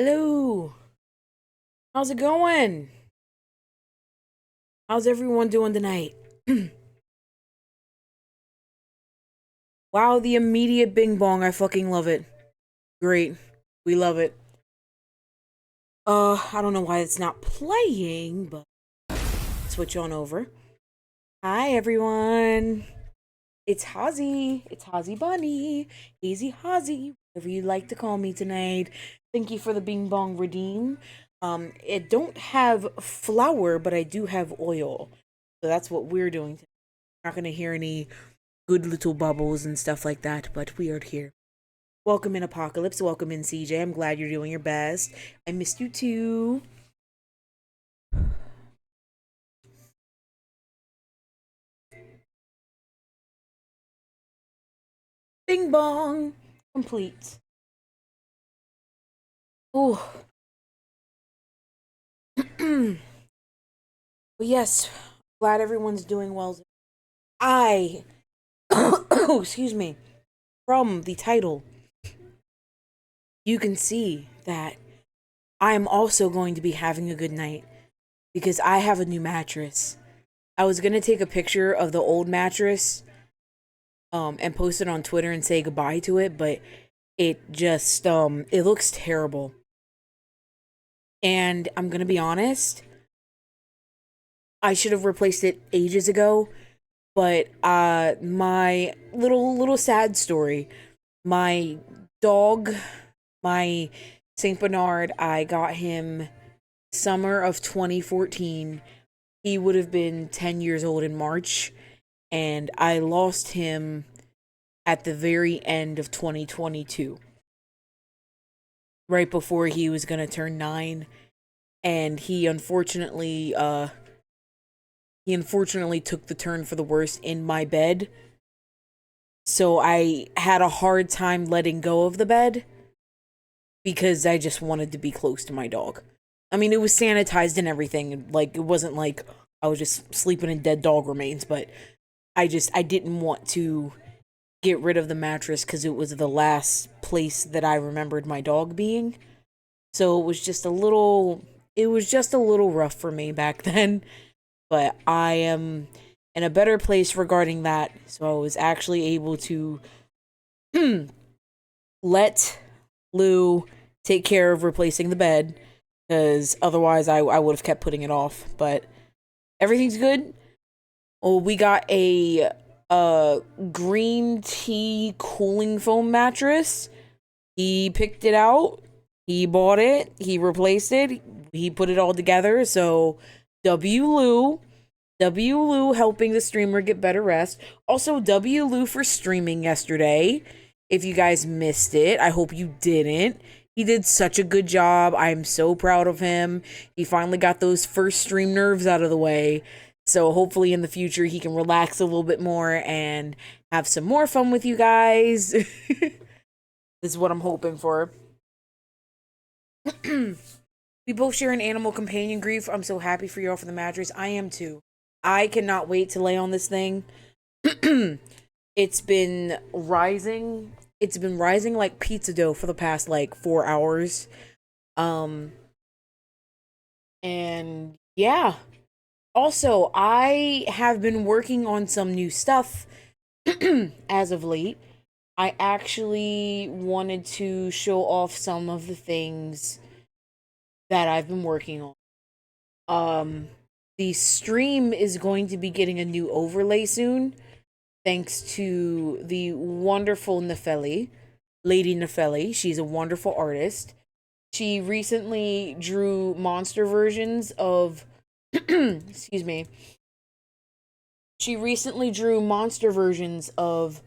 Hello. How's it going? How's everyone doing tonight? Wow, the immediate bing bong. I fucking love it. Great. We love it. I don't know why it's not playing, but switch on over. Hi everyone. It's Hazzi. It's Hazzi Bunny. Easy Hazzi. Whatever you'd like to call me tonight. Thank you for the bing bong redeem. It don't have flour, but I do have oil. So that's what we're doing today. Not gonna hear any good little bubbles and stuff like that, but we are here. Welcome in Apocalypse. Welcome in CJ. I'm glad you're doing your best. I missed you too. Bing bong. Complete. Oh. But yes, glad everyone's doing well. I oh, excuse me. From the title, you can see that I am also going to be having a good night because I have a new mattress. I was gonna take a picture of the old mattress and post it on Twitter and say goodbye to it, but it just it looks terrible. And I'm gonna be honest, I should have replaced it ages ago, but my little sad story. My dog, my Saint Bernard, I got him summer of 2014. He would have been 10 years old in March, and I lost him at the very end of 2022, right before he was going to turn 9, and he unfortunately took the turn for the worse in my bed. So I had a hard time letting go of the bed because I just wanted to be close to my dog. I mean, it was sanitized and everything. Like, it wasn't like I was just sleeping in dead dog remains, but I didn't want to get rid of the mattress because it was the last place that I remembered my dog being. So it was just a little rough for me back then, but I am in a better place regarding that. So I was actually able to let Lou take care of replacing the bed because otherwise I would have kept putting it off. But everything's good. Oh, we got a green tea cooling foam mattress. He picked it out. He bought it. He replaced it. He put it all together. So W Lou. W Lou helping the streamer get better rest. Also, W Lou for streaming yesterday. If you guys missed it, I hope you didn't. He did such a good job. I'm so proud of him. He finally got those first stream nerves out of the way. So hopefully in the future he can relax a little bit more and have some more fun with you guys. This is what I'm hoping for. We both share an animal companion grief. I'm so happy for y'all for the mattress. I am too. I cannot wait to lay on this thing. It's been rising. It's been rising like pizza dough for the past like 4 hours. Um, and yeah. Also, I have been working on some new stuff as of late. I actually wanted to show off some of the things that I've been working on. Um, the stream is going to be getting a new overlay soon, thanks to the wonderful Nefeli, Lady Nefeli. She's a wonderful artist. She recently drew monster versions of, excuse me. She recently drew monster versions of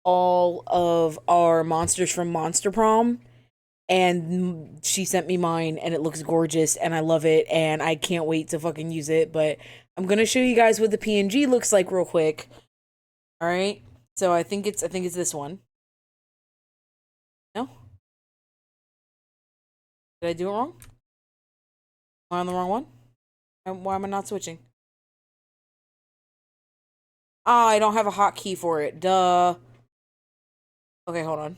all of our monsters from Monster Prom, and she sent me mine, and it looks gorgeous, and I love it, and I can't wait to fucking use it. But I'm gonna show you guys what the PNG looks like real quick. All right. So I think it's this one. No, did I do it wrong? Am I on the wrong one? Why am I not switching? Ah, I don't have a hotkey for it. Duh. Okay, hold on.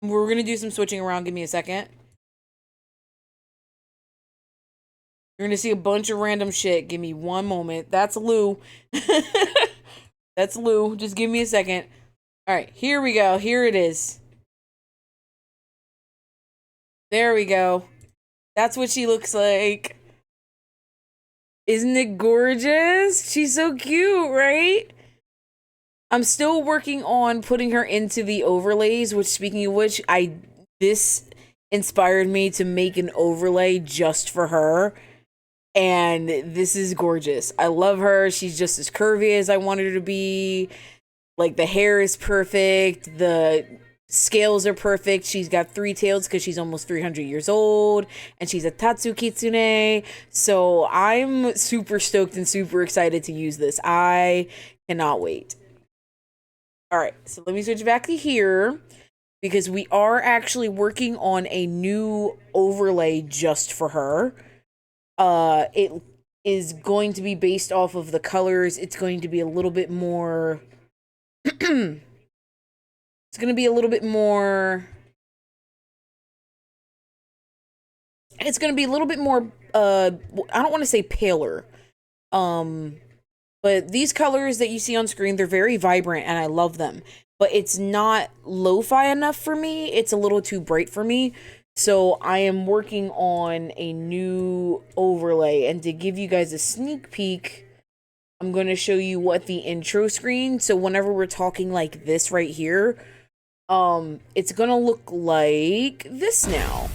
We're gonna do some switching around. Give me a second. You're gonna see a bunch of random shit. Give me one moment. That's Lou. That's Lou. Just give me a second. Alright, here we go. Here it is. There we go. That's what she looks like. Isn't it gorgeous? She's so cute, right? I'm still working on putting her into the overlays, which, speaking of which, this inspired me to make an overlay just for her. And this is gorgeous. I love her. She's just as curvy as I wanted her to be. Like, the hair is perfect. The scales are perfect. She's got 3 tails because she's almost 300 years old. And she's a Tatsu Kitsune. So I'm super stoked and super excited to use this. I cannot wait. Alright, so let me switch back to here. Because we are actually working on a new overlay just for her. It is going to be based off of the colors. It's going to be a little bit more... it's going to be a little bit more... It's going to be a little bit more, I don't want to say paler. But these colors that you see on screen, they're very vibrant and I love them. But it's not lo-fi enough for me. It's a little too bright for me. So I am working on a new overlay, and to give you guys a sneak peek, I'm going to show you what the intro screen, so whenever we're talking like this right here, it's going to look like this now.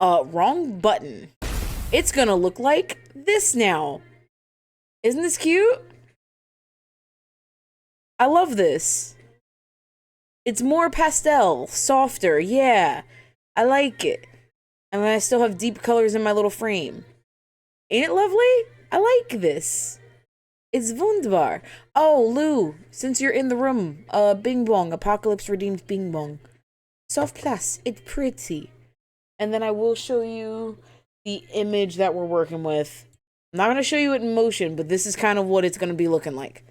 Wrong button. It's going to look like this now. Isn't this cute? I love this. It's more pastel, softer, yeah. I like it. And I still have deep colors in my little frame. Ain't it lovely? I like this. It's wunderbar. Oh, Lou, since you're in the room, Bing Bong, Apocalypse Redeemed Bing Bong. Soft plus, it's pretty. And then I will show you the image that we're working with. I'm not going to show you it in motion, but this is kind of what it's going to be looking like.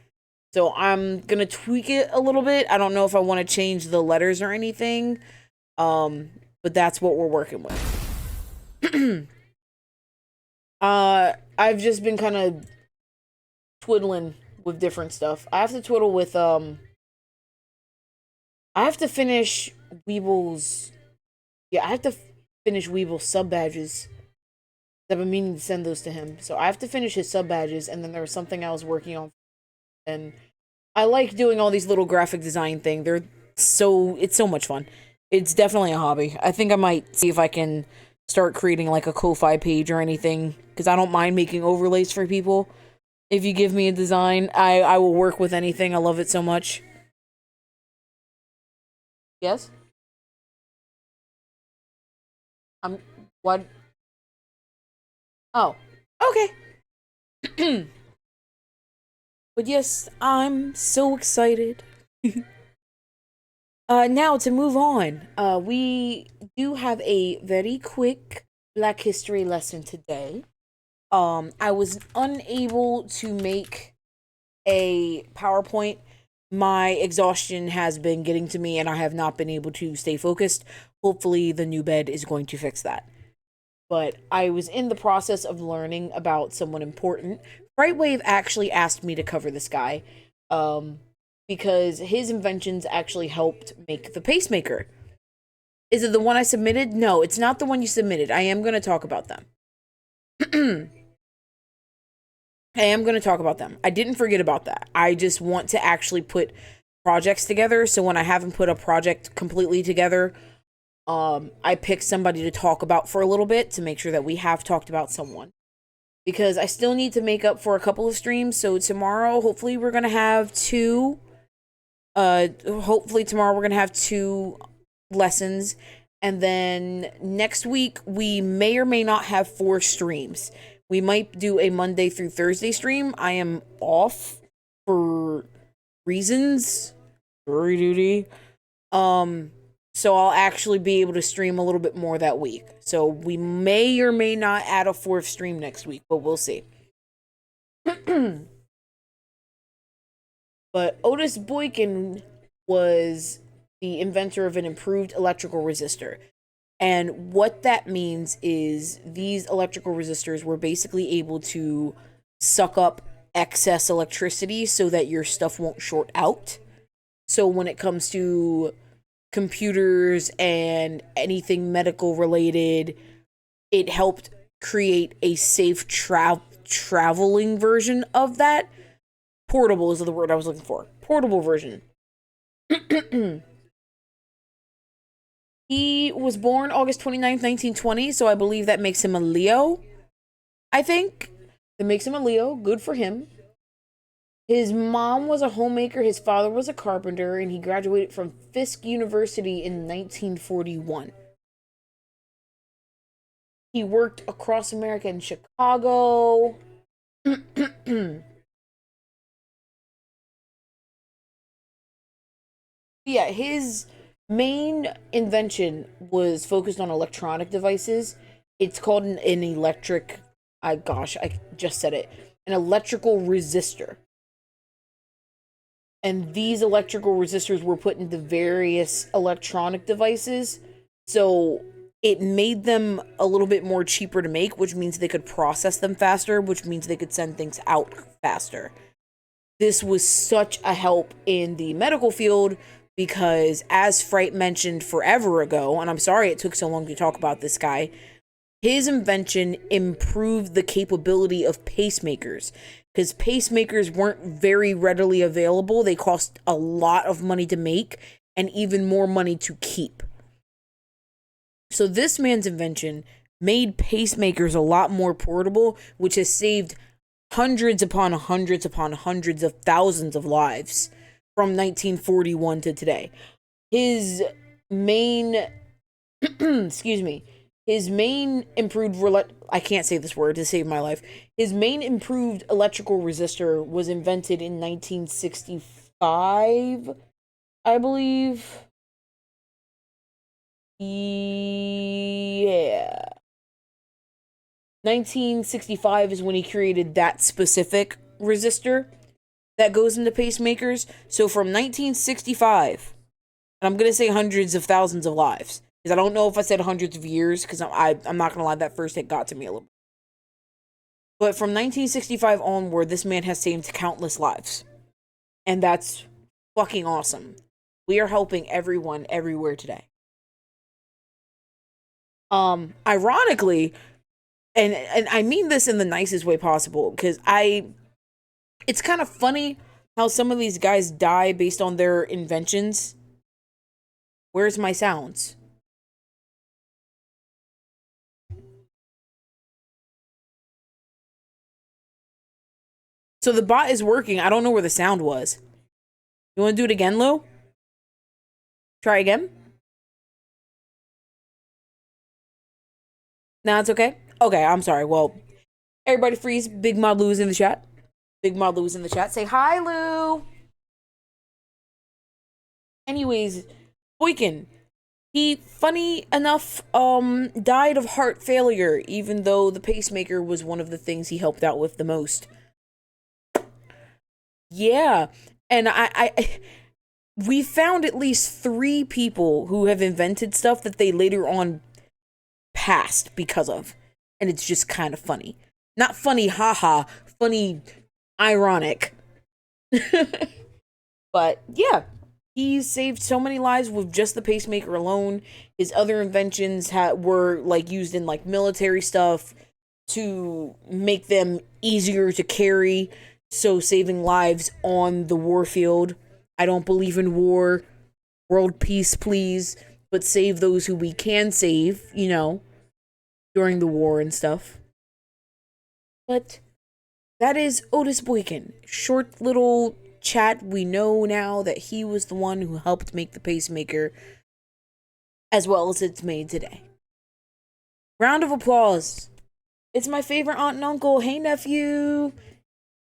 So I'm going to tweak it a little bit. I don't know if I want to change the letters or anything. But that's what we're working with. I've just been kind of twiddling with different stuff. I have to twiddle with, I have to finish Weeble's, I have to finish Weeble's sub-badges. I've been meaning to send those to him. So I have to finish his sub-badges, and then there was something I was working on. And I like doing all these little graphic design things. It's so much fun. It's definitely a hobby. I think I might see if I can start creating like a Ko-Fi page or anything, because I don't mind making overlays for people. If you give me a design, I will work with anything. I love it so much. Yes? What? Oh, okay. But yes, I'm so excited. Now to move on, we do have a very quick Black History lesson today. I was unable to make a PowerPoint. My exhaustion has been getting to me and I have not been able to stay focused. Hopefully the new bed is going to fix that. But I was in the process of learning about someone important. Brightwave actually asked me to cover this guy, because his inventions actually helped make the pacemaker. Is it the one I submitted? No, it's not the one you submitted. I am going to talk about them. I am going to talk about them. I didn't forget about that. I just want to actually put projects together, so when I haven't put a project completely together, I pick somebody to talk about for a little bit to make sure that we have talked about someone. Because I still need to make up for a couple of streams, so tomorrow, hopefully we're going to have 2. Hopefully tomorrow we're going to have 2 lessons. And then next week, we may or may not have 4 streams. We might do a Monday through Thursday stream. I am off for reasons. Jury duty. So I'll actually be able to stream a little bit more that week. So we may or may not add a 4th stream next week, but we'll see. But Otis Boykin was the inventor of an improved electrical resistor. And what that means is these electrical resistors were basically able to suck up excess electricity so that your stuff won't short out. So when it comes to computers and anything medical related, it helped create a safe traveling version of that. Portable is the word I was looking for. Portable version. He was born August 29th, 1920, so I believe that makes him a Leo. I think that makes him a Leo. Good for him. His mom was a homemaker, his father was a carpenter, and he graduated from Fisk University in 1941. He worked across America in Chicago. Yeah, his main invention was focused on electronic devices. It's called an electric, I just said it, an electrical resistor. And these electrical resistors were put into various electronic devices. So it made them a little bit more cheaper to make, which means they could process them faster, which means they could send things out faster. This was such a help in the medical field because, as Fright mentioned forever ago, and I'm sorry it took so long to talk about this guy, his invention improved the capability of pacemakers because pacemakers weren't very readily available. They cost a lot of money to make and even more money to keep. So this man's invention made pacemakers a lot more portable, which has saved hundreds upon hundreds upon hundreds of thousands of lives from 1941 to today. His main, excuse me, his main improved, I can't say this word to save my life. His main improved electrical resistor was invented in 1965, I believe. Yeah. 1965 is when he created that specific resistor that goes into pacemakers. So from 1965, and I'm going to say hundreds of thousands of lives, because I don't know if I said hundreds of years, because I'm not going to lie, that first hit got to me a little bit. But from 1965 onward, this man has saved countless lives. And that's fucking awesome. We are helping everyone everywhere today. Ironically, and I mean this in the nicest way possible, because it's kind of funny how some of these guys die based on their inventions. Where's my sounds? So the bot is working. I don't know where the sound was. You want to do it again, Lou? Try again? No, it's okay? Okay, I'm sorry. Well, everybody freeze. Big Mod Lou's in the chat. Big Mod Lou's in the chat. Say hi, Lou! Anyways, Boykin. He, funny enough, died of heart failure, even though the pacemaker was one of the things he helped out with the most. Yeah, and we found at least 3 people who have invented stuff that they later on passed because of. And it's just kind of funny. Not funny, haha, funny, ironic. But yeah, he saved so many lives with just the pacemaker alone. His other inventions were like used in like military stuff to make them easier to carry, so saving lives on the war field. I don't believe in war. World peace, please. But save those who we can save, during the war and stuff. But that is Otis Boykin. Short little chat. We know now that he was the one who helped make the pacemaker as well as it's made today. Round of applause. It's my favorite aunt and uncle. Hey, nephew.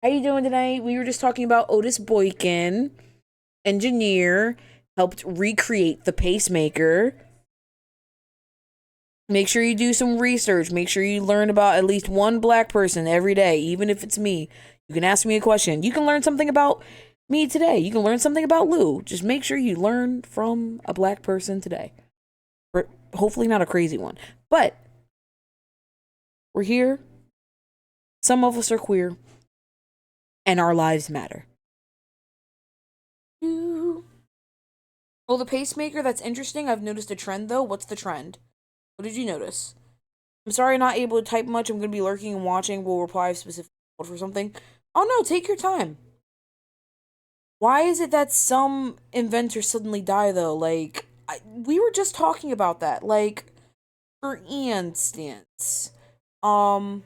How you doing tonight? We were just talking about Otis Boykin, engineer, helped recreate the pacemaker. Make sure you do some research. Make sure you learn about at least one black person every day, even if it's me. You can ask me a question. You can learn something about me today. You can learn something about Lou. Just make sure you learn from a black person today. Hopefully not a crazy one. But we're here. Some of us are queer. And our lives matter. Oh, the pacemaker, that's interesting. I've noticed a trend, though. What's the trend? What did you notice? I'm sorry, not able to type much. I'm going to be lurking and watching. We'll reply specifically for something. Oh, no, take your time. Why is it that some inventors suddenly die, though? Like, we were just talking about that. Like, for instance, Otis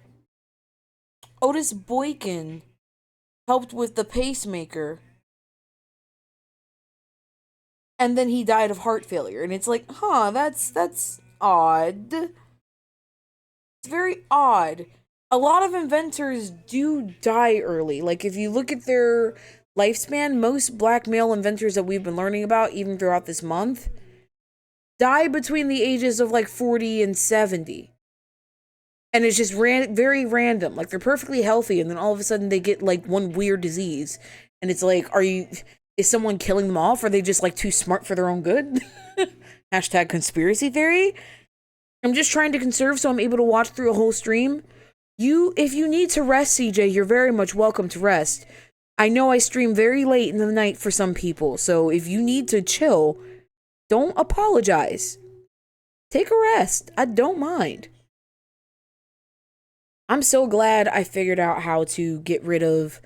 Boykin helped with the pacemaker, and then he died of heart failure. And it's like, huh, that's odd. It's very odd. A lot of inventors do die early. Like, if you look at their lifespan, most black male inventors that we've been learning about, even throughout this month, die between the ages of like 40 and 70. And it's just very random. Like, they're perfectly healthy, and then all of a sudden they get like one weird disease. And it's like, is someone killing them off? Or are they just like too smart for their own good? Hashtag conspiracy theory. I'm just trying to conserve so I'm able to watch through a whole stream. If you need to rest, CJ, you're very much welcome to rest. I know I stream very late in the night for some people, so if you need to chill, don't apologize. Take a rest. I don't mind. I'm so glad I figured out how to get rid of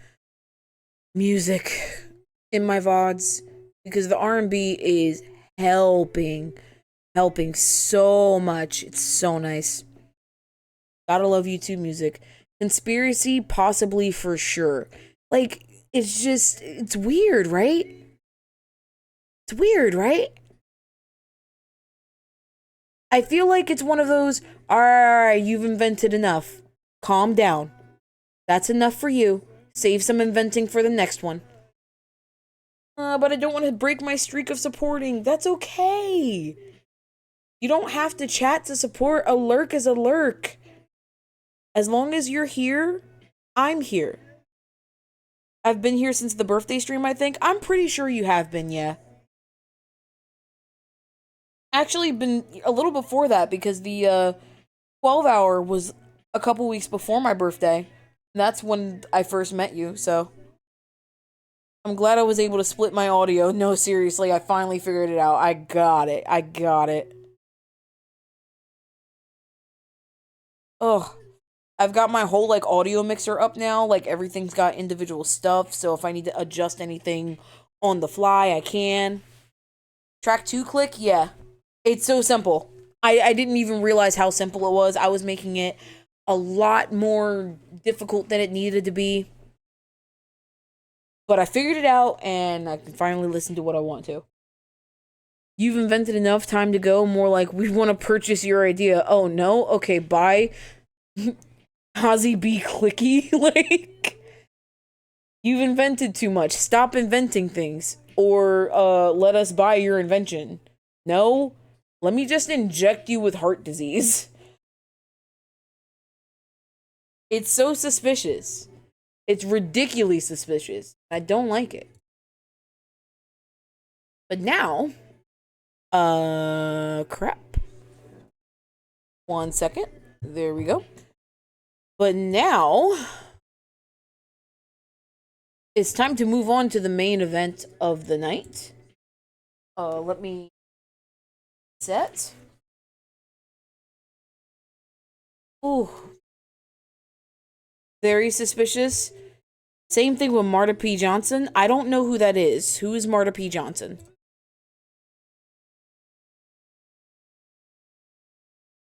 music in my VODs, because the R&B is helping so much. It's so nice. Gotta love YouTube music. Conspiracy, possibly, for sure. Like, it's weird, right? It's weird, right? I feel like it's one of those, alright, you've invented enough. Calm down. That's enough for you. Save some inventing for the next one. But I don't want to break my streak of supporting. That's okay. You don't have to chat to support. A lurk is a lurk. As long as you're here, I'm here. I've been here since the birthday stream, I think. I'm pretty sure you have been, yeah. Actually, been a little before that, because the 12 hour was a couple weeks before my birthday. That's when I first met you, so I'm glad I was able to split my audio. No, seriously, I finally figured it out. I got it. Ugh. I've got my whole, like, audio mixer up now. Like, everything's got individual stuff, so if I need to adjust anything on the fly, I can. Track 2 click? Yeah. It's so simple. I didn't even realize how simple it was. I was making it a lot more difficult than it needed to be. But I figured it out, and I can finally listen to what I want to. You've invented enough, time to go. More like, we want to purchase your idea. Oh, no? Okay, bye. Hazzi be clicky. Like, you've invented too much. Stop inventing things. Or, let us buy your invention. No? Let me just inject you with heart disease. It's so suspicious. It's ridiculously suspicious. I don't like it. But now, crap. 1 second. There we go. But now, it's time to move on to the main event of the night. Let me set. Ooh. Very suspicious. Same thing with Marta P. Johnson. I don't know who that is. Who is Marta P. Johnson?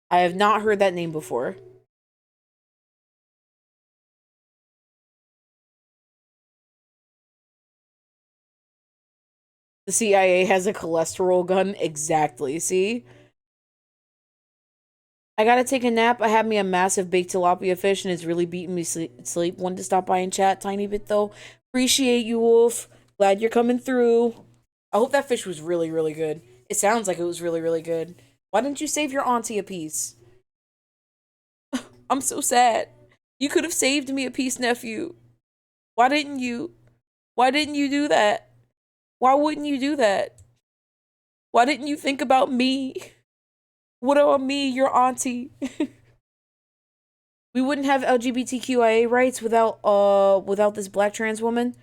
I have not heard that name before. The CIA has a cholesterol gun? Exactly, see? I gotta take a nap. I had me a massive baked tilapia fish, and it's really beating me sleep. Wanted to stop by and chat tiny bit, though. Appreciate you, Wolf. Glad you're coming through. I hope that fish was really, really good. It sounds like it was really, really good. Why didn't you save your auntie a piece? I'm so sad. You could have saved me a piece, nephew. Why didn't you? Why didn't you do that? Why wouldn't you do that? Why didn't you think about me? What about me, your auntie? We wouldn't have LGBTQIA rights without this black trans woman.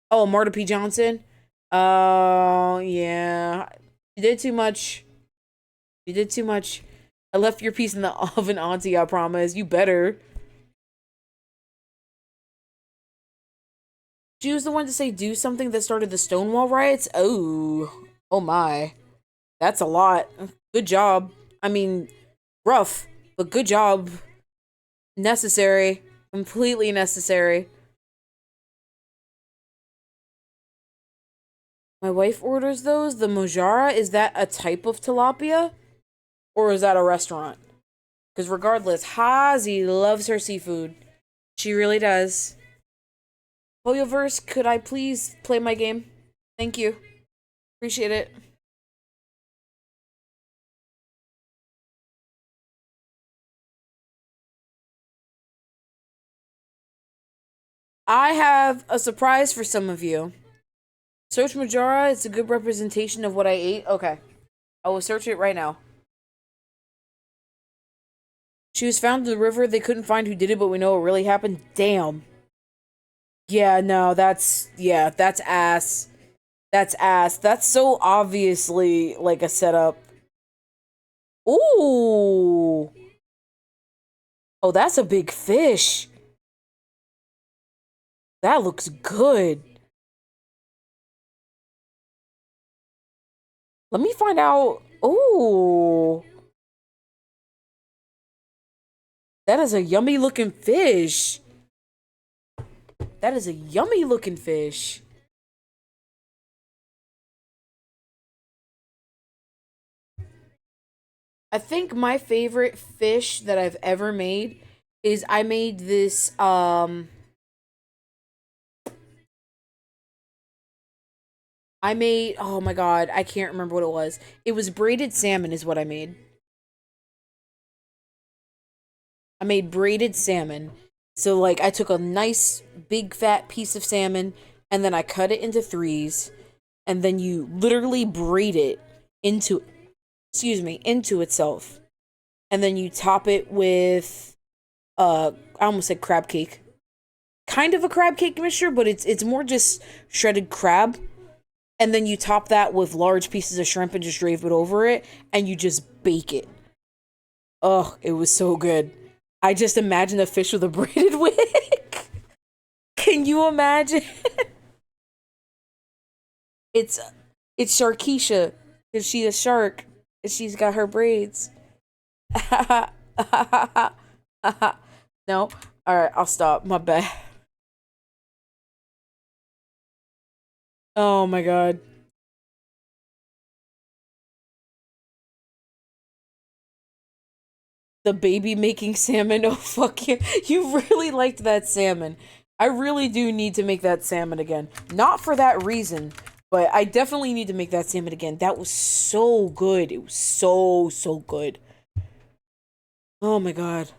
Oh, Marta P. Johnson. Oh, yeah. You did too much. You did too much. I left your piece in the oven, auntie, I promise. You better. She was the one to say do something that started the Stonewall riots? Oh. Oh my. That's a lot. Good job. I mean, rough, but good job. Necessary. Completely necessary. My wife orders those. The Mojara, is that a type of tilapia? Or is that a restaurant? Because regardless, Hazzi loves her seafood. She really does. Polyoverse, could I please play my game? Thank you. Appreciate it. I have a surprise for some of you. Search Majora, it's a good representation of what I ate. Okay. I will search it right now. She was found in the river. They couldn't find who did it, but we know what really happened. Damn. Yeah, no, yeah, that's ass. That's ass. That's so obviously like a setup. Ooh. Oh, that's a big fish. That looks good. Let me find out. Ooh. That is a yummy looking fish. That is a yummy looking fish. I think my favorite fish that I've ever made is I made this I made, oh my god, I can't remember what it was. It was braided salmon is what I made. I made braided salmon. So like I took a nice big fat piece of salmon and then I cut it into threes and then you literally braid it into excuse me, into itself. And then you top it with I almost said crab cake. Kind of a crab cake mixture, but it's more just shredded crab. And then you top that with large pieces of shrimp and just drape it over it and you just bake it. Oh, it was so good. I just imagine a fish with a braided wig. Can you imagine? It's it's Sharkeisha because she's a shark and she's got her braids. No, all right, I'll stop. My bad. Oh my god, the baby making salmon. Oh fuck you! You really liked that salmon. I really do need to make that salmon again. Not for that reason, but I definitely need to make that salmon again. That was so good. It was so good. Oh my god.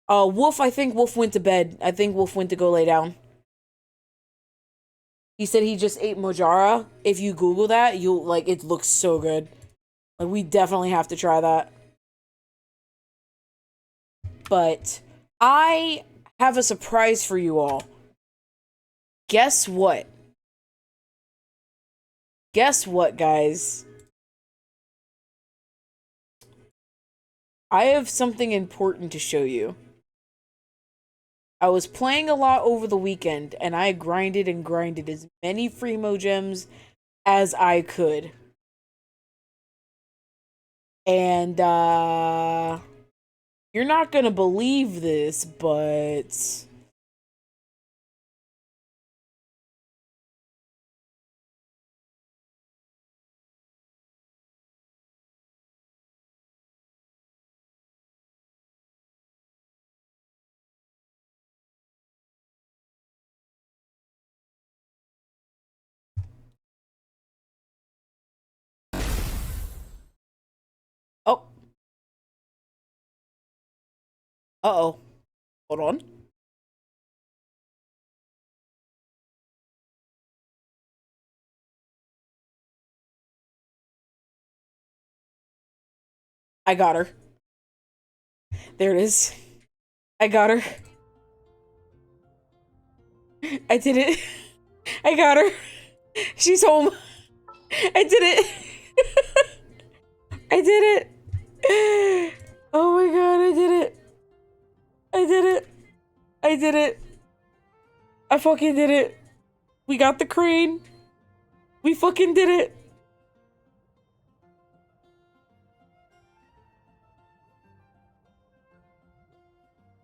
Wolf, I think Wolf went to bed. I think Wolf went to go lay down. He said he just ate Mojara. If you Google that, you'll like it looks so good. Like we definitely have to try that. But I have a surprise for you all. Guess what? Guess what, guys? I have something important to show you. I was playing a lot over the weekend and I grinded and grinded as many Freemo gems as I could. And you're not gonna believe this, but oh, uh-oh. Hold on. I got her. There it is. I got her. I did it. I got her. She's home. I did it. I did it. Oh my god, I did it. I did it. I did it. I fucking did it. We got the crane. We fucking did it.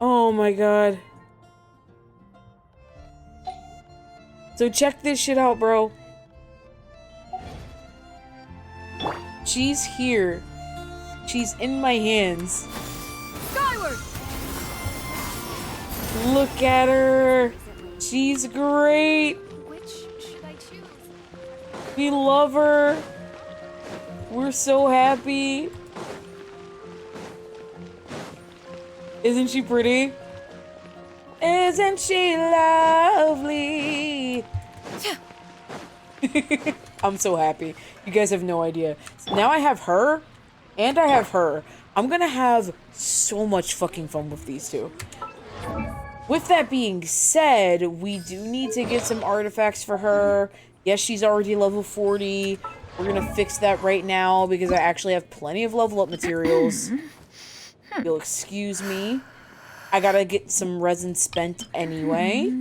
Oh my god. So check this shit out, bro. She's here. She's in my hands. Skyward! Look at her. She's great. Which should I choose? We love her. We're so happy. Isn't she pretty? Isn't she lovely? I'm so happy. You guys have no idea. So now I have her, and I have her. I'm gonna have so much fucking fun with these two. With that being said, we do need to get some artifacts for her. Yes, she's already level 40. We're gonna fix that right now because I actually have plenty of level up materials. You'll excuse me. I gotta get some resin spent anyway.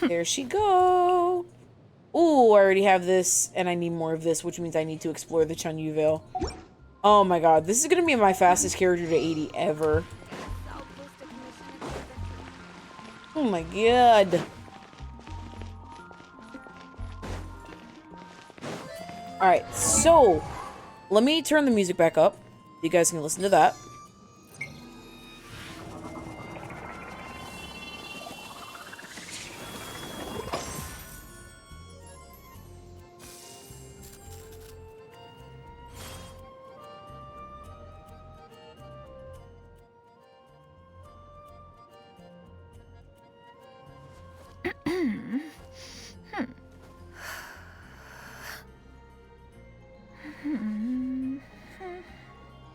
There she go. Ooh, I already have this, and I need more of this, which means I need to explore the Chunyu Vale. Oh my god, this is gonna be my fastest character to 80 ever. Oh my god. Alright, so let me turn the music back up. You guys can listen to that.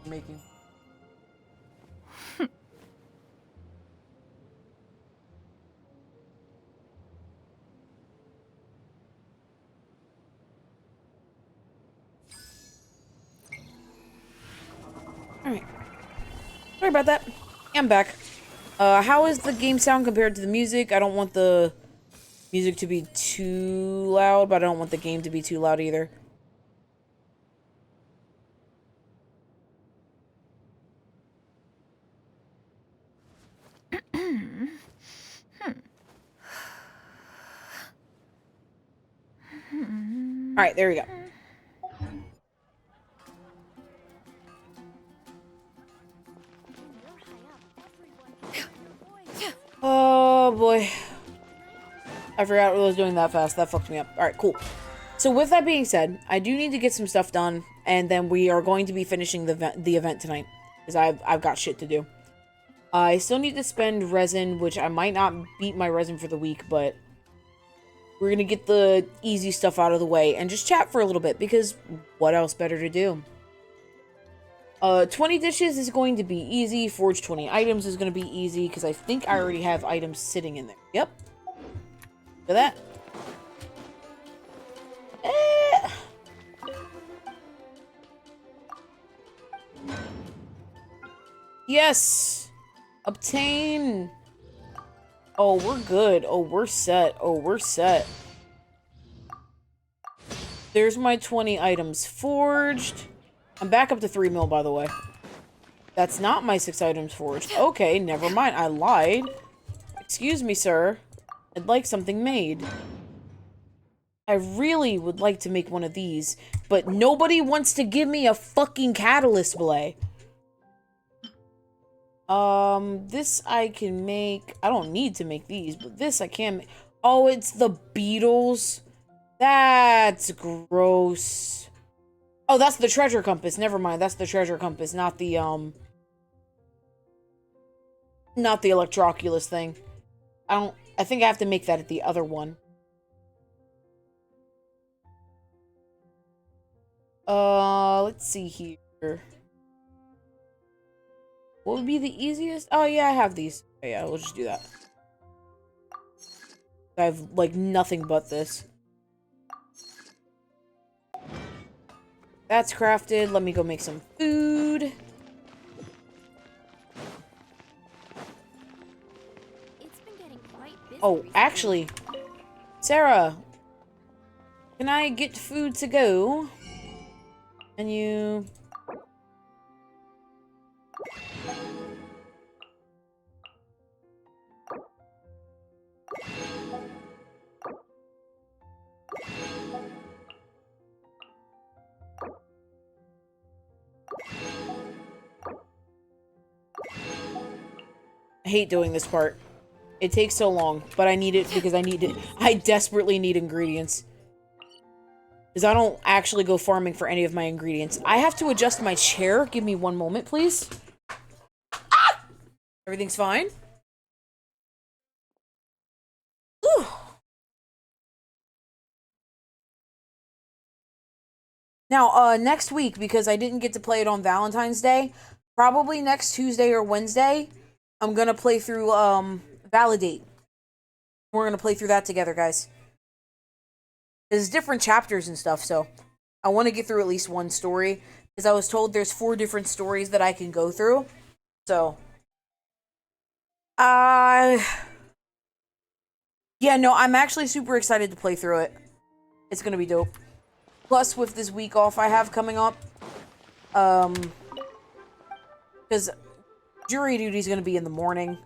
Making. Alright. Sorry about that. I'm back. How is the game sound compared to the music? I don't want the music to be too loud, but I don't want the game to be too loud either. Alright, there we go. Oh boy. I forgot what I was doing that fast. That fucked me up. Alright, cool. So with that being said, I do need to get some stuff done, and then we are going to be finishing the event tonight. Because I've got shit to do. I still need to spend resin, which I might not beat my resin for the week, but we're gonna get the easy stuff out of the way and just chat for a little bit, because what else better to do? 20 dishes is going to be easy. Forge 20 items is going to be easy, because I think I already have items sitting in there. Yep. For that. Yes! Obtain! Oh, we're good. Oh, we're set. Oh, we're set. There's my 20 items forged. I'm back up to 3 mil, by the way. That's not my 6 items forged. Okay, never mind. I lied. Excuse me, sir. I'd like something made. I really would like to make one of these, but nobody wants to give me a fucking catalyst blade. This I can make. I don't need to make these, but this I can make. Oh, it's the beetles. That's gross. Oh, that's the treasure compass. Never mind. That's the treasure compass, not the electroculus thing. I think I have to make that at the other one. Let's see here. What would be the easiest? Oh, yeah, I have these. Oh, yeah, we'll just do that. I have, like, nothing but this. That's crafted. Let me go make some food. It's been getting quite busy Oh, recently. actually, Sarah, can I get food to go? And you... I hate doing this part. It takes so long, but I need it because I need it. I desperately need ingredients. Because I don't actually go farming for any of my ingredients. I have to adjust my chair. Give me one moment, please. Ah! Everything's fine? Whew. Now, next week, because I didn't get to play it on Valentine's Day, probably next Tuesday or Wednesday, I'm gonna play through, Validate. We're gonna play through that together, guys. There's different chapters and stuff, so I want to get through at least one story. Because I was told there's 4 different stories that I can go through. So, uh... yeah, no, I'm actually super excited to play through it. It's gonna be dope. Plus, with this week off I have coming up, because jury duty is gonna be in the morning.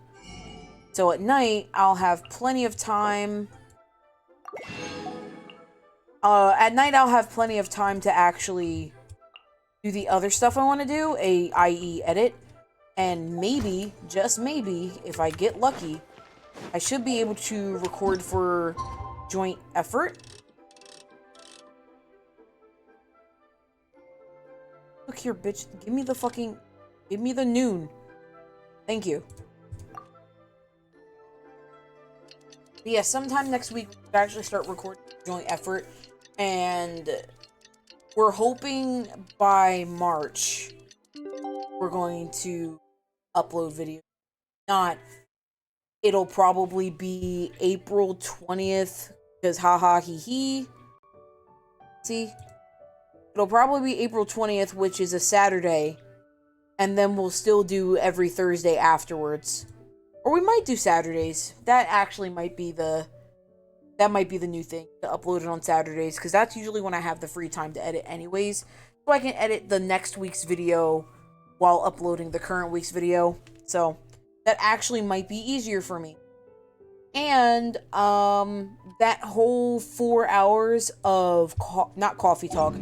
So at night, I'll have plenty of time. At night, I'll have plenty of time to actually do the other stuff I want to do, i.e. edit. And maybe, just maybe, if I get lucky, I should be able to record for joint effort. Look here, bitch. Give me the fucking... Give me the noon. Thank you. But yeah, sometime next week, we'll actually start recording joint effort. And we're hoping by March, we're going to upload video. Not... It'll probably be April 20th, because haha hee hee. See? It'll probably be April 20th, which is a Saturday, and then we'll still do every Thursday afterwards. Or we might do Saturdays. That actually might be the... That might be the new thing, to upload it on Saturdays, because that's usually when I have the free time to edit anyways. So I can edit the next week's video while uploading the current week's video. So, that actually might be easier for me. And, that whole 4 hours of, not coffee talk,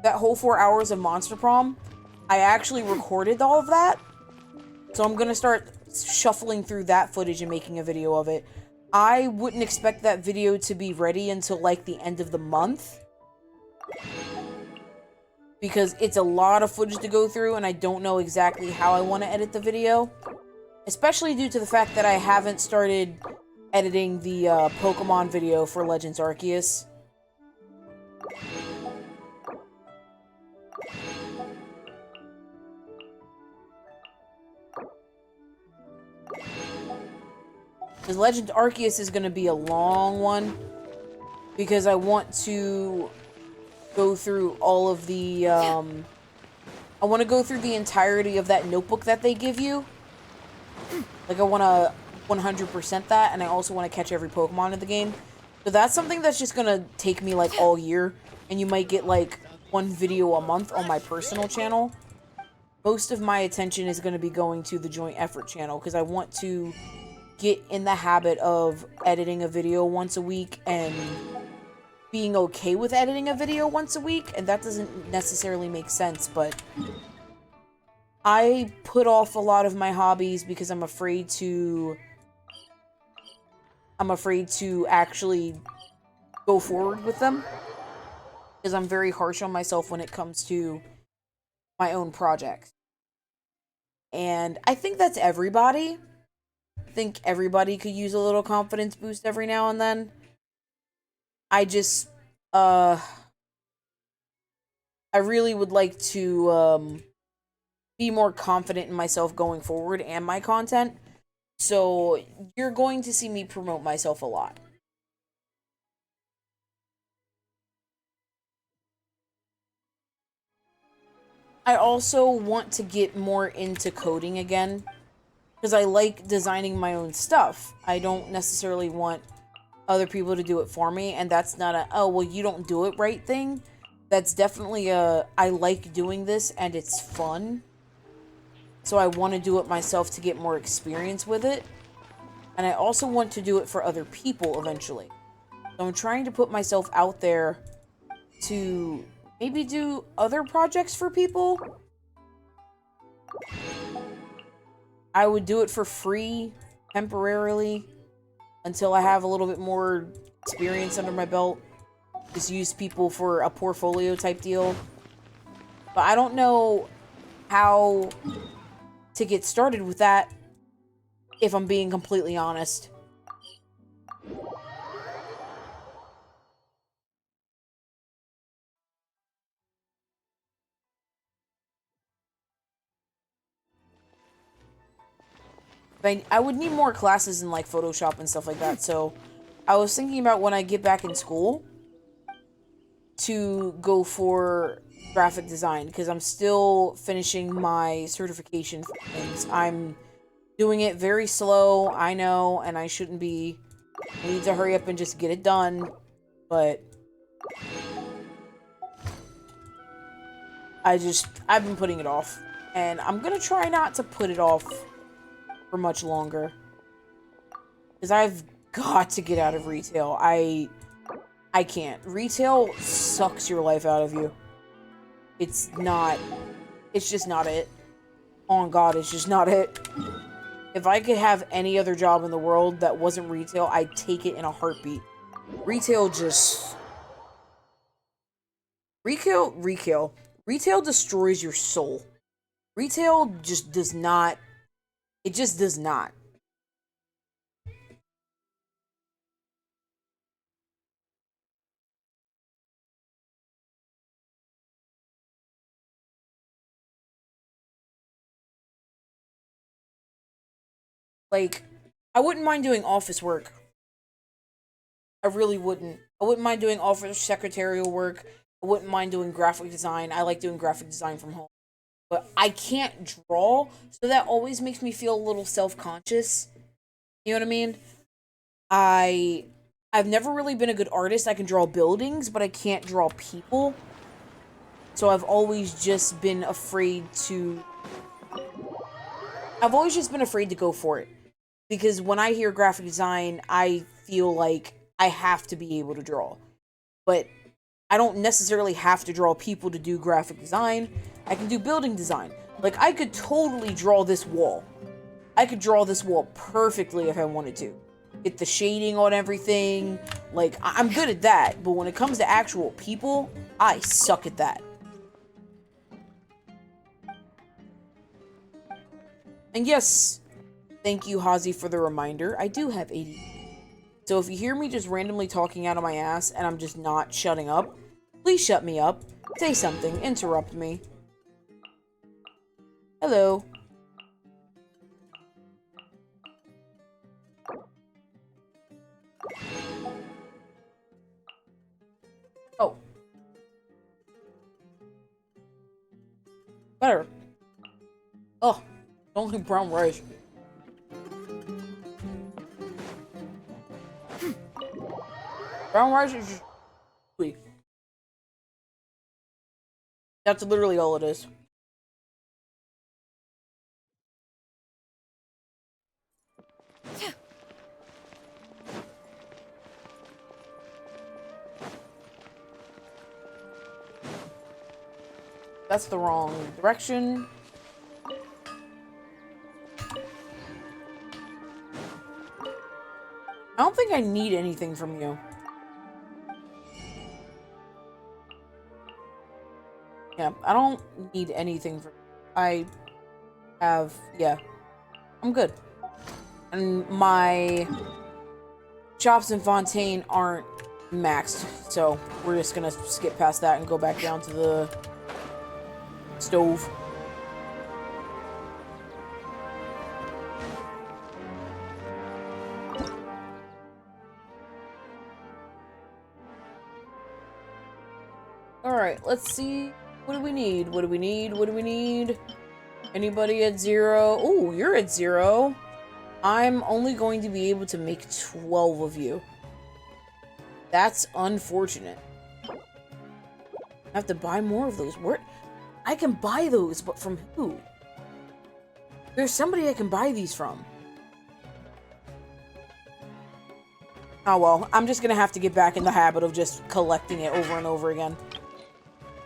that whole 4 hours of Monster Prom, I actually recorded all of that. So I'm gonna start shuffling through that footage and making a video of it. I wouldn't expect that video to be ready until, like, the end of the month. Because it's a lot of footage to go through, and I don't know exactly how I want to edit the video. Especially due to the fact that I haven't started editing the Pokemon video for Legends Arceus. Because Legend Arceus is going to be a long one. Because I want to go through all of the, I want to go through the entirety of that notebook that they give you. Like, I want to 100% that, and I also want to catch every Pokemon in the game. So that's something that's just going to take me, like, all year. And you might get, like, one video a month on my personal channel. Most of my attention is going to be going to the joint effort channel, because I want to get in the habit of editing a video once a week and being okay with editing a video once a week. And that doesn't necessarily make sense, but I put off a lot of my hobbies because I'm afraid to actually go forward with them. Because I'm very harsh on myself when it comes to my own projects. And I think that's everybody. I think everybody could use a little confidence boost every now and then. I just, I really would like to be more confident in myself going forward and my content. So you're going to see me promote myself a lot. I also want to get more into coding again because I like designing my own stuff. I don't necessarily want other people to do it for me, and that's not a, oh, well, you don't do it right thing. That's definitely a, I like doing this and it's fun. So I want to do it myself to get more experience with it. And I also want to do it for other people eventually. So I'm trying to put myself out there to maybe do other projects for people. I would do it for free temporarily until I have a little bit more experience under my belt. Just use people for a portfolio type deal. But I don't know how to get started with that, if I'm being completely honest. I would need more classes in like Photoshop and stuff like that, so I was thinking about when I get back in school to go for graphic design because I'm still finishing my certification things. I'm doing it very slow, I know, and I shouldn't be. I need to hurry up and just get it done, but I've been putting it off, and I'm gonna try not to put it off for much longer because I've got to get out of retail. I can't. Retail sucks your life out of you. It's not. It's just not it. On God, it's just not it. If I could have any other job in the world that wasn't retail, I'd take it in a heartbeat. Retail just... Retail destroys your soul. Retail just does not... It just does not. Like, I wouldn't mind doing office work. I really wouldn't. I wouldn't mind doing office secretarial work. I wouldn't mind doing graphic design. I like doing graphic design from home. But I can't draw, so that always makes me feel a little self-conscious. You know what I mean? I I've never really been a good artist. I can draw buildings, but I can't draw people. So I've always just been afraid to go for it. Because when I hear graphic design, I feel like I have to be able to draw. But I don't necessarily have to draw people to do graphic design. I can do building design. Like, I could totally draw this wall. I could draw this wall perfectly if I wanted to. Get the shading on everything. Like, I'm good at that. But when it comes to actual people, I suck at that. And yes, thank you, Hazzi, for the reminder. I do have ADD. So if you hear me just randomly talking out of my ass and I'm just not shutting up, please shut me up. Say something. Interrupt me. Hello. Oh. Better. Oh. Don't like brown rice. Brown rice is just sweet. That's literally all it is. That's the wrong direction. I don't think I need anything from you. Yeah, I don't need anything from you. I have, yeah, I'm good. And my shops in Fontaine aren't maxed, so we're just gonna skip past that and go back down to the stove. Alright, let's see. What do we need? What do we need? What do we need? Anybody at 0? Oh, you're at 0. I'm only going to be able to make 12 of you. That's unfortunate. I have to buy more of those. Where? I can buy those, but from who? There's somebody I can buy these from. Oh well, I'm just gonna have to get back in the habit of just collecting it over and over again.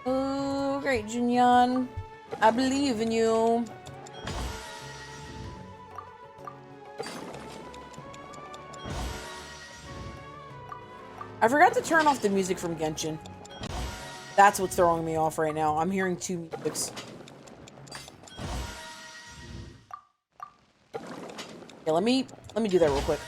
Oh, great, Junyan. I believe in you. I forgot to turn off the music from Genshin. That's what's throwing me off right now. I'm hearing two musics. Yeah, let me do that real quick.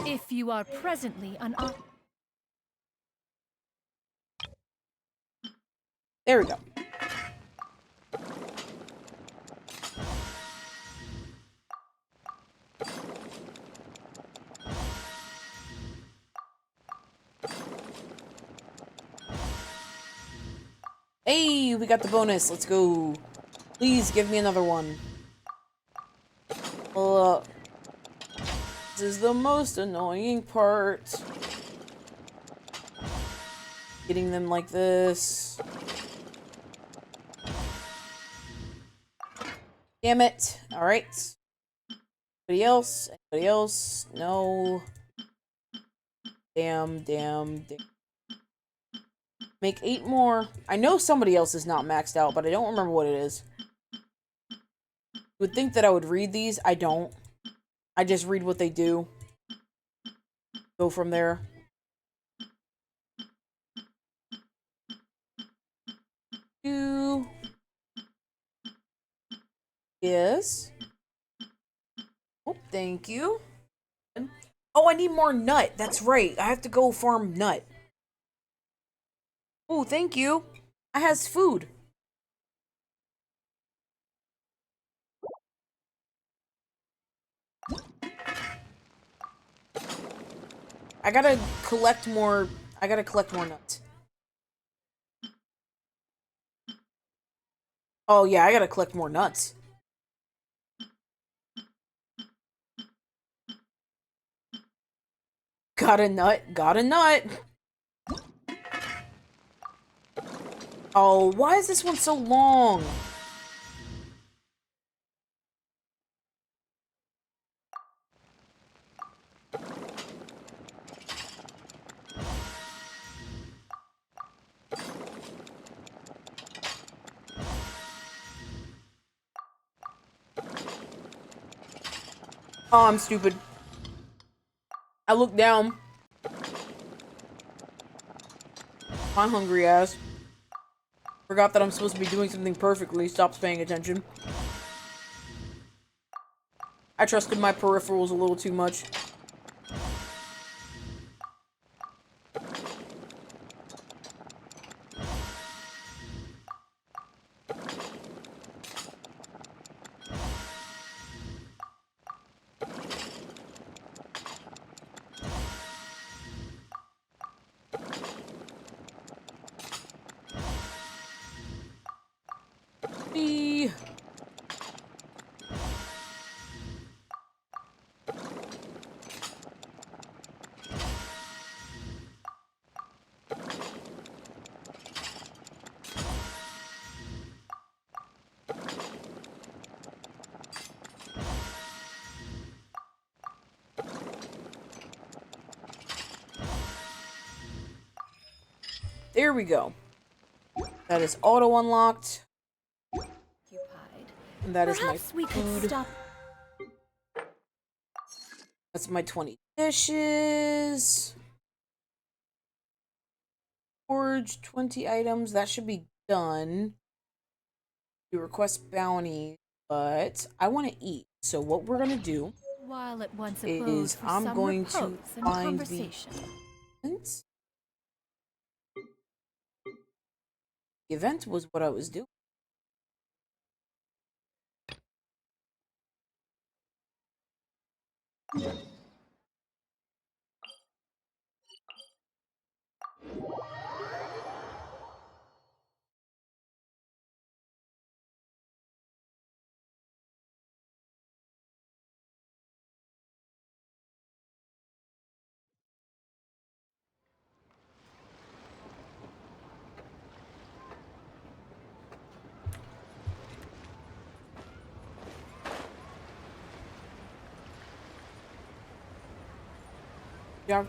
If you are presently an There we go. Hey, we got the bonus. Let's go. Please give me another one. This is the most annoying part. Getting them like this. Damn it. Alright. Anybody else? Anybody else? No. Damn. Make 8 more. I know somebody else is not maxed out, but I don't remember what it is. You would think that I would read these. I don't. I just read what they do. Go from there. Two. Yes. Oh, thank you. Oh, I need more nut. That's right. I have to go farm nut. Oh, thank you. I has food. I gotta collect more. I gotta collect more nuts. Oh, yeah, I gotta collect more nuts. Got a nut. Got a nut. Oh, why is this one so long? Oh, I'm stupid. I looked down. My hungry ass. Forgot that I'm supposed to be doing something perfectly. Stops paying attention. I trusted my peripherals a little too much. B. There we go. That is auto unlocked. And that is my perhaps we could food. stop. That's my 20 dishes. Forge 20 items. That should be done. You request bounty, but I want to eat. So what we're gonna do While at once is opposed for I'm some going to repose and find conversation. the event was what I was doing.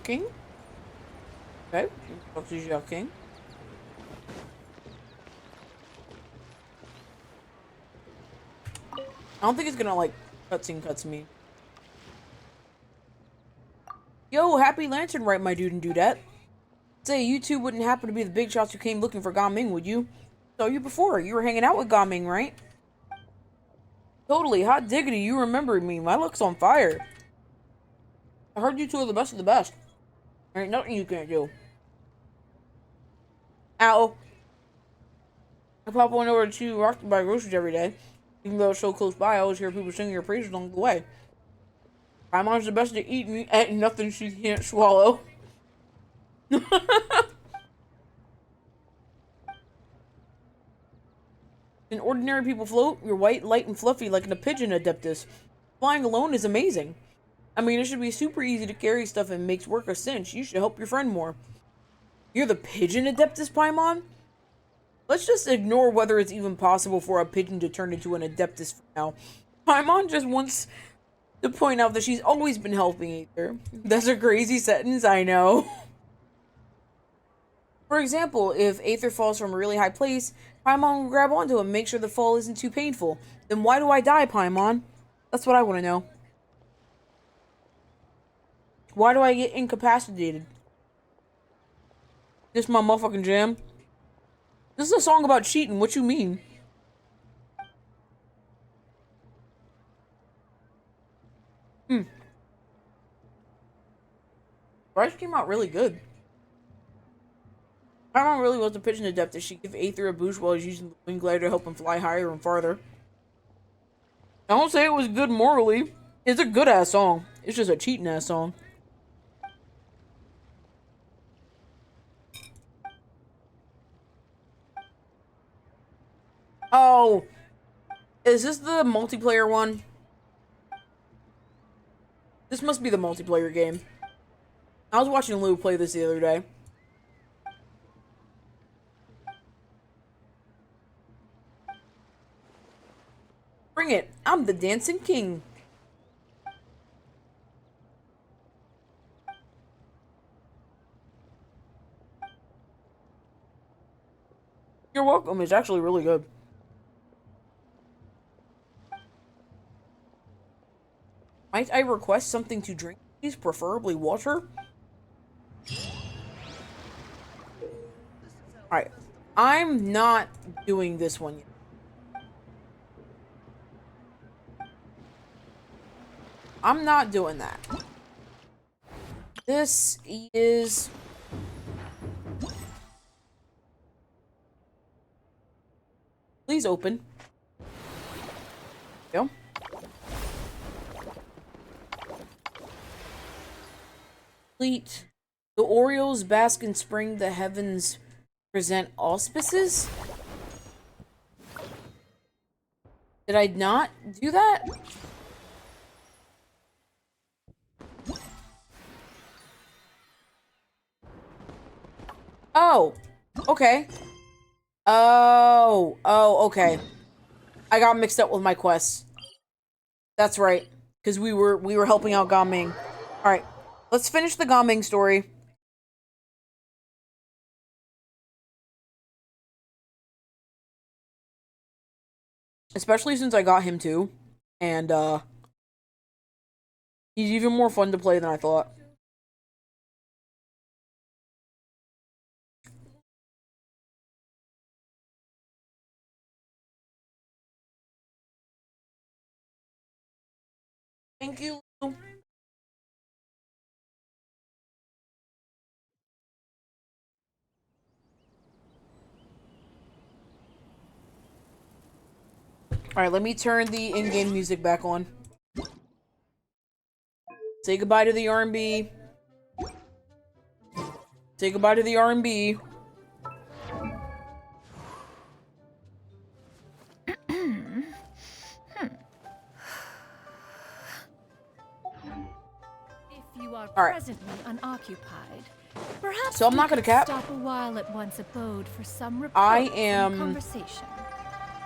King? Okay, talk to King. I don't think it's gonna like cuts me. Yo, happy lantern, right, my dude and dudette? Say you two wouldn't happen to be the big shots who came looking for Gaming, would you? Saw you before. You were hanging out with Gaming, right? Totally. Hot diggity, you remember me. My look's on fire. I heard you two are the best of the best. There ain't nothing you can't do. Ow. I pop on over to Rock to buy groceries every day. Even though it's so close by, I always hear people singing your praises along the way. My mom's the best at eating and nothing she can't swallow. Can ordinary people float? You're white, light, and fluffy like a pigeon, Adeptus. Flying alone is amazing. I mean, it should be super easy to carry stuff and makes work a cinch. You should help your friend more. You're the pigeon, Adeptus Paimon? Let's just ignore whether it's even possible for a pigeon to turn into an Adeptus for now. Paimon just wants to point out that she's always been helping Aether. That's a crazy sentence, I know. For example, if Aether falls from a really high place, Paimon will grab onto him and make sure the fall isn't too painful. Then why do I die, Paimon? That's what I want to know. Why do I get incapacitated? This my motherfucking jam. This is a song about cheating. What you mean? Rice came out really good. Paimon really was a pigeon adept that she give Aether a boost while he's using the wing glider to help him fly higher and farther. I don't say it was good morally. It's a good ass song. It's just a cheating ass song. Oh, is this the multiplayer one? This must be the multiplayer game. I was watching Lou play this the other day. Bring it. I'm the Dancing King. You're welcome. It's actually really good. Might I request something to drink, please? Preferably water? Alright. I'm not doing this one yet. I'm not doing that. This is... Please open. Go. Complete. The Orioles bask in spring, the heavens present auspices? Did I not do that? Oh. Okay. Oh, okay. I got mixed up with my quests. That's right. Because we were helping out Gaming. Alright. Let's finish the Gaming story. Especially since I got him too. And he's even more fun to play than I thought. Thank you. Alright, let me turn the in-game music back on. Say goodbye to the R&B. Say goodbye to the R&B. If you are All right. presently unoccupied, perhaps So I'm we not gonna could cap. stop a while at one's abode for some repose I and am conversation.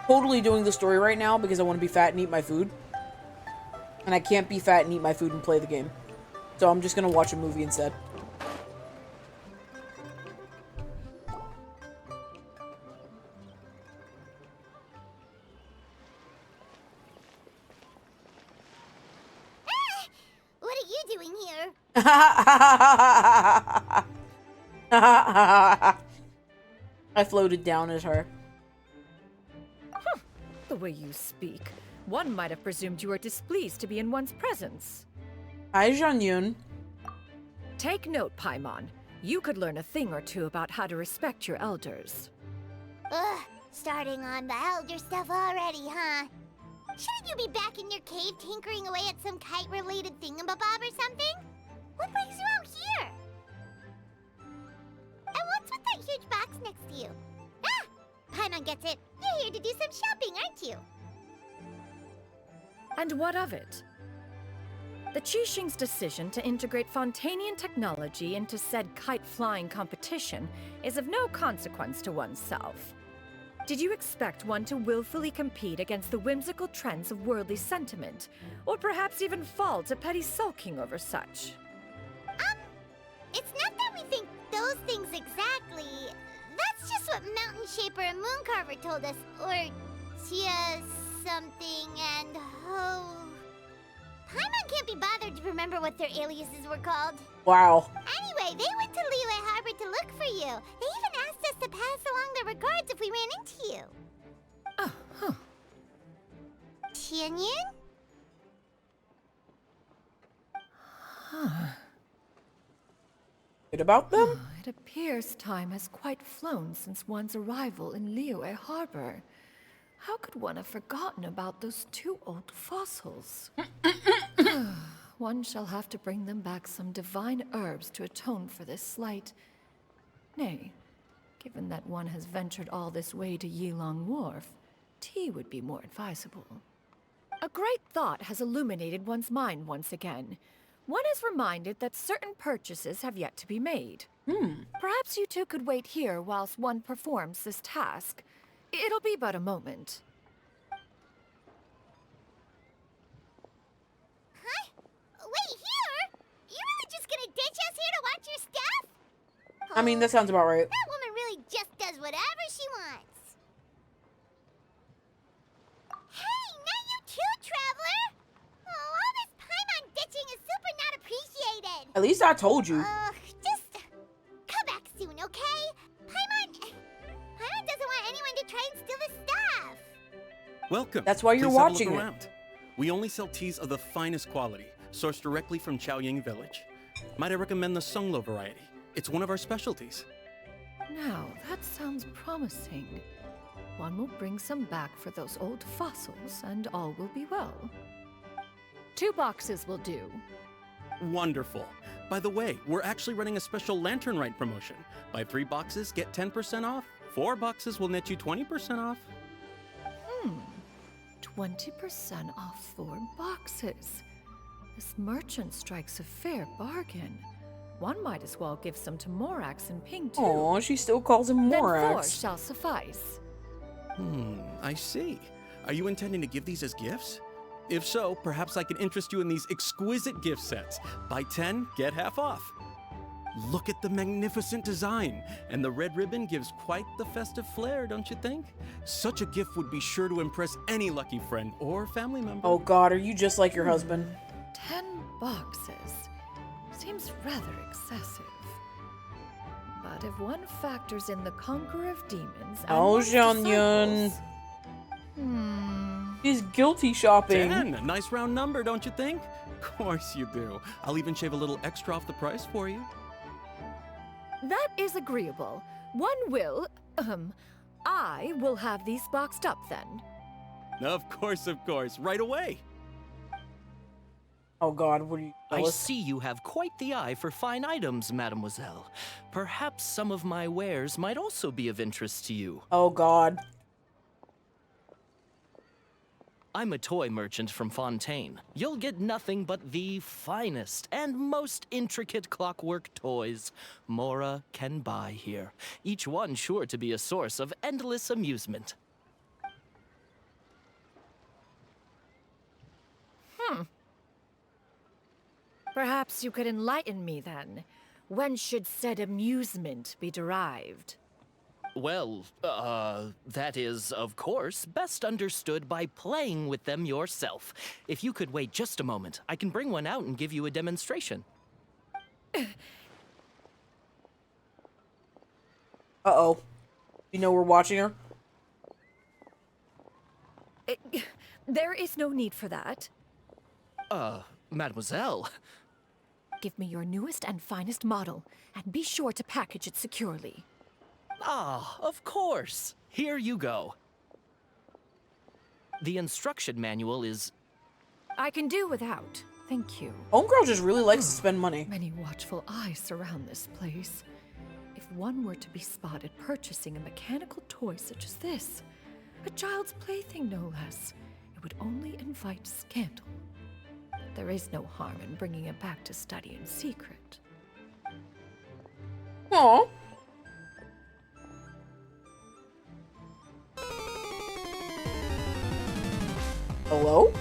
totally doing the story right now because I want to be fat and eat my food. And I can't be fat and eat my food and play the game. So I'm just gonna watch a movie instead. What are you doing here? I floated down as her. The way you speak, one might have presumed you were displeased to be in one's presence. Hi, Jean-Yun. Take note, Paimon. You could learn a thing or two about how to respect your elders. Ugh, starting on the elder stuff already, huh? Shouldn't you be back in your cave tinkering away at some kite-related thingamabob or something? What brings you out here? And what's with that huge box next to you? Ah! Paimon gets it. You're here to do some shopping, aren't you? And what of it? The Qixing's decision to integrate Fontanian technology into said kite-flying competition is of no consequence to oneself. Did you expect one to willfully compete against the whimsical trends of worldly sentiment, or perhaps even fall to petty sulking over such? It's not that we think those things exactly. That's just what Mountain Shaper and Mooncarver told us. Or Tia something and Ho. Paimon can't be bothered to remember what their aliases were called. Wow. Anyway, they went to Liyue Harbor to look for you. They even asked us to pass along their regards if we ran into you. Oh, huh. Tianyun? Good about them? It appears time has quite flown since one's arrival in Liyue Harbor. How could one have forgotten about those two old fossils? One shall have to bring them back some divine herbs to atone for this slight. Nay, given that one has ventured all this way to Yilong Wharf, tea would be more advisable. A great thought has illuminated one's mind once again. One is reminded that certain purchases have yet to be made. Perhaps you two could wait here whilst one performs this task. It'll be but a moment. Huh? Wait, here? You really just gonna ditch us here to watch your stuff? I mean, that sounds about right. That woman really just does whatever she wants. Hey, not you too, Traveler! Oh, all this Paimon ditching is super not appreciated. At least I told you. Just come back soon, okay? Paimon doesn't want anyone to try and steal his stuff. Welcome. That's why you're Please have a look watching it. around. We only sell teas of the finest quality, sourced directly from Chaoying Village. Might I recommend the Sunglo variety? It's one of our specialties. Now, that sounds promising. One will bring some back for those old fossils, and all will be well. 2 boxes will do. Wonderful. By the way, we're actually running a special Lantern Rite promotion. Buy 3 boxes, get 10% off. 4 boxes will net you 20% off. 20% off 4 boxes. This merchant strikes a fair bargain. One might as well give some to Morax and Ping too. Aw, she still calls him Then 4 Morax. shall suffice. I see. Are you intending to give these as gifts? If so, perhaps I can interest you in these exquisite gift sets. Buy 10, get half off. Look at the magnificent design, and the red ribbon gives quite the festive flair, don't you think? Such a gift would be sure to impress any lucky friend or family member. Oh god, are you just like your husband? 10 boxes. Seems rather excessive. But if one factors in the conqueror of demons and Oh, one's Jeon-yun. disciples- He's guilty shopping. 10. A nice round number, don't you think? Of course you do. I'll even shave a little extra off the price for you. That is agreeable. One will, I will have these boxed up then. Of course, right away. Oh God, what are you? I see you have quite the eye for fine items, mademoiselle. Perhaps some of my wares might also be of interest to you. Oh God. I'm a toy merchant from Fontaine. You'll get nothing but the finest and most intricate clockwork toys Mora can buy here. Each one sure to be a source of endless amusement. Perhaps you could enlighten me then. When should said amusement be derived? Well, that is, of course, best understood by playing with them yourself. If you could wait just a moment, I can bring one out and give you a demonstration. Uh-oh. You know we're watching her? There is no need for that. Mademoiselle. Give me your newest and finest model, and be sure to package it securely. Ah, of course. Here you go. The instruction manual is... I can do without, thank you. Homegirl just really likes to spend money. Many watchful eyes surround this place. If one were to be spotted purchasing a mechanical toy such as this, a child's plaything no less, it would only invite scandal. There is no harm in bringing it back to study in secret. Aw. Hello?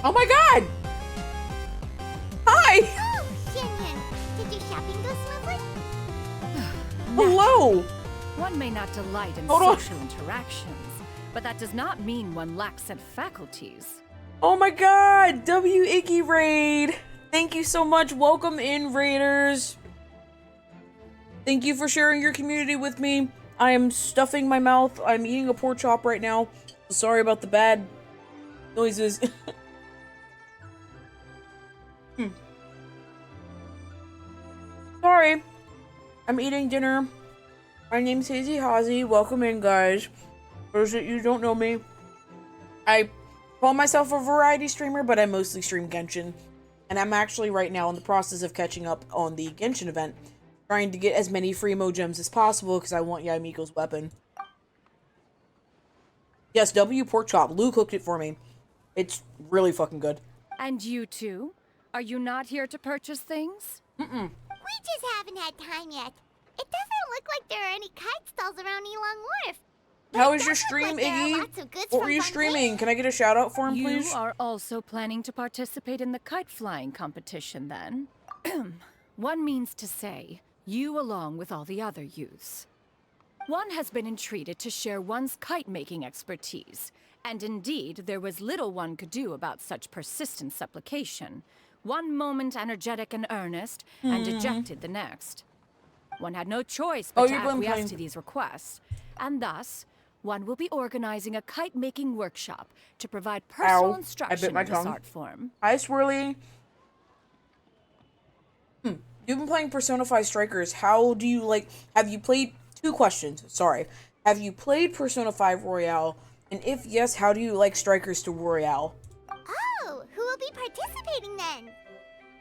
Oh my God! Hi! Oh, Shinyan, did your shopping go smoothly? Hello! One may not delight in Hold on. social interactions, but that does not mean one lacks said faculties. Oh my God! W. Icky Raid! Thank you so much. Welcome in, Raiders. Thank you for sharing your community with me. I am stuffing my mouth. I'm eating a pork chop right now. Sorry about the bad noises. Sorry. I'm eating dinner. My name's Hazzi. Welcome in, guys. For those of you who don't know me, I call myself a variety streamer, but I mostly stream Genshin. And I'm actually right now in the process of catching up on the Genshin event, trying to get as many free Mo gems as possible because I want Yaimiko's weapon. Yes, W pork chop. Lou cooked it for me. It's really fucking good. And you two? Are you not here to purchase things? We just haven't had time yet. It doesn't look like there are any kite stalls around Elong Wharf. How It was your does look stream, like there are Iggy? lots of goods What from were you Fontaine. streaming? Can I get a shout out for him, You please? are also planning to participate in the kite flying competition then? One means to say, you along with all the other youths. One has been entreated to share one's kite-making expertise, and indeed there was little one could do about such persistent supplication. One moment energetic and earnest, and dejected the next. One had no choice but to you're playing- acquiesce to these requests, and thus, one will be organizing a kite-making workshop to provide personal Ow, I bit instruction my in this tongue. art form. Hi, Swirly. You've been playing Persona 5 Strikers. How do you like... Have you played... Two questions, sorry. Have you played Persona 5 Royale? And if yes, how do you like Strikers to Royale? Oh, who will be participating then?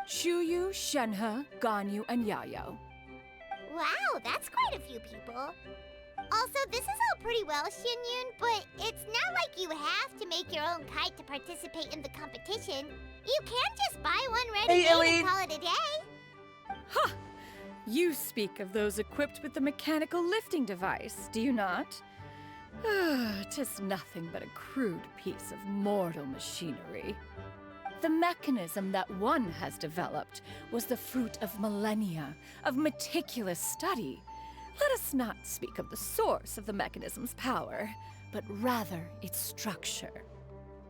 Shuyu, Shenhe, Ganyu, and Yayo. Wow, that's quite a few people. Also, this is all pretty well, Xinyun, but it's not like you have to make your own kite to participate in the competition. You can just buy one ready Hey, made Ellie. and call it a day. Ha! You speak of those equipped with the mechanical lifting device, do you not? Tis nothing but a crude piece of mortal machinery. The mechanism that one has developed was the fruit of millennia of meticulous study. Let us not speak of the source of the mechanism's power, but rather its structure.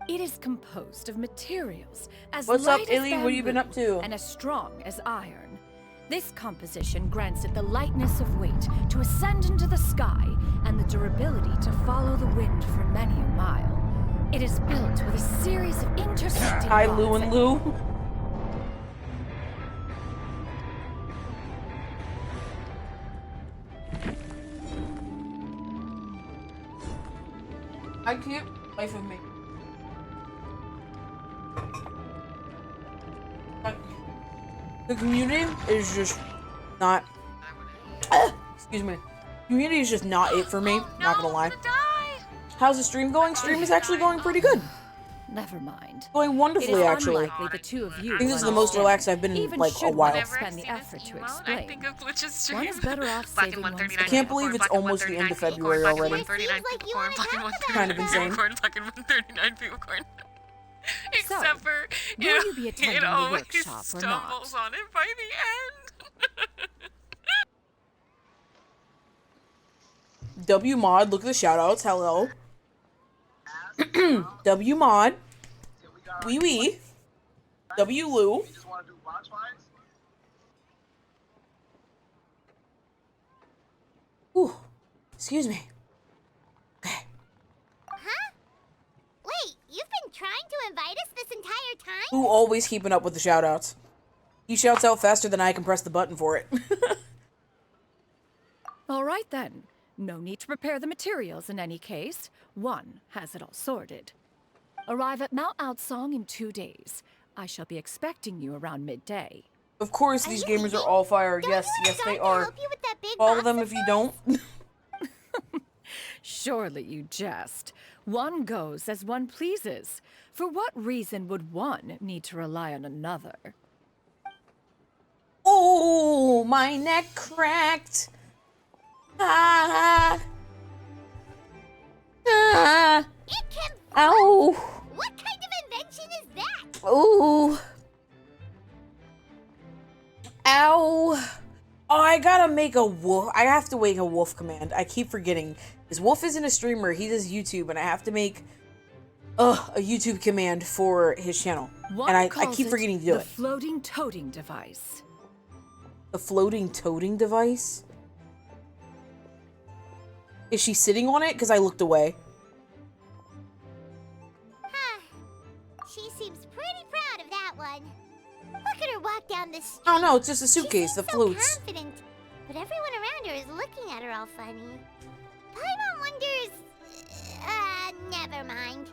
It is composed of materials as What's up, light as Illy? What have you been bamboo up to? and as strong as iron. This composition grants it the lightness of weight to ascend into the sky and the durability to follow the wind for many a mile. It is built with a series of intersecting Hi, bonds Lou and Lou. I can't life of me. The community is just not. Excuse me. Community is just not it for me. Not gonna lie. How's the stream going? Stream is actually going pretty good. Never mind. Going It is wonderfully, actually. unlikely the two of you I think this is the will most understand, relaxed I've been in even like a should while. one spend the effort to I explain. think of Glitch's stream. One is better off Black saving and one's 139 I can't people believe corn, it's black and almost the end of 139 people corn, February black and already. 139 Seems like people you corn, wanna black and talk about 139 Kind of people insane. corn, black and 139 people corn. Except for, will you be attending it the always workshop or stumbles not? on it by the end. W mod, look at the shoutouts. Hello. W mod. Wee wee. W Lou. Ooh. Excuse me. Okay. Huh? Wait, you've been trying to invite us this entire time? Lou always keeping up with the shoutouts. He shouts out faster than I can press the button for it. All right then. No need to prepare the materials in any case. One has it all sorted. Arrive at Mount Outsong in 2 days. I shall be expecting you around midday. Of course, these gamers are all fire. Don't Yes, you yes, want they John to are. help you with that big Follow box them of if you hers? don't. Surely you jest. One goes as one pleases. For what reason would one need to rely on another? Oh, my neck cracked. Ah. Ah. It can. Ow. What kind of invention is that? Ooh. Ow. Oh, I gotta make a wolf. I have to make a wolf command. I keep forgetting. Because Wolf isn't a streamer. He does YouTube. And I have to make a YouTube command for his channel. One And I calls keep it forgetting to do the it. floating toting device. The floating toting device? Is she sitting on it? Because I looked away. Huh. She seems pretty proud of that one. Look at her walk down the street. Oh no, it's just a She suitcase that seems so floats. confident, but everyone around her is looking at her all funny. Paimon wonders. Never mind.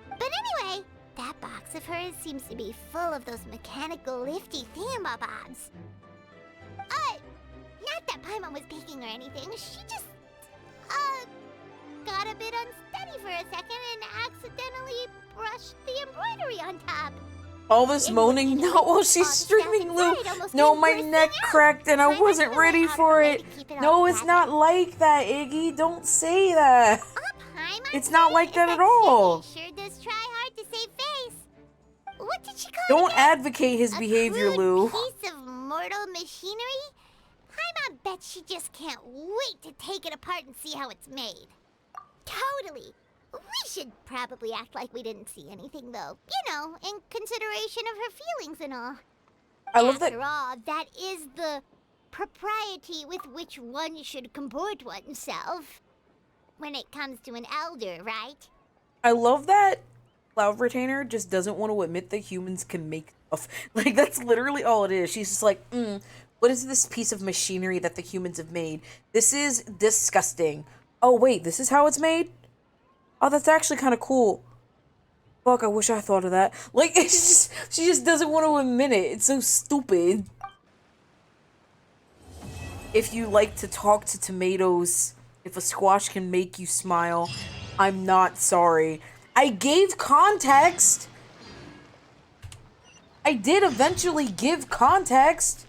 But anyway, that box of hers seems to be full of those mechanical lifty thingamabobs. Not that Paimon was peeking or anything. She just, got a bit unsteady for a second and accidentally brushed the embroidery on top. All this moaning, not while she's streaming, Lou. No, my neck cracked and I wasn't ready for it. No, it's not like that, Iggy. Don't say that. Paimon It's not like that at Cindy all. sure does try hard to save face. What did she call it Don't again? advocate his A behavior, crude Lou. piece of mortal machinery? Paimon bet she just can't wait to take it apart and see how it's made. Totally. We should probably act like we didn't see anything, though. You know, in consideration of her feelings and all. I love that. After all, that is the propriety with which one should comport oneself. When it comes to an elder, right? I love that Cloud Retainer just doesn't want to admit that humans can make stuff. Like, that's literally all it is. She's just like, what is this piece of machinery that the humans have made? This is disgusting. Oh, wait, this is how it's made? Oh, that's actually kind of cool. Fuck, I wish I thought of that. Like, it's just, she just doesn't want to admit it. It's so stupid. If you like to talk to tomatoes, if a squash can make you smile, I'm not sorry. I gave context. I did eventually give context.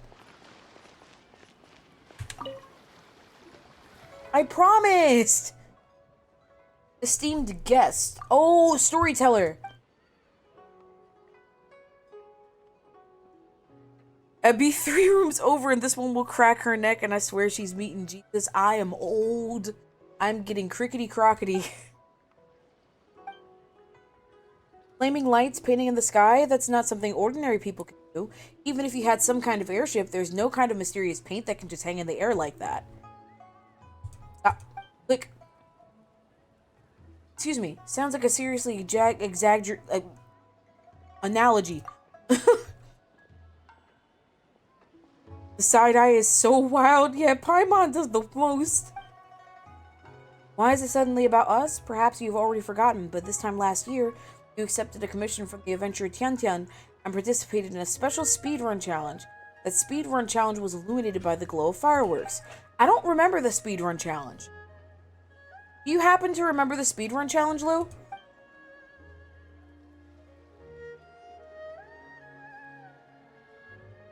I promised. Esteemed guest. Oh, storyteller. I'd be 3 rooms over and this one will crack her neck and I swear she's meeting Jesus. I am old. I'm getting crickety crockety. Flaming lights painting in the sky? That's not something ordinary people can do. Even if you had some kind of airship, there's no kind of mysterious paint that can just hang in the air like that. Like, excuse me, sounds like a seriously exaggerate analogy. The side eye is so wild, yet Paimon does the most. Why is it suddenly about us? Perhaps you've already forgotten, but this time last year, you accepted a commission from the adventurer Tian and participated in a special speedrun challenge. That speedrun challenge was illuminated by the glow of fireworks. I don't remember the speedrun challenge. Do you happen to remember the speedrun challenge, Lou?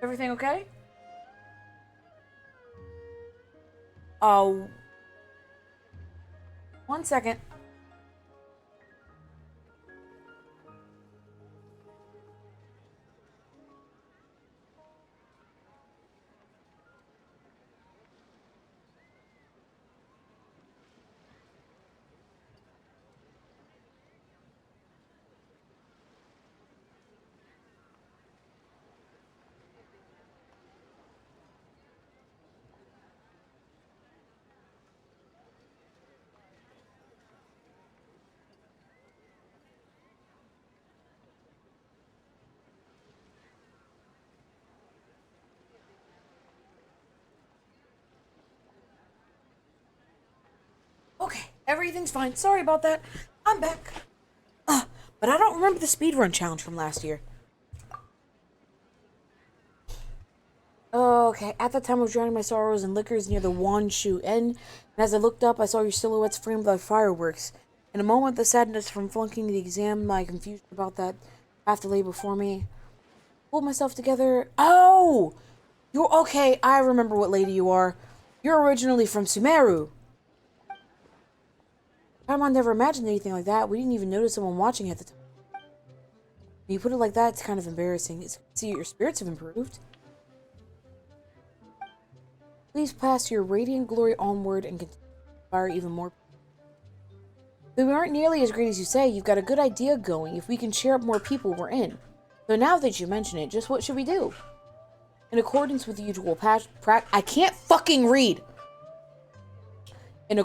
Everything okay? Oh. 1 second. Okay, everything's fine. Sorry about that. I'm back. But I don't remember the speedrun challenge from last year. Okay, at that time I was drowning my sorrows in liquors near the Wanshu Inn, and as I looked up, I saw your silhouettes framed by fireworks. In a moment, the sadness from flunking the exam, my confusion about that path lay before me. Pulled myself together. Oh! You're okay, I remember what lady you are. You're originally from Sumeru. Paimon never imagined anything like that. We didn't even notice someone watching at the time. When you put it like that, it's kind of embarrassing. It's good to see your spirits have improved. Please pass your radiant glory onward and continue to inspire even more. Though we aren't nearly as great as you say, you've got a good idea going. If we can cheer up more people, we're in. So now that you mention it, just what should we do? In accordance with the usual I can't fucking read! In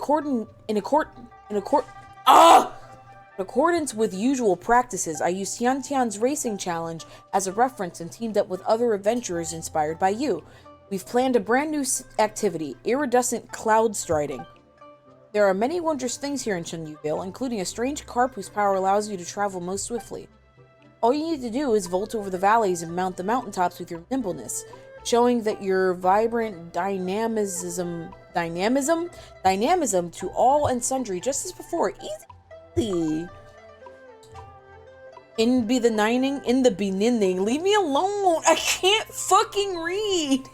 accordance with usual practices, I used Tian's racing challenge as a reference and teamed up with other adventurers inspired by you. We've planned a brand new activity, iridescent cloud striding. There are many wondrous things here in Shenyuville, including a strange carp whose power allows you to travel most swiftly. All you need to do is vault over the valleys and mount the mountaintops with your nimbleness, showing that your vibrant dynamism to all and sundry, just as before. Easy. In the beginning, leave me alone. I can't fucking read.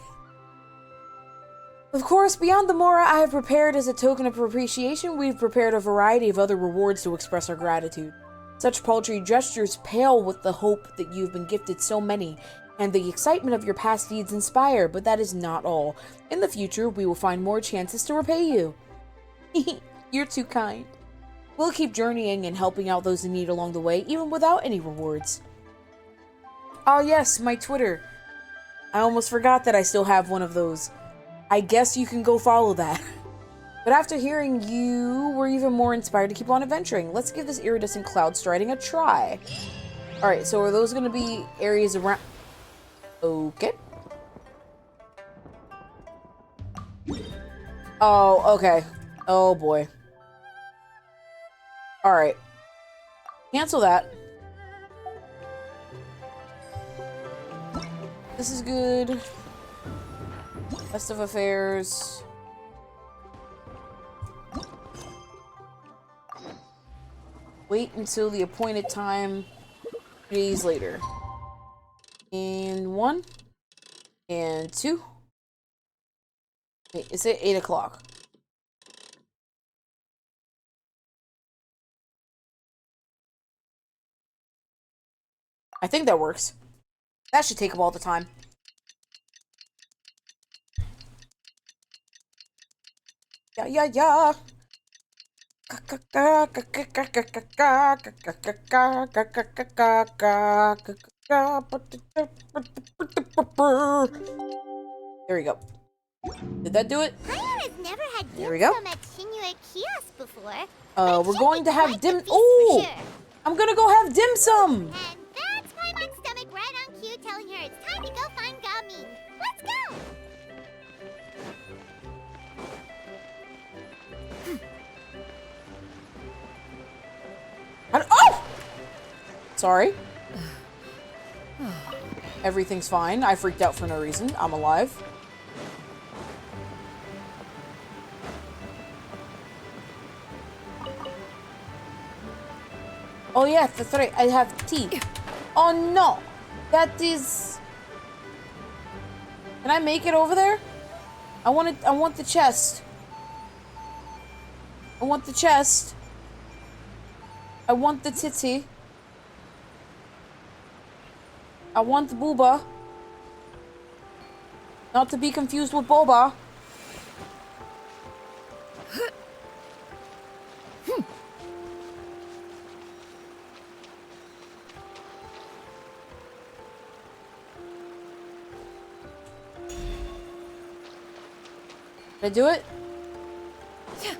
Of course, beyond the Mora I have prepared as a token of appreciation, we've prepared a variety of other rewards to express our gratitude. Such paltry gestures pale with the hope that you've been gifted so many, and the excitement of your past deeds inspire, but that is not all. In the future, we will find more chances to repay you. You're too kind. We'll keep journeying and helping out those in need along the way, even without any rewards. Oh yes, my Twitter. I almost forgot that I still have one of those. I guess you can go follow that. But after hearing you, we're even more inspired to keep on adventuring. Let's give this iridescent cloud striding a try. Alright, so are those going to be areas around... Okay. Oh, okay. Oh, boy. Alright. Cancel that. This is good. Festive affairs. Wait until the appointed time 2 days later. And 1. And 2. Wait, is it 8 o'clock? I think that works. That should take up all the time. Yeah. There we go. Did that do it? Paimon has never had There we dim go. sum at Shinue Kiosk before. But We're she'll going be to have quite dim. the feast Oh, for sure. I'm gonna go have dim sum. And that's Paimon's stomach right on cue telling her it's time to go find Gami. Let's go! Oh! Sorry. Everything's fine. I freaked out for no reason. I'm alive. Oh yeah, that's right. I have tea. Oh no! That is... Can I make it over there? I want it. I want the chest. I want the chest. I want the titty. I want the booba. Not to be confused with boba. Did I do it? Yeah.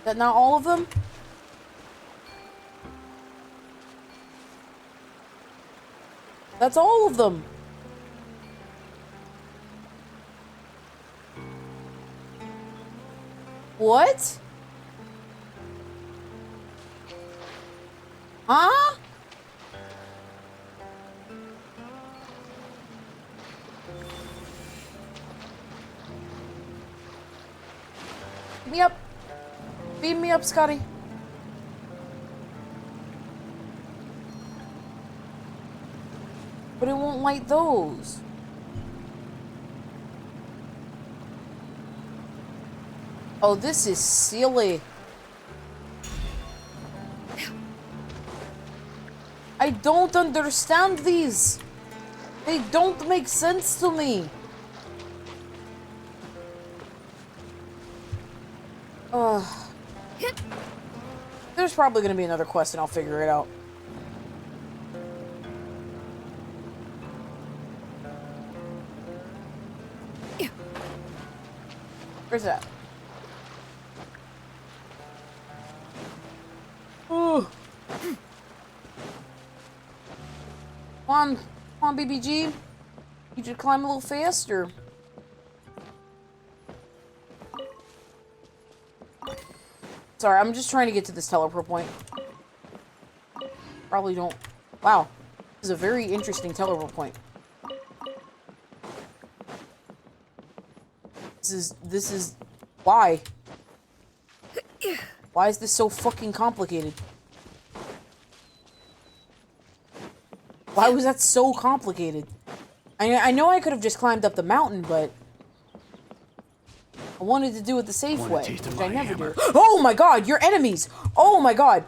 That not all of them? That's all of them. What? Huh? Beam me up. Beam me up, Scotty. But it won't light those. Oh, this is silly. I don't understand these. They don't make sense to me. There's probably gonna be another quest and I'll figure it out. Where's that? Oh. Come on, BBG. You should climb a little faster. Sorry, I'm just trying to get to this teleport point. Probably don't. Wow, this is a very interesting teleport point. This is why? Why is this so fucking complicated? Why was that so complicated? I know I could have just climbed up the mountain, but I wanted to do it the safe way, which I never do. Oh my god, you're enemies! Oh my god.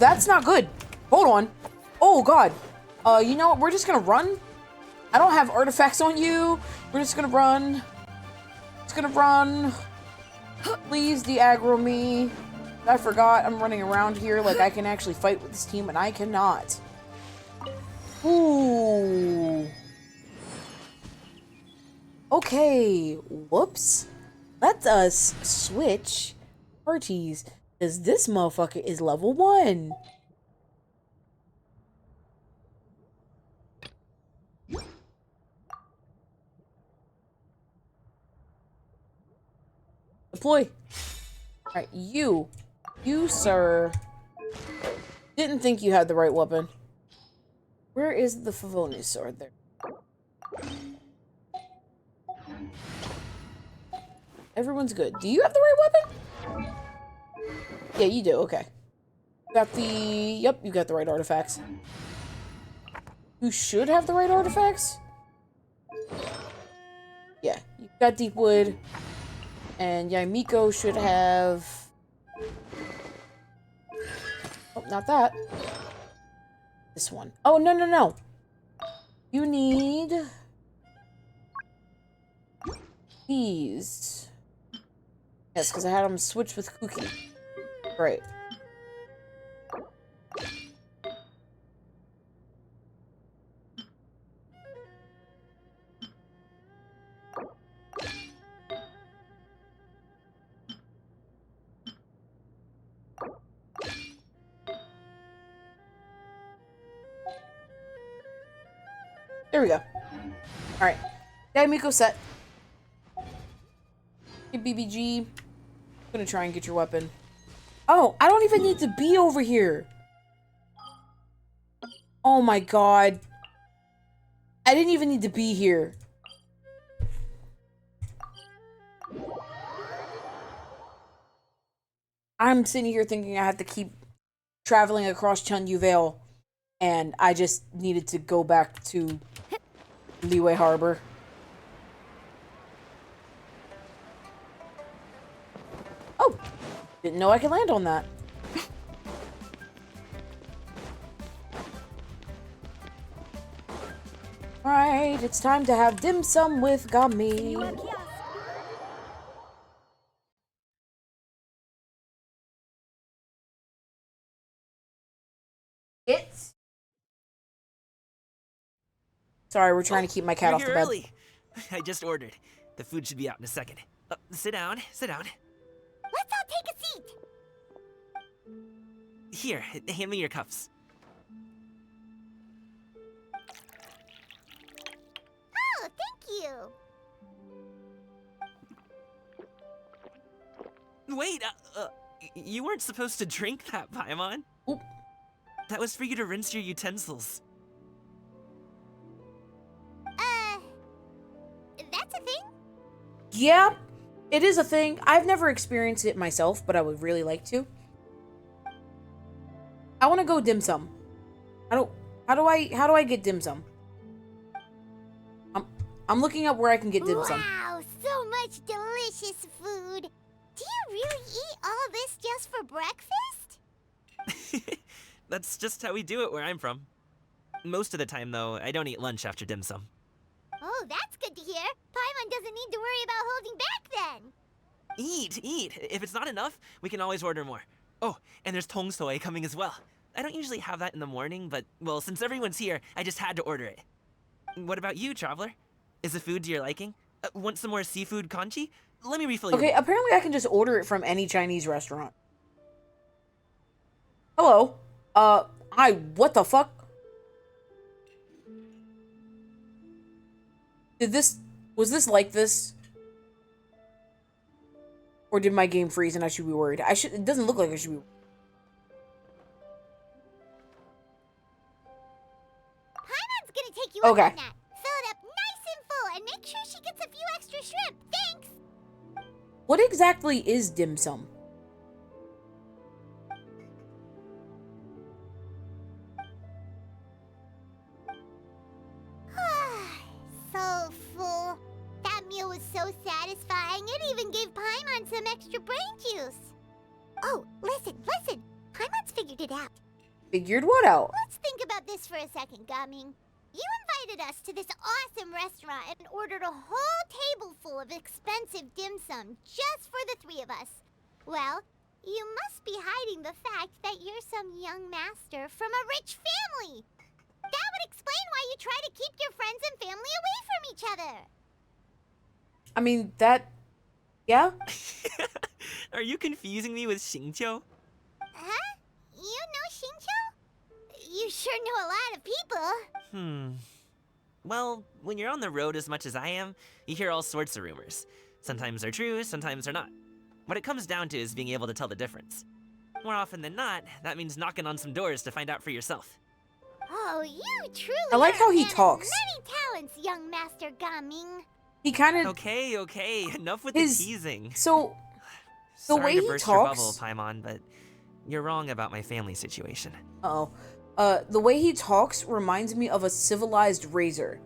That's not good. Hold on. Oh god. You know what? We're just gonna run. I don't have artifacts on you. We're just gonna run. Just gonna run. Please de-aggro me. I forgot I'm running around here like I can actually fight with this team, and I cannot. Ooh. Okay. Whoops. Let us switch parties, because this motherfucker is level 1. Deploy. Alright, you, sir, didn't think you had the right weapon. Where is the Favoni sword there? Everyone's good. Do you have the right weapon? Yeah, you do. Okay. Got the... Yep, you got the right artifacts. You should have the right artifacts? Yeah, you got Deepwood. And Yaimiko should have... Oh, not that. This one. Oh, no, no, no. You need... these. Yes, because I had them switched with Cookie. Right. There we go. Alright. Daimiko set. Hey, BBG. I'm gonna try and get your weapon. Oh, I don't even need to be over here. Oh my god. I didn't even need to be here. I'm sitting here thinking I have to keep traveling across Chunyu Vale, and I just needed to go back to Liyue Harbor. Oh, didn't know I could land on that. Alright, it's time to have dim sum with Gami. It's... Sorry, we're trying to keep my cat off the bed. Early. I just ordered. The food should be out in a second. Sit down, sit down. Let's all take a seat. Here, hand me your cups. Oh, thank you. Wait, you weren't supposed to drink that, Paimon. Oop. That was for you to rinse your utensils. That's a thing? Yeah, it is a thing. I've never experienced it myself, but I would really like to. I want to go dim sum. How do I get dim sum? I'm looking up where I can get dim sum. Wow, so much delicious food. Do you really eat all this just for breakfast? That's just how we do it where I'm from. Most of the time, though, I don't eat lunch after dim sum. Oh, that's good to hear. Paimon doesn't need to worry about holding back then. Eat! If it's not enough, we can always order more. Oh, and there's tong soy coming as well. I don't usually have that in the morning, but, well, since everyone's here, I just had to order it. What about you, traveler? Is the food to your liking? Want some more seafood congee? Let me refill your Okay, bowl. apparently I can just order it from any Chinese restaurant. Hello? What the fuck? Was this like this? Or did my game freeze and I should be worried? It doesn't look like I should be. Paimon's gonna take you Okay. up on that. Fill it up nice and full and make sure she gets a few extra shrimp. Thanks! What exactly is dim sum? So full. That meal was so satisfying, it even gave Paimon some extra brain juice. Oh, listen. Paimon's figured it out. Figured what out? Let's think about this for a second, Gaming. You invited us to this awesome restaurant and ordered a whole table full of expensive dim sum just for the three of us. Well, you must be hiding the fact that you're some young master from a rich family. That would explain why you try to keep your friends and family away from each other. I mean, yeah? Are you confusing me with Xingqiu? Huh? You know Xingqiu? You sure know a lot of people. Well, when you're on the road as much as I am, you hear all sorts of rumors. Sometimes they're true, sometimes they're not. What it comes down to is being able to tell the difference. More often than not, that means knocking on some doors to find out for yourself. Oh, you truly I like are how a he man of talks. many talents, young Master Gaming. He kind of Okay, enough with His- the teasing. so the Sorry way to he burst your bubble, talks. Paimon, but you're wrong about my family situation. Uh-oh. The way he talks reminds me of a civilized razor.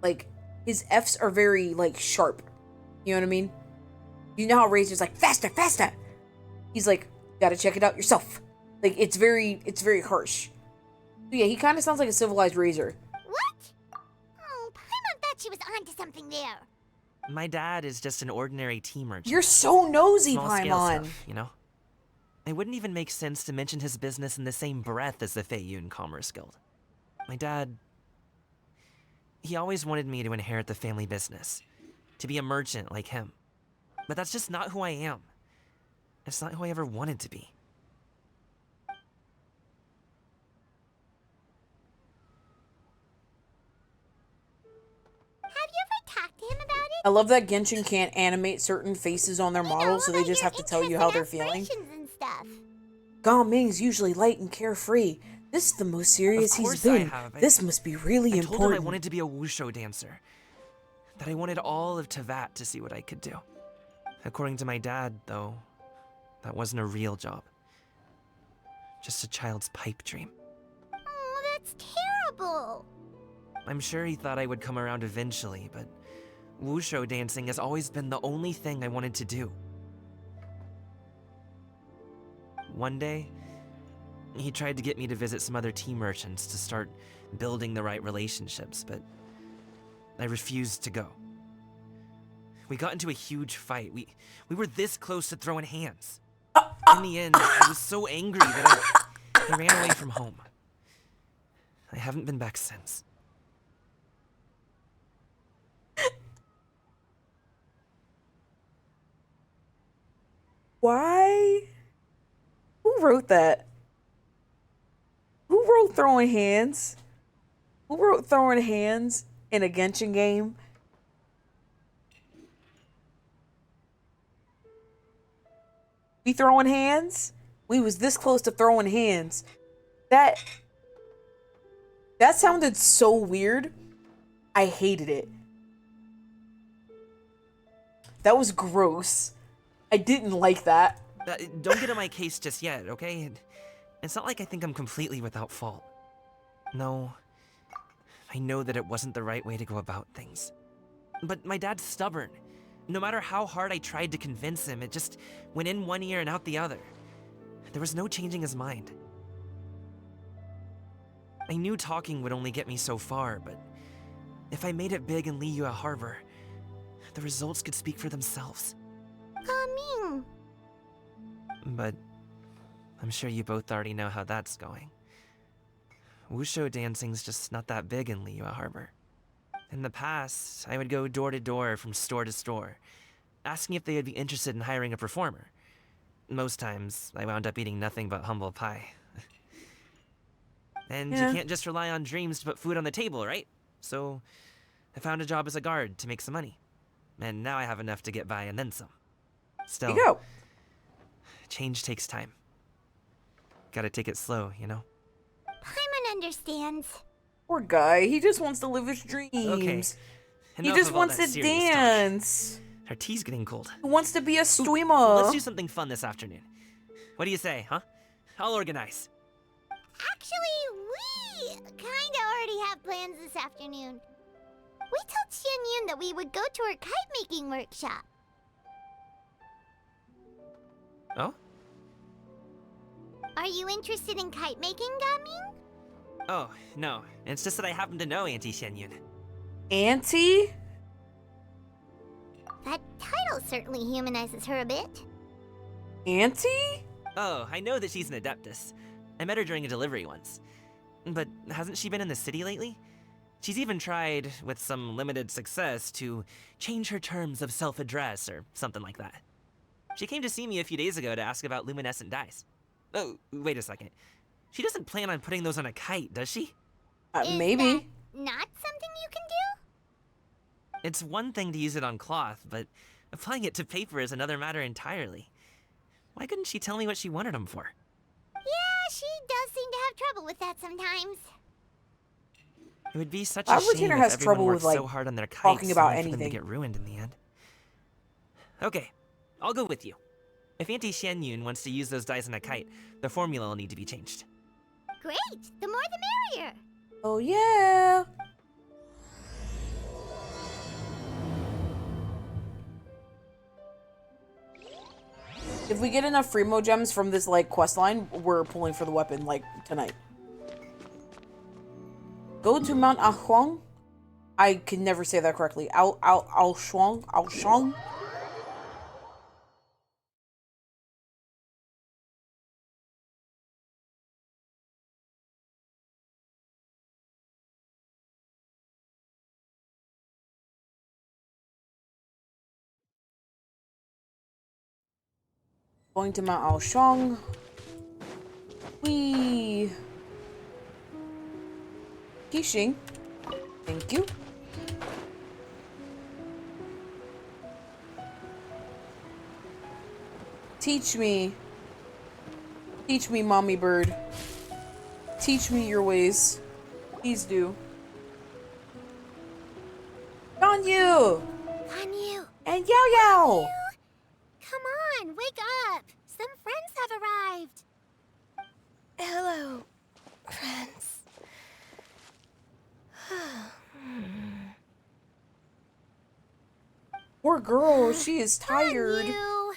Like, his F's are very, like, sharp. You know what I mean? You know how Razor's like, faster! He's like, gotta check it out yourself. Like, it's very harsh. So yeah, he kind of sounds like a civilized razor. What? Oh, Paimon thought she was onto something there. My dad is just an ordinary tea merchant. You're so nosy, Small scale Paimon. stuff, you know? It wouldn't even make sense to mention his business in the same breath as the Feiyun Commerce Guild. My dad... He always wanted me to inherit the family business. To be a merchant like him. But that's just not who I am. It's not who I ever wanted to be. I love that Genshin can't animate certain faces on their models, so they about just your have to tell you interests how and they're feeling. aspirations and stuff. Gao Ming's usually light and carefree. This is the most serious he's course I been. have. This must be really I told him I important. wanted to be a wushu dancer. That I wanted all of Tevat to see what I could do. According to my dad, though, that wasn't a real job. Just a child's pipe dream. Oh, that's terrible. I'm sure he thought I would come around eventually, but wushu dancing has always been the only thing I wanted to do. One day, he tried to get me to visit some other tea merchants to start building the right relationships, but I refused to go. We got into a huge fight. We were this close to throwing hands. In the end, I was so angry that I ran away from home. I haven't been back since. Why? Who wrote that? Who wrote throwing hands? Who wrote throwing hands in a Genshin game? We throwing hands? We was this close to throwing hands. That sounded so weird. I hated it. That was gross. I didn't like that. Don't get on my case just yet, okay? It's not like I think I'm completely without fault. No, I know that it wasn't the right way to go about things. But my dad's stubborn. No matter how hard I tried to convince him, it just went in one ear and out the other. There was no changing his mind. I knew talking would only get me so far, but if I made it big in Liyue Harbor, the results could speak for themselves. Ming. But I'm sure you both already know how that's going. Wushu dancing's just not that big in Liyue Harbor. In the past, I would go door to door from store to store, asking if they would be interested in hiring a performer. Most times, I wound up eating nothing but humble pie. And Yeah. you can't just rely on dreams to put food on the table, right? So, I found a job as a guard to make some money. And now I have enough to get by and then some. Still, There you go. change takes time. Gotta take it slow, you know? Paimon understands. Poor guy. He just wants to live his dreams. Okay. He Enough just of all wants that to serious talk. dance. Our tea's getting cold. He wants to be a Let's streamer. do something fun this afternoon. What do you say, huh? I'll organize. Actually, we kinda already have plans this afternoon. We told Xianyun that we would go to her kite-making workshop. Oh? Are you interested in kite-making, Gaming? Oh, no. It's just that I happen to know Auntie Xianyun. Auntie? That title certainly humanizes her a bit. Auntie? Oh, I know that she's an Adeptus. I met her during a delivery once. But hasn't she been in the city lately? She's even tried, with some limited success, to change her terms of self-address or something like that. She came to see me a few days ago to ask about luminescent dyes. Oh, wait a second. She doesn't plan on putting those on a kite, does she? Is Maybe. that not something you can do? It's one thing to use it on cloth, but applying it to paper is another matter entirely. Why couldn't she tell me what she wanted them for? Yeah, she does seem to have trouble with that sometimes. It would be such I a would shame her if has everyone trouble worked with, like, so hard on their kites talking about only for them to anything. get ruined in the end. Okay, I'll go with you. If Auntie Xianyun wants to use those dyes on a kite, the formula will need to be changed. Great! The more the merrier! Oh, yeah. If we get enough Fremo gems from this, like, quest line, we're pulling for the weapon, like, tonight. Go to Mount Ahuang. I can never say that correctly. Aoshuang? Going to Mount Aoshuang. Wee. Qixing. Thank you. Teach me. Teach me, mommy bird. Teach me your ways. Please do. Ganyu! Ganyu! And Yao Yao! Come on, wake up! Some friends have arrived! Hello, friends. Poor girl, she is tired. Ganyu!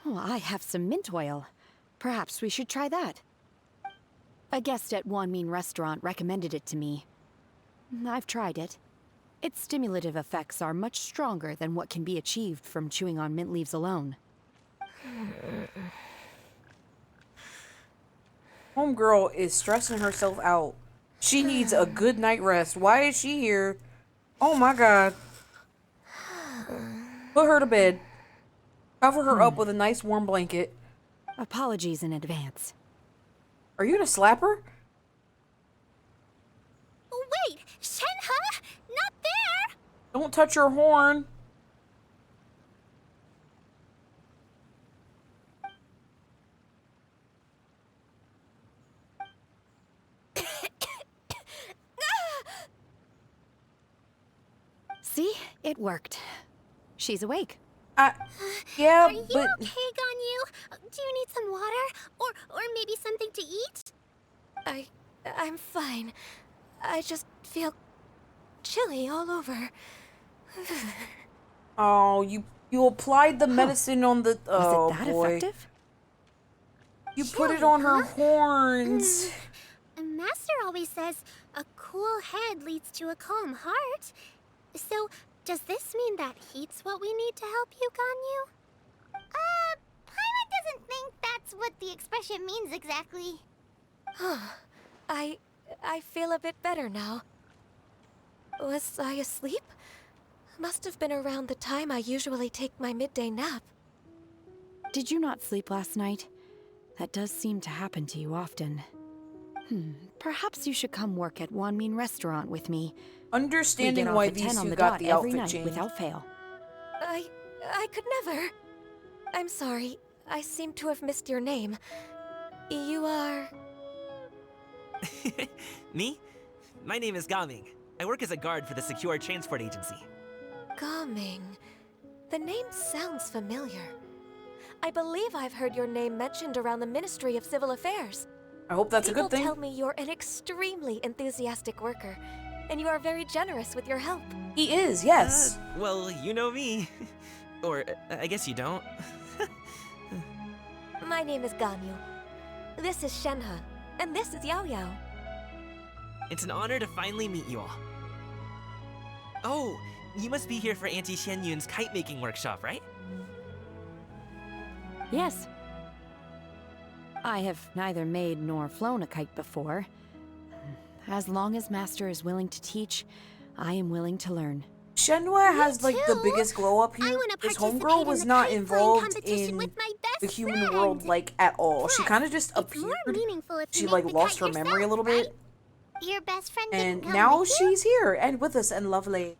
Oh, I have some mint oil. Perhaps we should try that. A guest at Wanmin Restaurant recommended it to me. I've tried it. Its stimulative effects are much stronger than what can be achieved from chewing on mint leaves alone. Homegirl is stressing herself out. She needs a good night rest. Why is she here? Oh my god. Put her to bed. Cover her up with a nice warm blanket. Apologies in advance. Are you gonna slap her? Wait! Shenhe! Not there! Don't touch her horn. See? It worked. She's awake. Yeah, Are you but okay, Ganyu? Do you need some water? Or maybe something to eat? I'm fine. I just feel chilly all over. oh, you applied the medicine on the oh Was it that boy. effective? You put it on her horns. Master always says a cool head leads to a calm heart. So, does this mean that heat's what we need to help you, Ganyu? Paimon doesn't think that's what the expression means exactly. I feel a bit better now. Was I asleep? Must have been around the time I usually take my midday nap. Did you not sleep last night? That does seem to happen to you often. Perhaps you should come work at Wanmin Restaurant with me. We Understanding get off why at 10 these on two the got dot the every outfit night change. without fail. I could never. I'm sorry. I seem to have missed your name. You are... Me? My name is Gaming. I work as a guard for the Secure Transport Agency. Gaming. The name sounds familiar. I believe I've heard your name mentioned around the Ministry of Civil Affairs. I hope that's a good People thing. tell me you're an extremely enthusiastic worker, and you are very generous with your help. He is, yes. Well, you know me. Or, I guess you don't. My name is Ganyu. This is Shenhe, and this is Yao Yao. It's an honor to finally meet you all. Oh, you must be here for Auntie Xian Yun's kite-making workshop, right? Yes. I have neither made nor flown a kite before. As long as Master is willing to teach, I am willing to learn. Shenhua has like the too. biggest glow up I here. wanna This participate homegirl in was the not kite flying involved competition in with my best the human friend. world like at all. She Plus, kind of just it's more appeared. meaningful if She you like make the lost her kite memory a yourself, little right? bit, Your best friend and didn't come now with you? she's here and with us and lovely.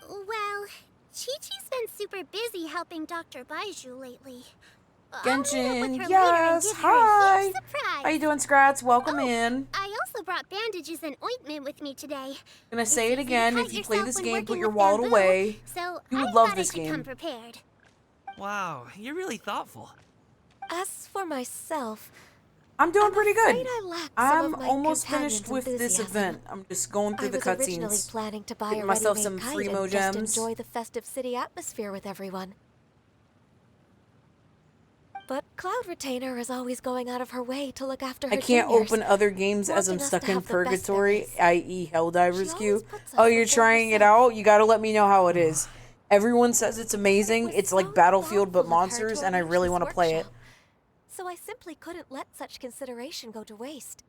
Well, Chi-Chi's been super busy helping Dr. Baiju lately. Genshin, yes, hi. How you doing, Scratch? Welcome in. I also brought bandages and ointment with me today. Gonna say it It's easy to again. cut If you play yourself this when game, put working your with wallet bamboo, away. So You would I love thought this I should game. come prepared. Wow, you're really thoughtful. As for myself, I'm doing I'm pretty afraid good. I lack some I'm of my almost companion's finished with this enthusiasm. event. I'm just going through I the was originally cutscenes. planning to buy Getting a myself ready-made some kite Fremo and just gems. enjoy the festive city atmosphere with everyone. But Cloud Retainer is always going out of her way to look after her I can't juniors, open other games as I'm wanting us stuck to in have the best purgatory, memories. i.e. Helldivers She queue. always puts us Oh, you're before trying it herself. out? You gotta let me know how it is. Everyone says it's amazing. was It's so like Battlefield but thoughtful of her monsters, to and I arrange really this want to play it. workshop. So I simply couldn't let such consideration go to waste.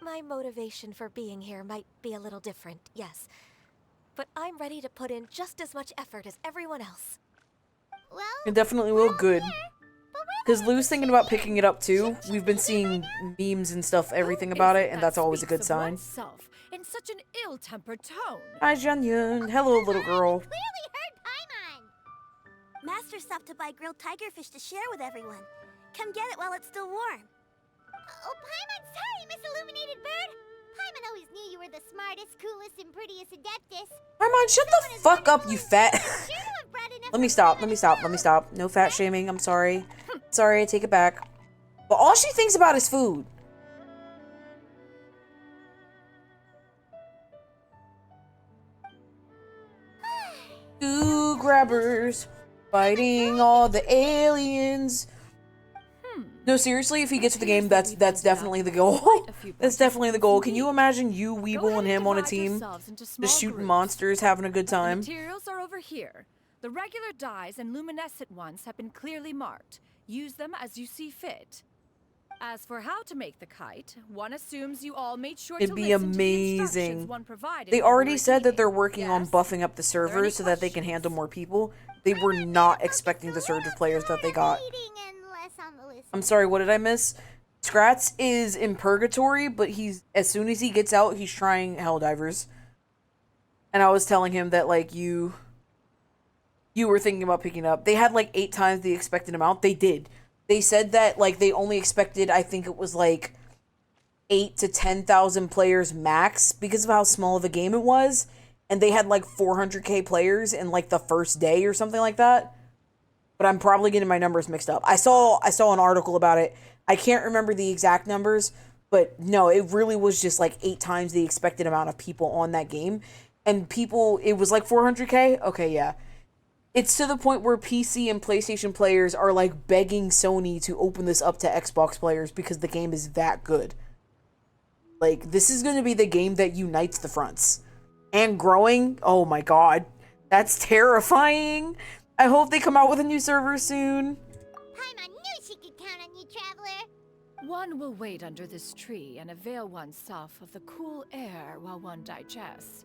My motivation for being here might be a little different, yes. But I'm ready to put in just as much effort as everyone else. Well, It definitely will good. Because Lou's thinking about picking it up too. We've been seeing memes and stuff, everything about it, and that's always a good sign. In such an ill-tempered tone. Hi, Jianyun. Hello, little girl. clearly heard Paimon. Master stopped to buy grilled tigerfish to share with everyone. Come get it while it's still warm. Oh, Paimon, sorry, Miss Illuminated Bird. Paimon always knew you were the smartest, coolest, and prettiest Adeptus. Paimon, shut the fuck up, you fat. Let me stop. No fat shaming, I'm sorry. Sorry, I take it back. But all she thinks about is food. Two grabbers fighting all the aliens. No, seriously, if he gets to the game, that's definitely the goal. That's definitely the goal. Can you imagine you, Weeble, and him on a team? Just shooting monsters, having a good time. The materials are over here. The regular dyes and luminescent ones have been clearly marked. Use them as you see fit. As for how to make the kite, one assumes you all made sure It'd to be listen to the instructions amazing. one provided They when you already were said that teaming. they're working on Yes? buffing up the Are there any servers so that they can questions? handle more people. They were not expecting the surge of players that they got. I'm sorry, what did I miss? Scratz is in purgatory, but as soon as he gets out, he's trying Helldivers. And I was telling him that, like, you were thinking about picking up. They had, like, 8 times the expected amount. They did. They said that, like, they only expected, I think it was, like, 8 to 10,000 players max because of how small of a game it was. And they had, like, 400k players in, like, the first day or something like that. But I'm probably getting my numbers mixed up. I saw an article about it. I can't remember the exact numbers, but no, it really was just like 8 times the expected amount of people on that game. And people, it was like 400k? Okay, yeah. It's to the point where PC and PlayStation players are like begging Sony to open this up to Xbox players because the game is that good. Like, this is going to be the game that unites the fronts. And growing, oh my god. That's terrifying. I hope they come out with a new server soon. Paimon knew she could count on you, Traveler. One will wait under this tree and avail oneself of the cool air while one digests.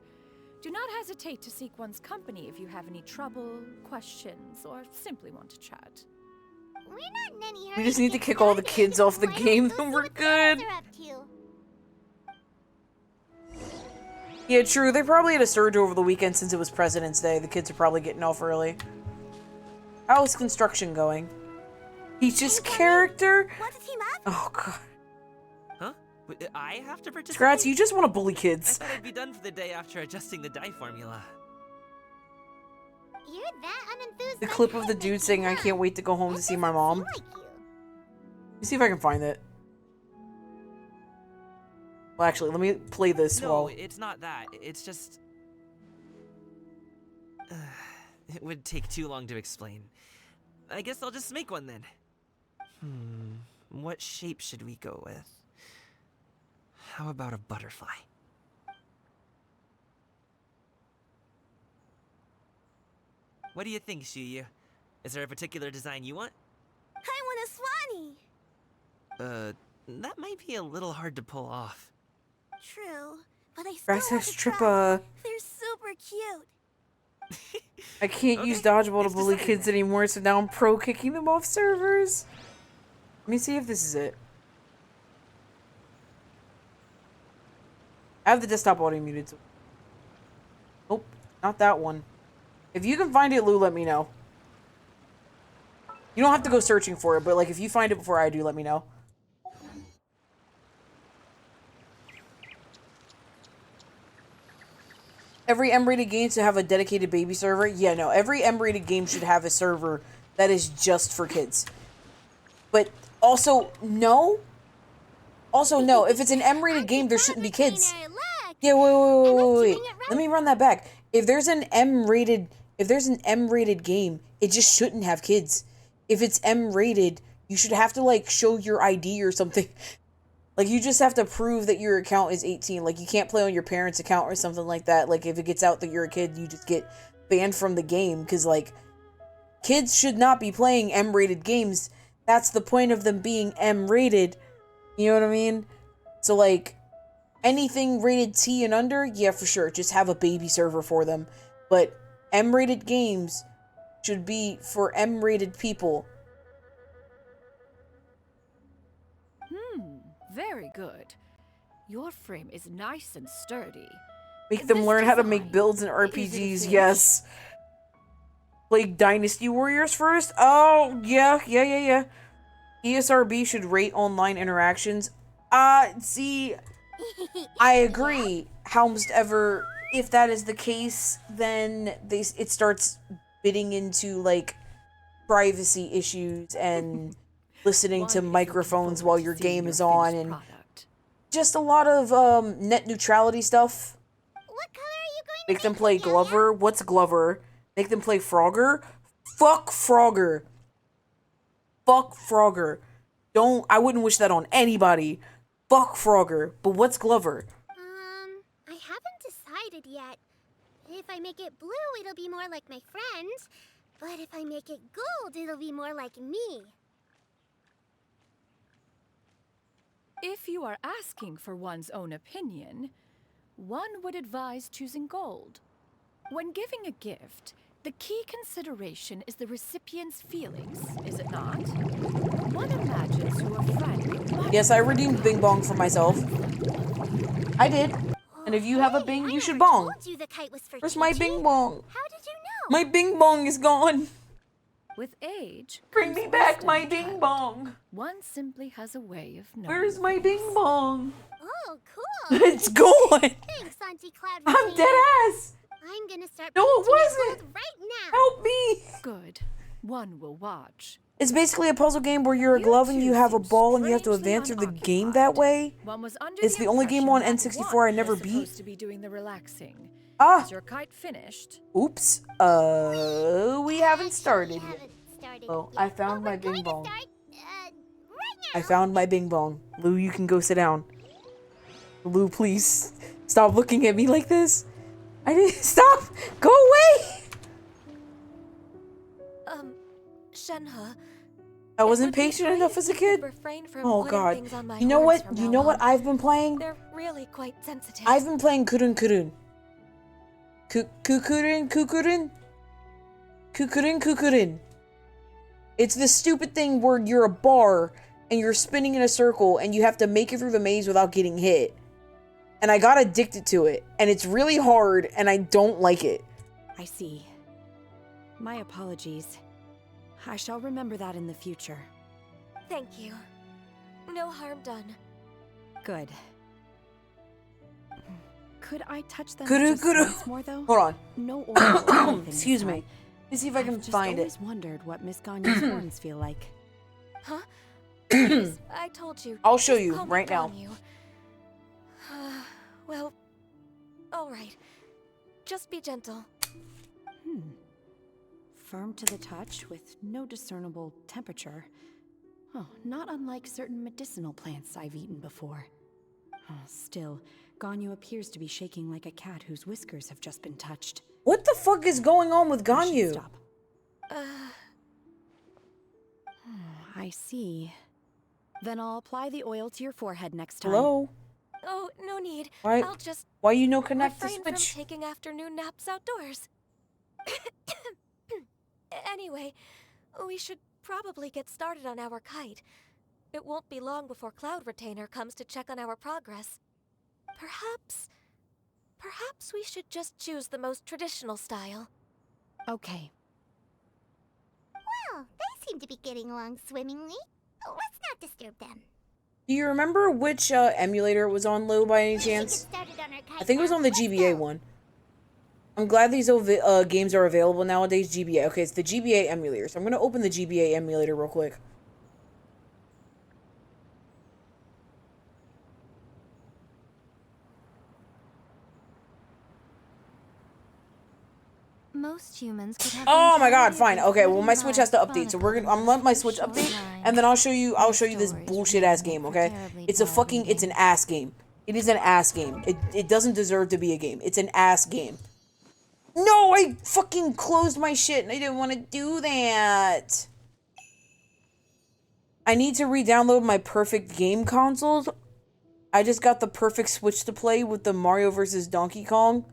Do not hesitate to seek one's company if you have any trouble, questions, or simply want to chat. We're not in any hurry. We just need to kick all the kids off the game, then we're good. Yeah, true. They probably had a surge over the weekend since it was President's Day. The kids are probably getting off early. How is construction going? Peach's character? Want to team up? Oh, God. Huh? I have to participate? Scratz, you just want to bully I kids. thought I'd be done for the day after adjusting the dye formula. You're that unenthused. The clip of the dude saying, I can't wait to go home to see my mom. Let me see if I can find it. Well, actually, let me play this No, while... it's not that. It's just... it would take too long to explain. I guess I'll just make one then. What shape should we go with? How about a butterfly? What do you think, Shuyu? Is there a particular design you want? I want a swanee. That might be a little hard to pull off. True, but I still Grass want has to try. Trippa. They're super cute. I can't use Okay, dodgeball to it's bully decided kids then. anymore, so now I'm pro kicking them off servers. Let me see if this is it. I have the desktop audio muted. So... Nope, not that one. If you can find it, Lou, let me know. You don't have to go searching for it, but like if you find it before I do, let me know. Every M-rated game should have a dedicated baby server. Yeah, no, every M-rated game should have a server that is just for kids. But also, no. Also, no, if it's an M-rated game, there shouldn't be kids. Yeah, wait. Let me run that back. If there's an M-rated game, it just shouldn't have kids. If it's M-rated, you should have to, like, show your ID or something. Like, you just have to prove that your account is 18. Like, you can't play on your parents' account or something like that. Like, if it gets out that you're a kid, you just get banned from the game. Because, like, kids should not be playing M-rated games. That's the point of them being M-rated. You know what I mean? So, like, anything rated T and under, yeah, for sure. Just have a baby server for them. But M-rated games should be for M-rated people. Very good. Your frame is nice and sturdy. Make them This learn how to design, make builds in is it a RPGs, finish? yes. Play Dynasty Warriors first? Oh, yeah. ESRB should rate online interactions. See, I agree. However, if that is the case, then it starts bidding into, like, privacy issues and listening to microphones while your game is on, and just a lot of net neutrality stuff. What color are you going to Make them play Glover. What's Glover? Make them play Frogger. Fuck Frogger. Fuck Frogger. I wouldn't wish that on anybody. Fuck Frogger. But what's Glover? I haven't decided yet. If I make it blue, it'll be more like my friends. But if I make it gold, it'll be more like me. If you are asking for one's own opinion, one would advise choosing gold. When giving a gift, the key consideration is the recipient's feelings, is it not? One imagines who a friend... Yes, I redeemed Bing Bong for myself. I did. And if you have a Bing, you should bong. Told you the kite was for Where's my Gigi. Bing Bong? How did you know? My Bing Bong is gone. With age... Bring me back my Bing Bong. One simply has a way of knowing. Where's my Bing Bong? Oh, cool. It's gone. Thanks, Auntie Cloud. I'm dead ass. I'm gonna start No, it painting wasn't. gold right now. Help me. Good. One will watch. It's basically a puzzle game where you're a glove and you have a ball and you have to advance through the game that way. One was under It's the only game on N64 I never beat. Supposed to be doing the relaxing. Ah. Is your kite finished? Oops. We haven't started yet. Oh, I found my Bing Bong. I found my Bing Bong. Lou, you can go sit down. Lou, please stop looking at me like this. I didn't stop. Go away. Shenhe. I wasn't patient enough as a kid. Oh God. You know what? You know what I've been playing? They're really quite sensitive. I've been playing Kurun Kurun. Kukurin. It's this stupid thing where you're a bar and you're spinning in a circle and you have to make it through the maze without getting hit. And I got addicted to it, and it's really hard, and I don't like it. I see. My apologies. I shall remember that in the future. Thank you. No harm done. Good. Could I touch them Kuru, just kuru. once more, though? Hold on. No oil or anything. Excuse me. Let's see if I can find it. I've just always wondered what Miss Gagne's horns feel like. Huh? Please, I told you. I'll show Just you call me right now. Ganyu. Well, all right. Just be gentle. Firm to the touch with no discernible temperature. Oh, not unlike certain medicinal plants I've eaten before. Oh, still, Ganyu appears to be shaking like a cat whose whiskers have just been touched. What the fuck is going on with I should Ganyu? stop. I see. Then I'll apply the oil to your forehead next time. Hello? Oh, no need. Why? I'll just Why you no connect the refrain from switch? taking afternoon naps outdoors. Anyway, we should probably get started on our kite. It won't be long before Cloud Retainer comes to check on our progress. Perhaps we should just choose the most traditional style. Okay. Well, they seem to be getting along swimmingly. Let's not disturb them. Do you remember which emulator it was on, Lou, by any chance? I think it was on the GBA one. I'm glad these games are available nowadays. GBA. Okay, it's the GBA emulator. So I'm going to open the GBA emulator real quick. Most humans could have Oh my god, fine. Okay, well my Switch has to update. So I'm letting my Switch update and then I'll show you this bullshit ass game, okay? It's an ass game. It is an ass game. It doesn't deserve to be a game. It's an ass game. No, I fucking closed my shit and I didn't want to do that. I need to re-download my perfect game consoles. I just got the perfect Switch to play with the Mario vs. Donkey Kong.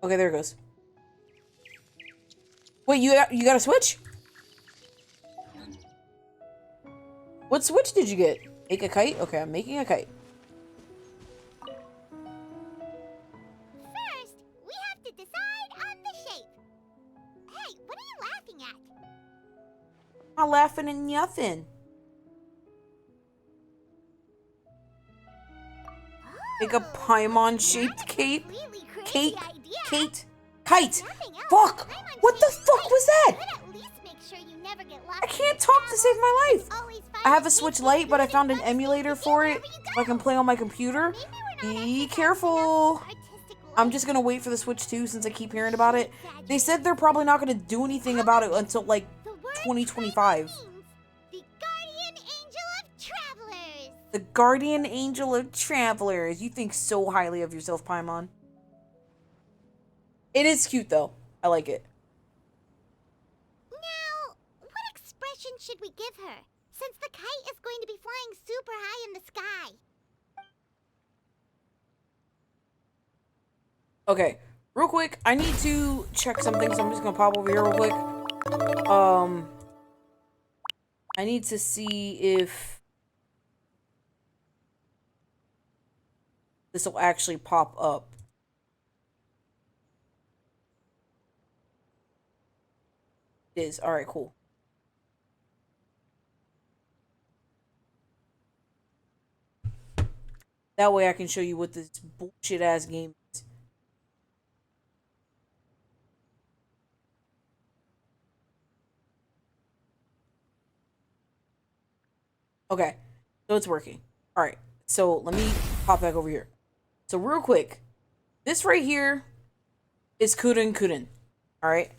Okay, there it goes. Wait, you got a Switch? What Switch did you get? Make a kite? Okay, I'm making a kite. Not laughing at nothing. Make a Paimon-shaped cape. Kate. Kite. Fuck! What the fuck was that? I can't talk to save my life. I have a Switch Lite, but I found an emulator for it so I can play on my computer. Be careful. I'm just gonna wait for the Switch 2 since I keep hearing about it. They said they're probably not gonna do anything about it until like 2025. The Guardian Angel of Travelers. You think so highly of yourself, Paimon. It is cute though. I like it. Now, what expression should we give her? Since the kite is going to be flying super high in the sky. Okay, real quick, I need to check something, so I'm just gonna pop over here real quick. I need to see if this will actually pop up. It is. Alright, cool. That way I can show you what this bullshit ass game is. Okay, so it's working. Alright, so let me pop back over here. So real quick, this right here is Kurin. Alright?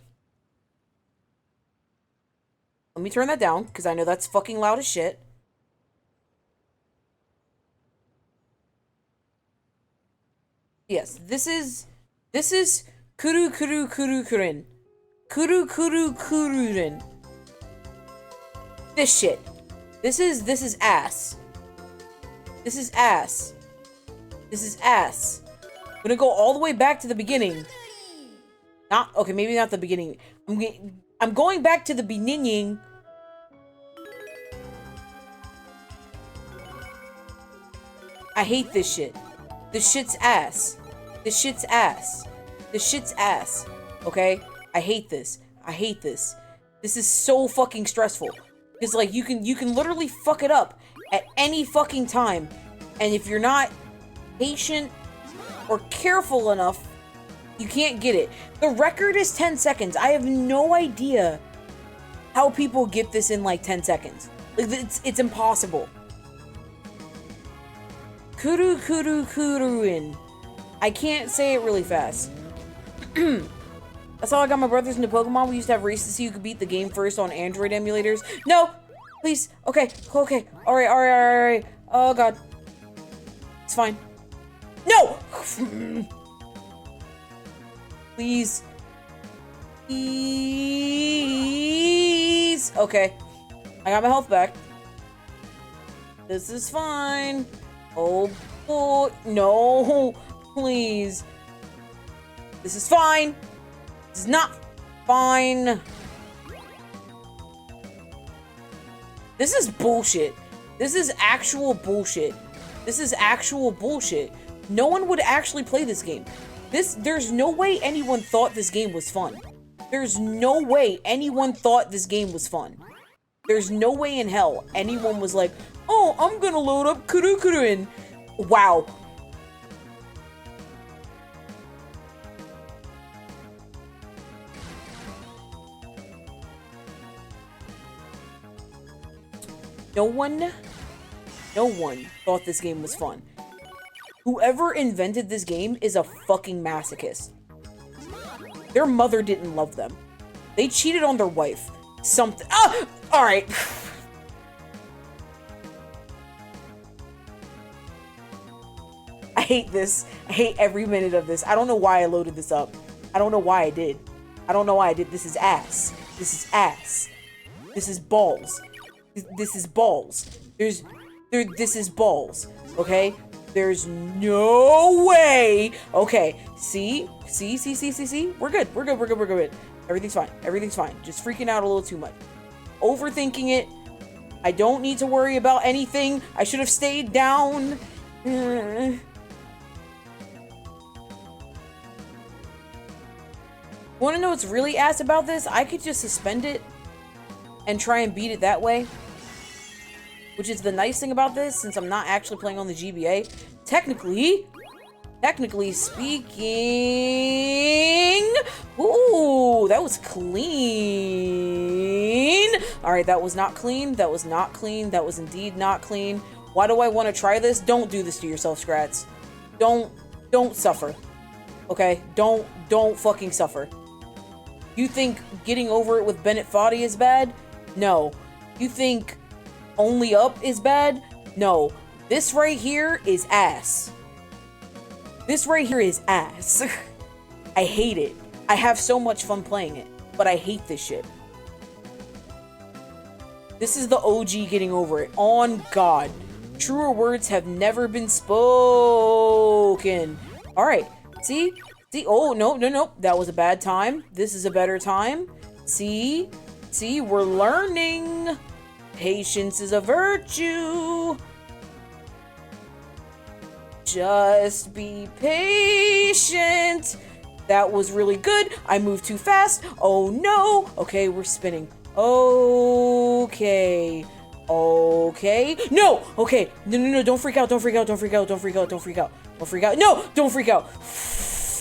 Let me turn that down, because I know that's fucking loud as shit. Yes, this is Kurin. Kurin. This shit. This is ass. This is ass. This is ass. I'm gonna go all the way back to the beginning. Not okay, maybe not the beginning. I'm going back to the beginning. I hate this shit. This shit's ass. This shit's ass. This shit's ass. Okay? I hate this. I hate this. This is so fucking stressful. Because like you can literally fuck it up at any fucking time. And if you're not patient or careful enough, you can't get it. The record is 10 seconds. I have no idea how people get this in like 10 seconds. Like it's impossible. Kuruin. I can't say it really fast. That's how I got my brothers into Pokemon. We used to have races so you could beat the game first on Android emulators. No! Please. Okay. Okay. Alright. Oh, God. It's fine. No! Please. Please. Okay. I got my health back. This is fine. Oh, boy. No. Please. This is fine. This is not fine. This is bullshit. This is actual bullshit. This is actual bullshit. No one would actually play this game. There's no way anyone thought this game was fun. There's no way anyone thought this game was fun. There's no way in hell anyone was like, oh, I'm gonna load up Kurukurin. Wow. No one thought this game was fun. Whoever invented this game is a fucking masochist. Their mother didn't love them. They cheated on their wife. Something. Ah! Alright. I hate this. I hate every minute of this. I don't know why I loaded this up. I don't know why I did. I don't know why I did. This is ass. This is ass. This is balls. This is balls. This is balls. Okay? There's no way. Okay. See? We're good. We're good. Everything's fine. Everything's fine. Just freaking out a little too much. Overthinking it. I don't need to worry about anything. I should have stayed down. Want to know what's really ass about this? I could just suspend it and try and beat it that way. Which is the nice thing about this, since I'm not actually playing on the GBA. Technically speaking, ooh, that was clean. All right, that was not clean. That was not clean. That was indeed not clean. Why do I want to try this? Don't do this to yourself, Scrats. Don't suffer. Okay? Don't fucking suffer. You think getting over it with Bennett Foddy is bad? No. You think only up is bad? No. This right here is ass. This right here is ass. I hate it. I have so much fun playing it, but I hate this shit. This is the OG getting over it. On God. Truer words have never been spoken. Alright. See? See? Oh, no. That was a bad time. This is a better time. See? See? We're learning. Patience is a virtue. Just be patient. That was really good. I moved too fast. Oh no. Okay, we're spinning. Okay. Okay. No! Okay. No. Don't freak out. Don't freak out. Don't freak out. Don't freak out. Don't freak out. Don't freak out. No! Don't freak out.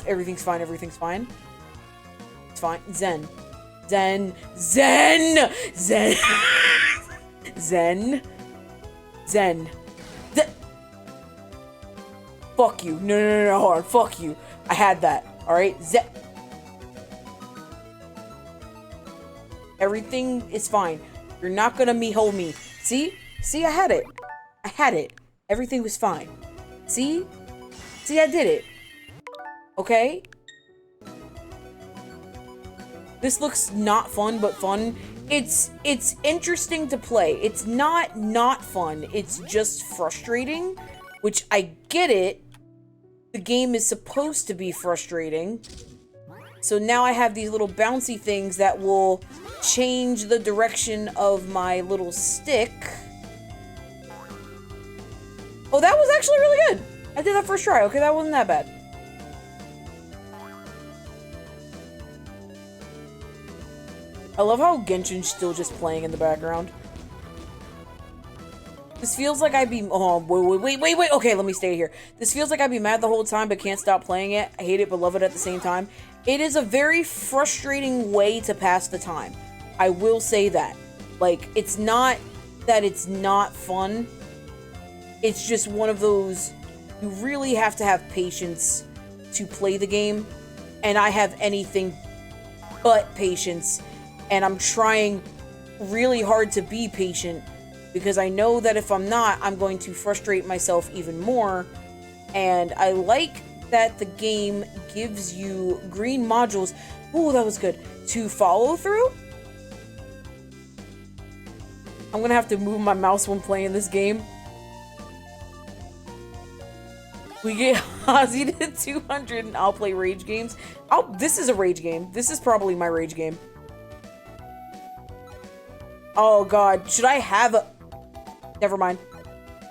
Everything's fine. Everything's fine. It's fine. Zen. Zen. Zen. Zen. Zen. Zen. Fuck you. No. Hold on. Fuck you. I had that. Alright? Zen. Everything is fine. You're not gonna hold me. See? See, I had it. I had it. Everything was fine. See? See, I did it. Okay? This looks not fun, but fun. It's interesting to play. It's not fun. It's just frustrating, which I get it. The game is supposed to be frustrating. So now I have these little bouncy things that will change the direction of my little stick. Oh, that was actually really good. I did that first try. Okay, that wasn't that bad. I love how Genshin's still just playing in the background. This feels like I'd be... Oh, wait. Okay, let me stay here. This feels like I'd be mad the whole time, but can't stop playing it. I hate it, but love it at the same time. It is a very frustrating way to pass the time. I will say that. Like, it's not that it's not fun. It's just one of those... You really have to have patience to play the game. And I have anything but patience. And I'm trying really hard to be patient, because I know that if I'm not, I'm going to frustrate myself even more. And I like that the game gives you green modules. Ooh, that was good. To follow through. I'm gonna have to move my mouse when playing this game. We get Hazzi to 200 and I'll play rage games. This is a rage game. This is probably my rage game. Oh god, should I have a... Never mind.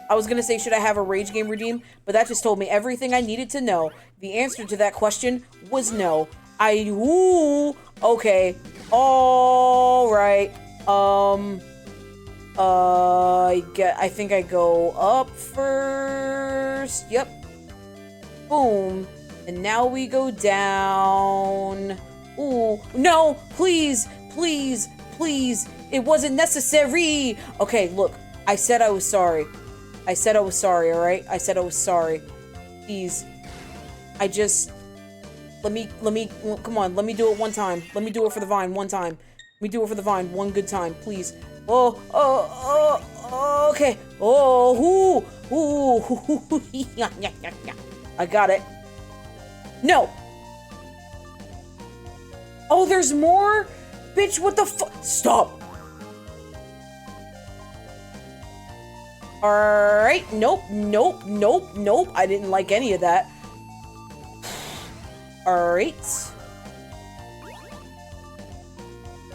I was gonna say, should I have a rage game redeem? But that just told me everything I needed to know. The answer to that question was no. Ooh, okay. Alright. I think I go up first. Yep. Boom. And now we go down. Ooh, no, please. It wasn't necessary. Okay, look. I said I was sorry. I said I was sorry, alright? I said I was sorry. Please. I just... Let me... Come on, let me do it one time. Let me do it for the vine one time. Let me do it for the vine one good time, please. Oh, okay. Oh, ooh. I got it. No! Oh, there's more? Bitch, what the fu- Stop! Alright, nope. I didn't like any of that. Alright.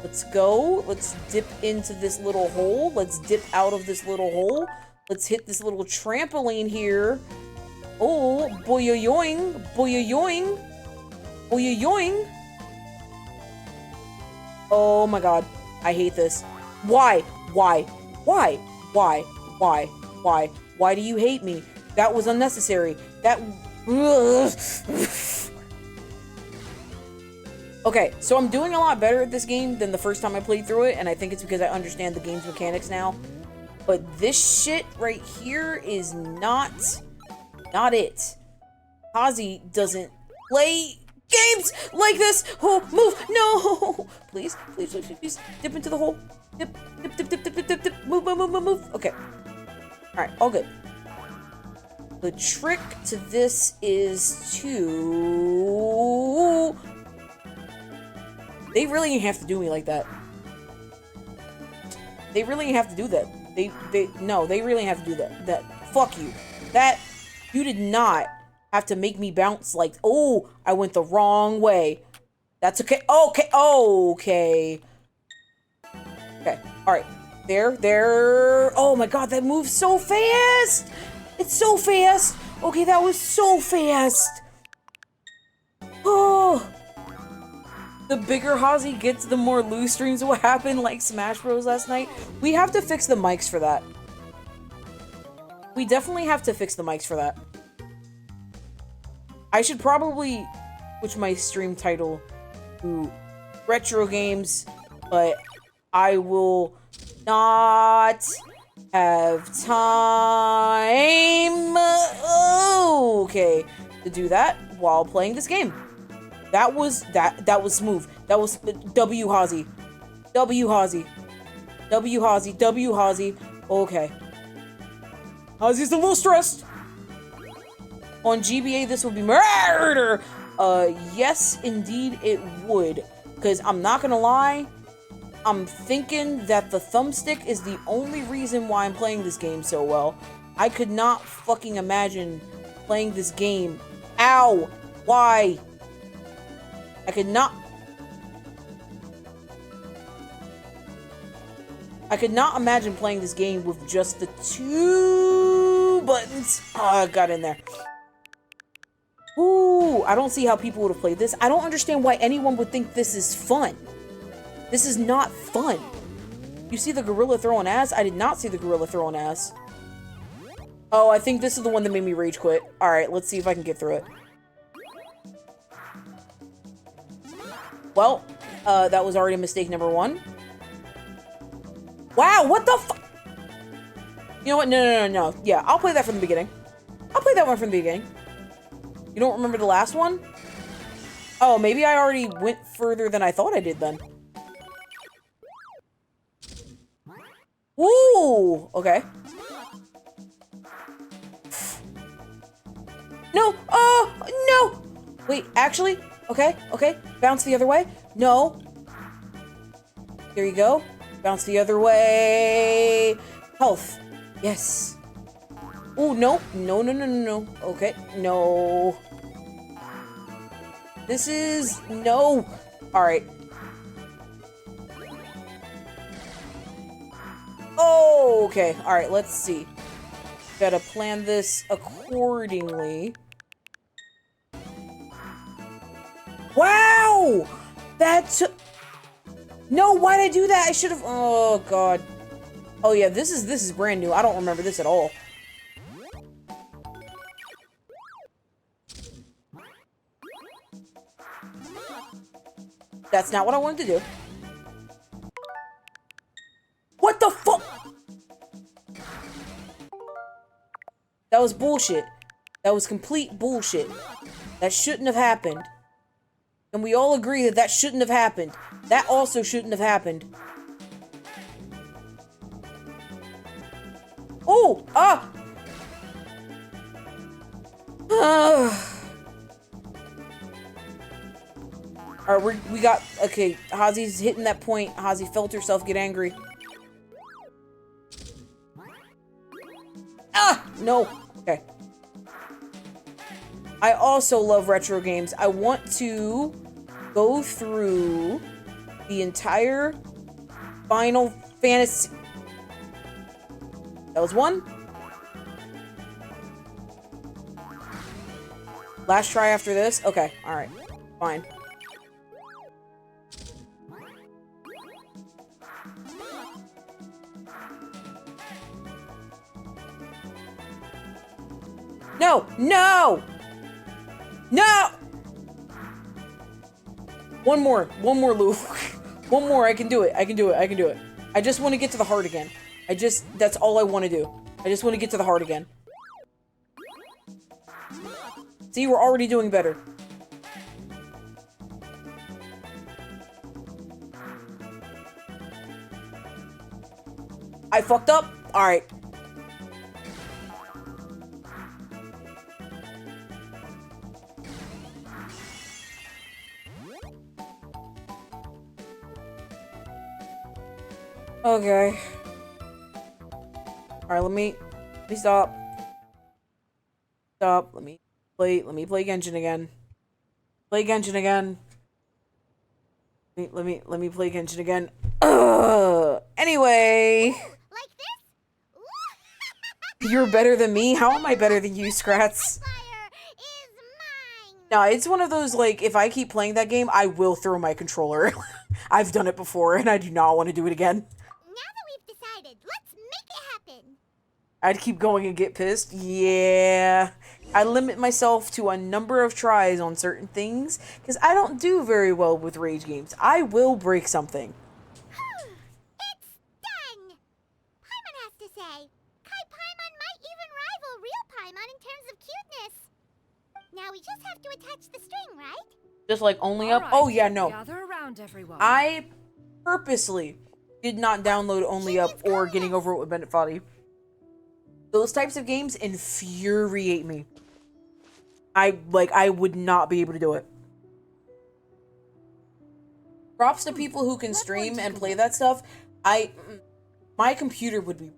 Let's go. Let's dip into this little hole. Let's dip out of this little hole. Let's hit this little trampoline here. Oh, boy-yoing. Boy-yoing. Boy-yoing. Oh my god. I hate this. Why? Why? Why? Why? Why? Why? Why do you hate me? That was unnecessary. That... Okay, so I'm doing a lot better at this game than the first time I played through it, and I think it's because I understand the game's mechanics now. But this shit right here is not it. Hazzi doesn't play games like this. Oh, move, no. Please, please, please, please, dip into the hole. Dip, dip, dip, dip, dip, dip, dip, dip. Move, move, move, move, move. Okay. All right, all good. The trick to this is to... They really have to do me like that. They really have to do that. No, they really have to do that. Fuck you. You did not have to make me bounce like, oh, I went the wrong way. That's okay. Okay. Okay. Okay. All right. There. Oh my God, that moves so fast. It's so fast. Okay, that was so fast. Oh. The bigger Hazzi gets, the more loose streams will happen, like Smash Bros. Last night. We have to fix the mics for that. We definitely have to fix the mics for that. I should probably switch my stream title to retro games, but I will not have time, okay, to do that while playing this game. That was smooth. That was W Hazzi. W Hazzi. W Hazzi. W Hazzi. Okay. Hazzi's a little stressed. On GBA, this would be murder. Yes, indeed it would. Because I'm not gonna lie, I'm thinking that the thumbstick is the only reason why I'm playing this game so well. I could not fucking imagine playing this game. Ow! Why? I could not imagine playing this game with just the 2 buttons. Oh, I got in there. Ooh, I don't see how people would have played this. I don't understand why anyone would think this is fun. This is not fun. You see the gorilla throwing ass? I did not see the gorilla throwing ass. Oh, I think this is the one that made me rage quit. Alright, let's see if I can get through it. Well, that was already mistake number 1. Wow, what the fuck? You know what? No. Yeah, I'll play that from the beginning. I'll play that one from the beginning. You don't remember the last one? Oh, maybe I already went further than I thought I did then. Ooh, okay. No, oh, no. Wait, actually, okay. Bounce the other way. No. There you go. Bounce the other way. Health. Yes. Oh, no. No. Okay, no. This is... No. Alright. Oh, okay. Alright, let's see. Gotta plan this accordingly. Wow! That's... No, why'd I do that? I should have... Oh, God. Oh, yeah, this is brand new. I don't remember this at all. That's not what I wanted to do. What the fuck? That was bullshit. That was complete bullshit. That shouldn't have happened. And we all agree that that shouldn't have happened. That also shouldn't have happened. Oh! Ah! Alright, we got... Okay, Hazzi's hitting that point. Hazzi felt herself get angry. Ah! No. Okay. I also love retro games. I want to go through the entire Final Fantasy... That was one. Last try after this? Okay, alright. Fine. No! No! No! One more, Lou. One more, I can do it. I can do it. I can do it. I just want to get to the heart again. That's all I want to do. I just want to get to the heart again. See, we're already doing better. I fucked up? Alright. Okay. Alright, let me stop. Stop. Let me play Genshin again. Play Genshin again. Let me play Genshin again. Anyway. Like this? You're better than me? How am I better than you, Scrats? Fire is mine. No, it's one of those, like, if I keep playing that game, I will throw my controller. I've done it before, and I do not want to do it again. Now that we've decided, let's make it happen. I'd keep going and get pissed. Yeah. I limit myself to a number of tries on certain things, because I don't do very well with rage games. I will break something. It's done! Paimon has to say. Kai Paimon might even rival real Paimon in terms of cuteness. Now we just have to attach the string, right? Just like only up? All right, Oh yeah, no. Gather around, everyone. I purposely did not download only up or Getting Over It with Bennett Foddy. Those types of games infuriate me. I would not be able to do it. Props to people who can stream and play that stuff. My computer would be...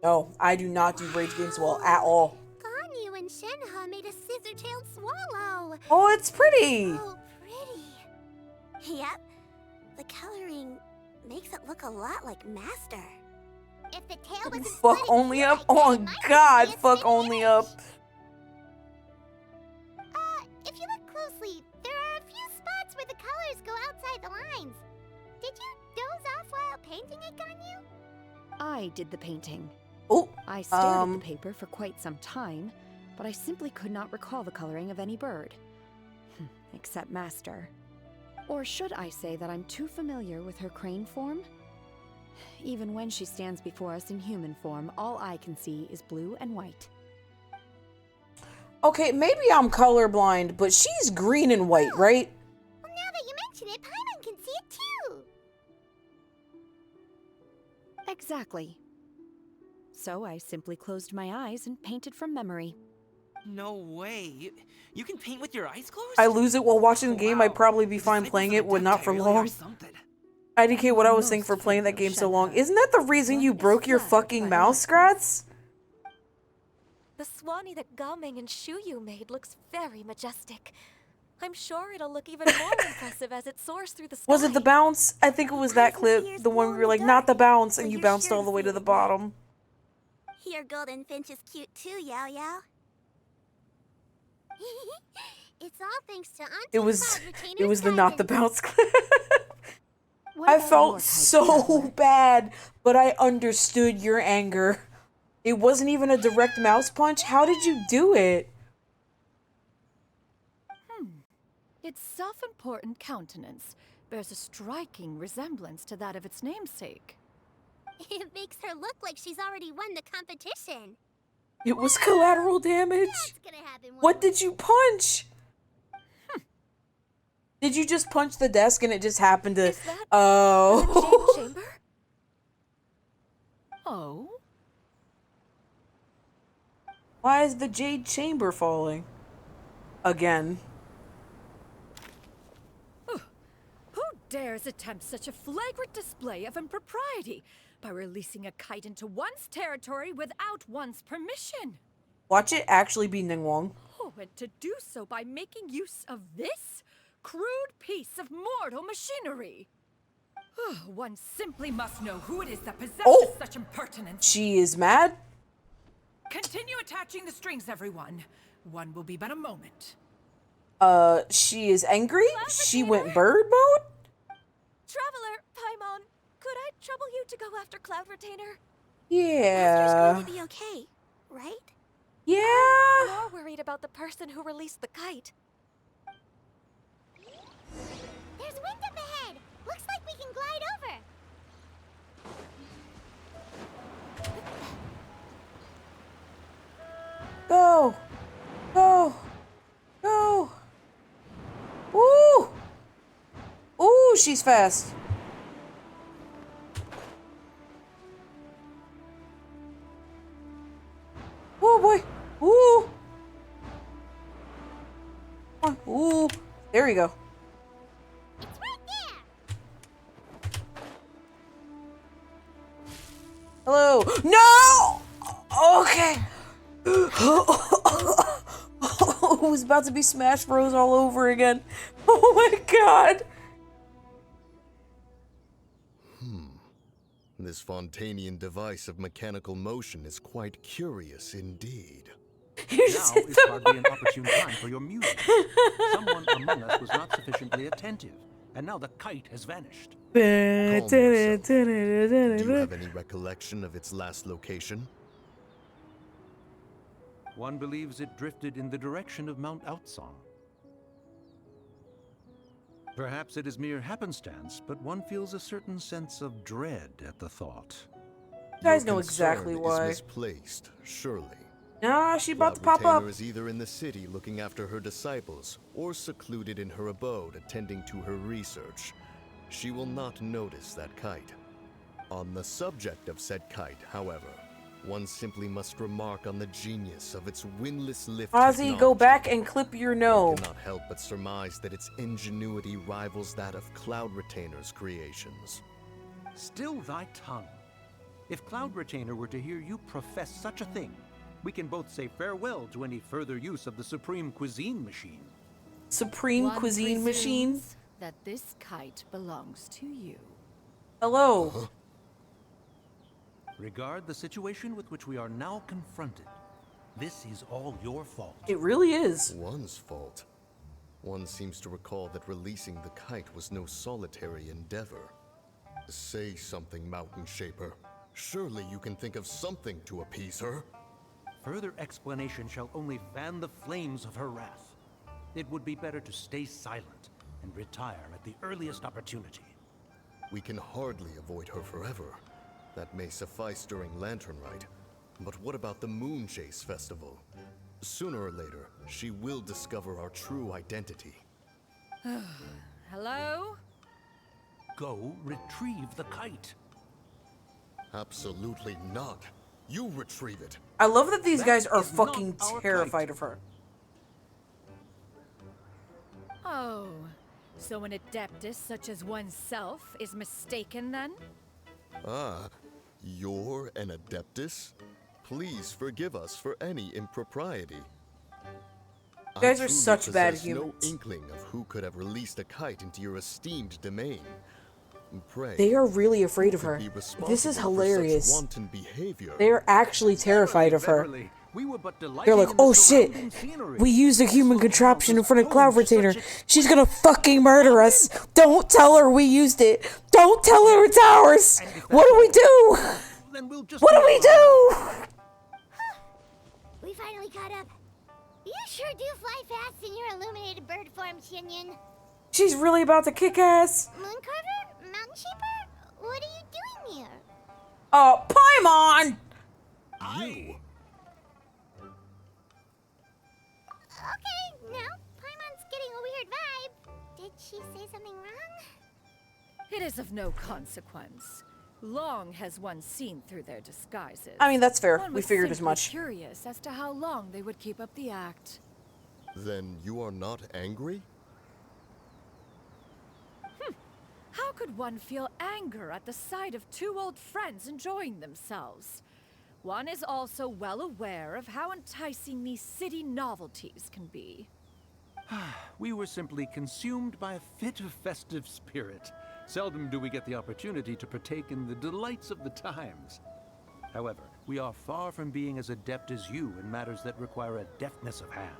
No, I do not do rage games well at all. Ganyu and Shenhe made a scissor-tailed swallow. Oh, it's pretty! Oh, pretty. Yep. The coloring makes it look a lot like Master. If the tail wasn't Fuck splitting only through up? like Oh that, it might god, be a fuck sticky only image. up. If you look closely, there are a few spots where the colors go outside the lines. Did you doze off while painting it, Ganyu? I did the painting. Oh, I stared at the paper for quite some time, but I simply could not recall the coloring of any bird. Except Master. Or should I say that I'm too familiar with her crane form? Even when she stands before us in human form, all I can see is blue and white. okay, maybe I'm colorblind, but she's green and white, right? Well, now that you mention it, Paimon can see it too. Exactly. So I simply closed my eyes and painted from memory. No way. You can paint with your eyes closed? I lose it while watching the game. Wow. I'd probably be fine Disciples playing of it, the but not for Death Tail long. or something. IDK, what I was Most thinking for playing that faithful game so long. Shenhe. Isn't that the reason you One is broke your flattered fucking by mouse, her Scrats? The Swanee that Gaming and Shuyu made looks very majestic. I'm sure it'll look even more impressive as it soars through the sky. Was it the bounce? I think it was that clip. The one where you're like, not the bounce, and you bounced all the way to the bottom. Your golden finch is cute too, Yao Yao. It's all thanks to Auntie It was Cloud Retainer's it was the not the guidance. bounce clip. What I about your felt type, so traveler? bad, but I understood your anger. It wasn't even a direct mouse punch. How did you do it? Its self-important countenance bears a striking resemblance to that of its namesake. It makes her look like she's already won the competition. It was collateral damage. That's gonna happen. What did you punch? Did you just punch the desk and it just happened to... Is that the Oh. Jade Chamber? Oh? Why is the Jade Chamber falling? Again. Who dares attempt such a flagrant display of impropriety by releasing a kite into one's territory without one's permission? Watch it actually be Ningguang. Oh, and to do so by making use of this crude piece of mortal machinery. One simply must know who it is that possesses Oh! such impertinence. She is mad? Continue attaching the strings, everyone. One will be but a moment. She is angry? She went bird mode? Traveler, Paimon, could I trouble you to go after Cloud Retainer? Yeah. Master's going to be okay, right? Yeah. I'm more worried about the person who released the kite. There's wind up ahead. Looks like we can glide over. Go. Go. Go. Woo. Ooh, she's fast. Oh boy. Ooh. Come on. Ooh. There we go. It's right there. Hello. No. Okay. It was about to be Smash Bros all over again. Oh my god. This Fontanian device of mechanical motion is quite curious indeed. You just Now hit is the hardly an opportune time for your music. Someone among us was not sufficiently attentive, and now the kite has vanished. Calm yourself. Do you have any recollection of its last location? One believes it drifted in the direction of Mount Outsong. Perhaps it is mere happenstance, but one feels a certain sense of dread at the thought. You guys Your know exactly concern why. is misplaced, surely. Nah, she about to Cloud pop up. Retainer is either in the city looking after her disciples, or secluded in her abode attending to her research. She will not notice that kite. On the subject of said kite, however, one simply must remark on the genius of its windless lift Hazzi, go technology. back and clip your One no. cannot help but surmise that its ingenuity rivals that of Cloud Retainer's creations. Still thy tongue. If Cloud Retainer were to hear you profess such a thing, we can both say farewell to any further use of the Supreme Cuisine Machine. Supreme One Cuisine Machine. presumes that this kite belongs to you. Hello. Regard the situation with which we are now confronted. This is all your fault. It really is. One's fault. One seems to recall that releasing the kite was no solitary endeavor. Say something, Mountain Shaper. Surely you can think of something to appease her. Further explanation shall only fan the flames of her wrath. It would be better to stay silent and retire at the earliest opportunity. We can hardly avoid her forever. That may suffice during Lantern Rite. But what about the Moon Chase Festival? Sooner or later, she will discover our true identity. Hello? Go retrieve the kite. Absolutely not. You retrieve it. I love that these That guys are is not fucking our terrified kite. of her. Oh, so an adeptus such as oneself is mistaken then? Ah, you're an Adeptus? Please forgive us for any impropriety. You guys I are truly such bad possess humans. No inkling of who could have released a kite into your esteemed domain. Pray, They are really afraid of who her. could be This is responsible for such hilarious. wanton behavior? They are actually terrified of her. Verily, we were but They're delighting like, in the oh shit, surrounding scenery. we used a human This contraption in front of home Cloud to Retainer. such She's gonna fucking murder us. Don't tell her we used it. Don't tell her it's ours. What do we do? Then we'll just What be do we alone. do? We finally caught up. You sure do fly fast in your illuminated bird form, Shinyan. She's really about to kick ass. Mooncarver? Mountain Shaper? What are you doing here? Oh, Paimon! You? Okay, now Paimon's getting a weird vibe. Did she say something wrong? It is of no consequence. Long has one seen through their disguises. I mean, that's fair. One We was figured as simply much. Curious as to how long they would keep up the act. Then you are not angry? How could one feel anger at the sight of two old friends enjoying themselves? One is also well aware of how enticing these city novelties can be. We were simply consumed by a fit of festive spirit. Seldom do we get the opportunity to partake in the delights of the times. However, we are far from being as adept as you in matters that require a deftness of hand.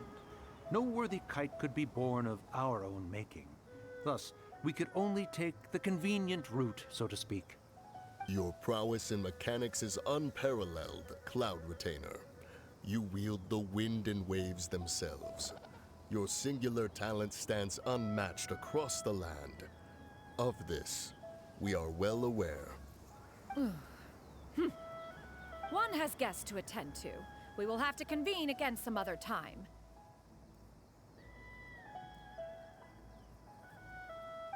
No worthy kite could be born of our own making. Thus, we could only take the convenient route, so to speak. Your prowess in mechanics is unparalleled, Cloud Retainer. You wield the wind and waves themselves. Your singular talent stands unmatched across the land. Of this, we are well aware. One has guests to attend to. We will have to convene again some other time.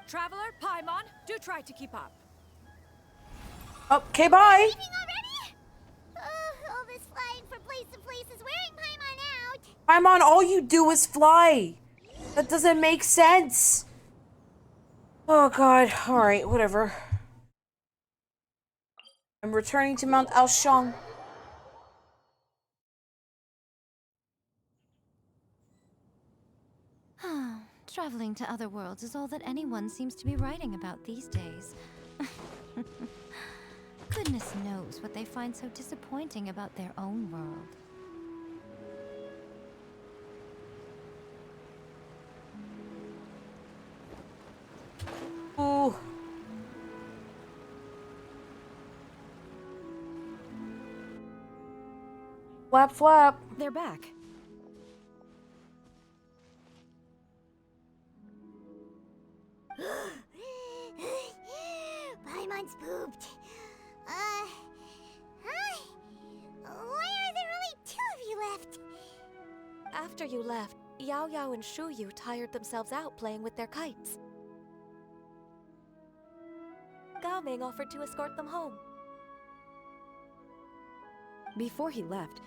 Traveler, Paimon, do try to keep up. Okay, bye. Leaving already? All this flying from place to place is wearing Paimon out. Paimon, all you do is fly. That doesn't make sense. Oh god. Alright, whatever. I'm returning to Mount Aoshang. Traveling to other worlds is all that anyone seems to be writing about these days. Goodness knows what they find so disappointing about their own world. Ooh. Flap, flap. They're back. Paimon's pooped. Hi. Why are there only 2 of you left? After you left, Yao Yao and Shu Yu tired themselves out playing with their kites. Gao Ming offered to escort them home. Before he left,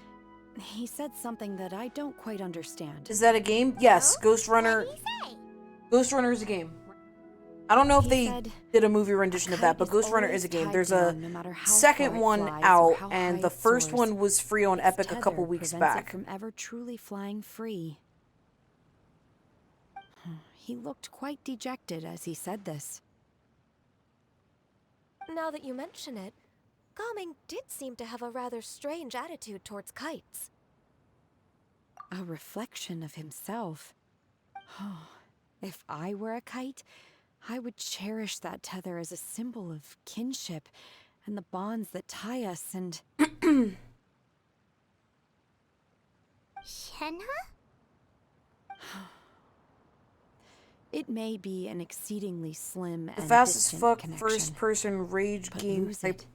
he said something that I don't quite understand. Is that a game? Yes, Oh? Ghost Runner. What did he say? Ghost Runner is a game. I don't know if He they said, did a movie rendition of that, but Ghost Runner is a game. There's a second one out, and the first one was free on Epic a couple weeks back. From ever truly flying free. He looked quite dejected as he said this. Now that you mention it, Gao Ming did seem to have a rather strange attitude towards kites. A reflection of himself. If I were a kite, I would cherish that tether as a symbol of kinship and the bonds that tie us and... Shenhe? It may be an exceedingly slim The and fastest distant fuck connection, first-person rage but game lose type. it,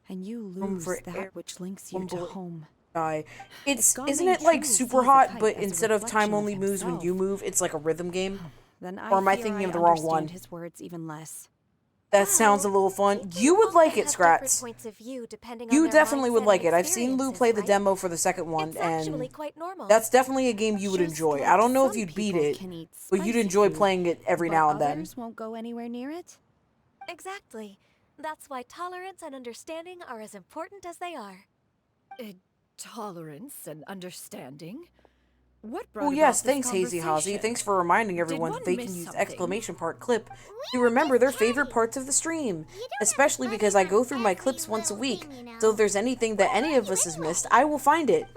and you room lose for that air- which links you to bullet home. Die. It's Gao isn't Ming it like truly super sees a hot, kite but as a instead of reflection time only moves when himself, you move, it's like a rhythm game? Then Or am I fear thinking of the wrong understand one? his words even less. That sounds a little fun. You would like it, Scratz. Points of view depending You on their definitely would mindset like and it. I've seen Lou play the experiences, demo for the second one, It's actually and quite normal. that's definitely a game you would Just enjoy. like I don't know if some you'd beat people it, can eat but you'd spicy enjoy food, playing it every but now and then. others won't go anywhere near it. Exactly. That's why tolerance and understanding are as important as they are. Tolerance and understanding? What brought Oh about yes, this thanks Hazzi Hazzi. conversation? Thanks for reminding Did everyone one that they miss can use something? exclamation part clip to remember their favorite parts of the stream. Especially because I go through my clips once a week, so if there's anything that any of us has missed, I will find it.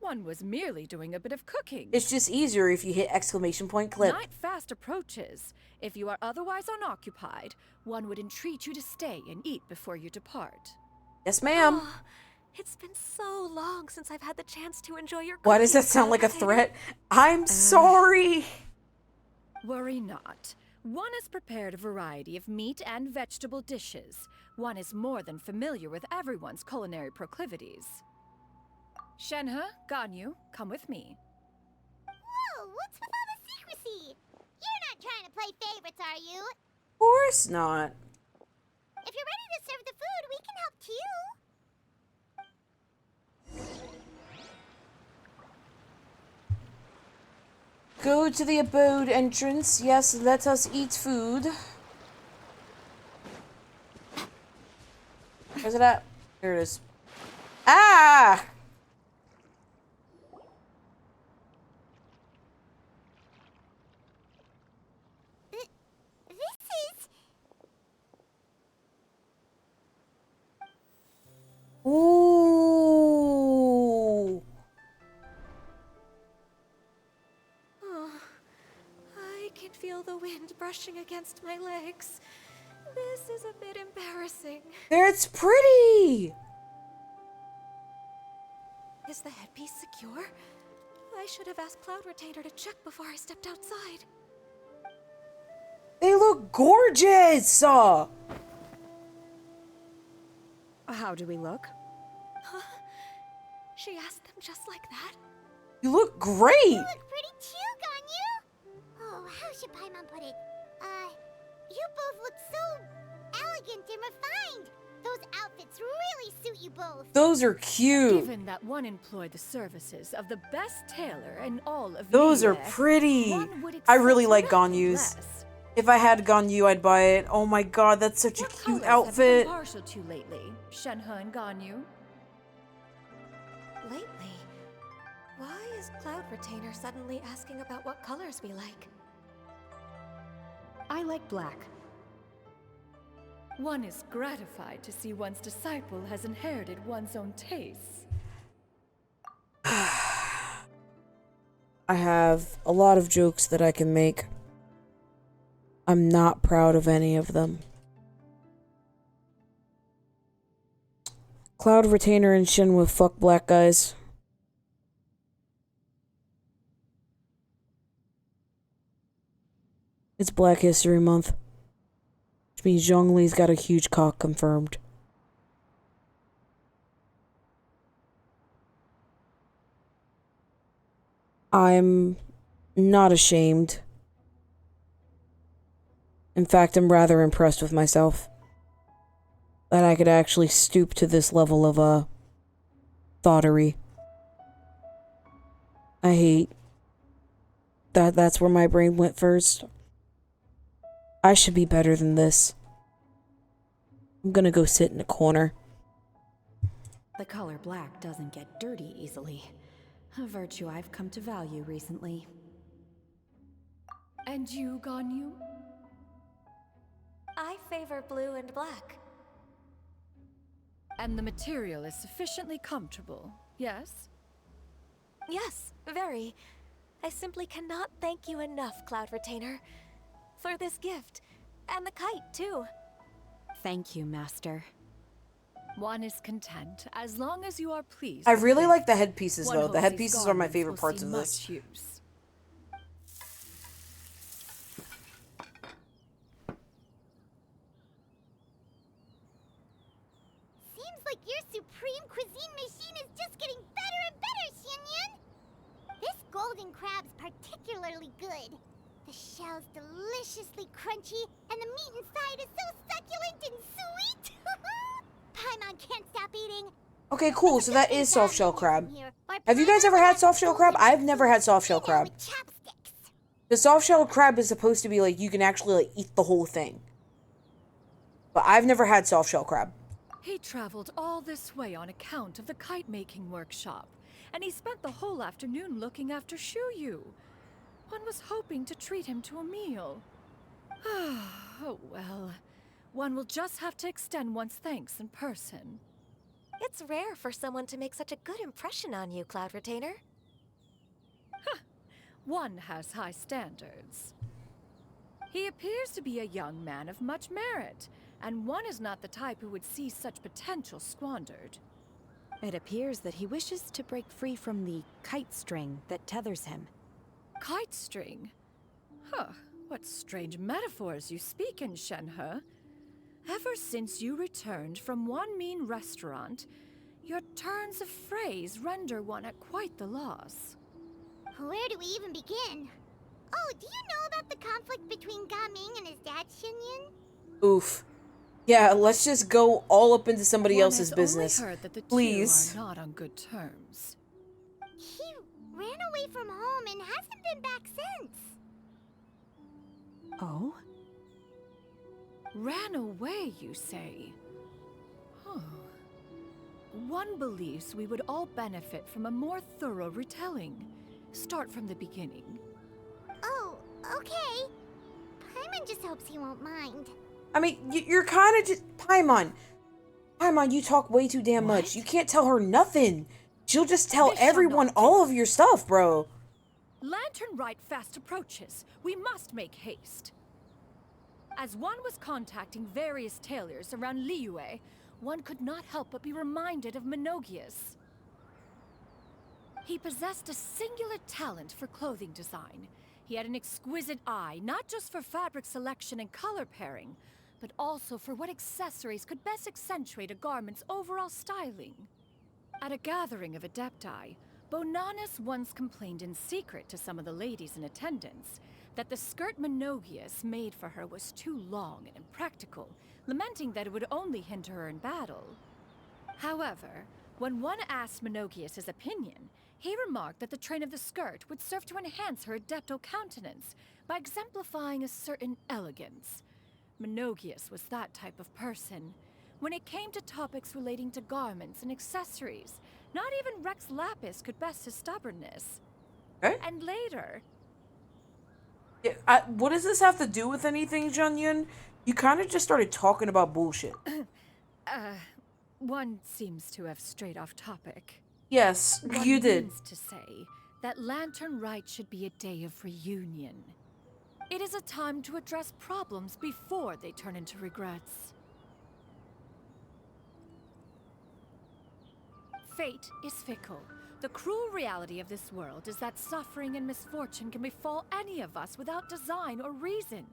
One was merely doing a bit of cooking. It's just easier if you hit exclamation point clip. Night fast approaches. If you are otherwise unoccupied, one would entreat you to stay and eat before you depart. Yes, ma'am. Oh, it's been so long since I've had the chance to enjoy your Why does that cooking, sound like a Cloud threat? I'm sorry. Worry not. One has prepared a variety of meat and vegetable dishes. One is more than familiar with everyone's culinary proclivities. Shenhe, Ganyu, come with me. Whoa, what's with all the secrecy? You're not trying to play favorites, are you? Of course not. If you're ready to serve the food, we can help too. Go to the abode entrance. Yes, let us eat food. Where's it at? Here it is. Ah! This is... Ooh. Oh, I can feel the wind brushing against my legs. This is a bit embarrassing. There, it's pretty. Is the headpiece secure? I should have asked Cloud Retainer to check before I stepped outside. They look gorgeous! How do we look? Huh? She asked them just like that? You look great! You look pretty too, Ganyu! Oh, how should Paimon put it? You both look so elegant and refined. Those outfits really suit you both. Those are cute. Given that one employed the services of the best tailor in all of Those are Liyue, pretty. one would I really expect like nothing Ganyu's. less. If I had Ganyu, I'd buy it. Oh my god, that's such a cute Colors have you outfit. been partial to lately, Shenhe and Ganyu? Lately? Why is Cloud Retainer suddenly asking about what colors we like? I like black. One is gratified to see one's disciple has inherited one's own tastes. I have a lot of jokes that I can make. I'm not proud of any of them. Cloud Retainer and Shinwa fuck black guys. It's Black History Month. Which means Zhongli's got a huge cock confirmed. I'm not ashamed. In fact, I'm rather impressed with myself. That I could actually stoop to this level of, thoughterry. I hate that that's where my brain went first. I should be better than this. I'm gonna go sit in a corner. The color black doesn't get dirty easily. A virtue I've come to value recently. And you, Ganyu? I favor blue and black. And the material is sufficiently comfortable, yes? Yes, very. I simply cannot thank you enough, Cloud Retainer, for this gift. And the kite, too. Thank you, Master. One is content, as long as you are pleased. I with really it. like the headpieces, One though. The hopes these headpieces are my garments favorite will parts see of this. much use. Seems like your supreme cuisine machine is just getting better and better, Xinyun. This golden crab's particularly good. The shell's deliciously crunchy, and the meat inside is so succulent and sweet. Paimon can't stop eating. Okay, cool. So that is soft shell crab. Have you guys ever had soft shell crab? I've never had soft shell crab. The soft shell crab is supposed to be like you can actually like eat the whole thing. But I've never had soft shell crab. He traveled all this way on account of the kite-making workshop, and he spent the whole afternoon looking after Shuyu. One was hoping to treat him to a meal. Oh well. One will just have to extend one's thanks in person. It's rare for someone to make such a good impression on you, Cloud Retainer. One has high standards. He appears to be a young man of much merit, and one is not the type who would see such potential squandered. It appears that he wishes to break free from the kite string that tethers him. Kite string? Huh, what strange metaphors you speak in, Shenhe. Ever since you returned from one mean restaurant, your turns of phrase render one at quite the loss. Where do we even begin? Oh, do you know about the conflict between Gaming and his dad, Xinyun? Oof. Yeah, let's just go all up into somebody One else's has business. Only heard that the Please. two are not on good terms. He ran away from home and hasn't been back since. Oh? Ran away, you say? Huh. One believes we would all benefit from a more thorough retelling. Start from the beginning. Oh, okay. Paimon just hopes he won't mind. I mean, you're kind of just... Paimon. Paimon, you talk way too damn much. You can't tell her nothing. She'll just tell This shall everyone not all of your stuff, bro. Lantern Rite fast approaches. We must make haste. As one was contacting various tailors around Liyue, one could not help but be reminded of Menogias. He possessed a singular talent for clothing design. He had an exquisite eye, not just for fabric selection and color pairing, but also for what accessories could best accentuate a garment's overall styling. At a gathering of Adepti, Bonanis once complained in secret to some of the ladies in attendance that the skirt Menogius made for her was too long and impractical, lamenting that it would only hinder her in battle. However, when one asked Menogius his opinion, he remarked that the train of the skirt would serve to enhance her adeptal countenance by exemplifying a certain elegance. Menogius was that type of person. When it came to topics relating to garments and accessories, not even Rex Lapis could best his stubbornness. Okay. And later... Yeah, what does this have to do with anything, Junyun? You kind of just started talking about bullshit. One seems to have strayed off topic. Yes, you did. Means to say that Lantern Rite should be a day of reunion. It is a time to address problems before they turn into regrets. Fate is fickle. The cruel reality of this world is that suffering and misfortune can befall any of us without design or reason.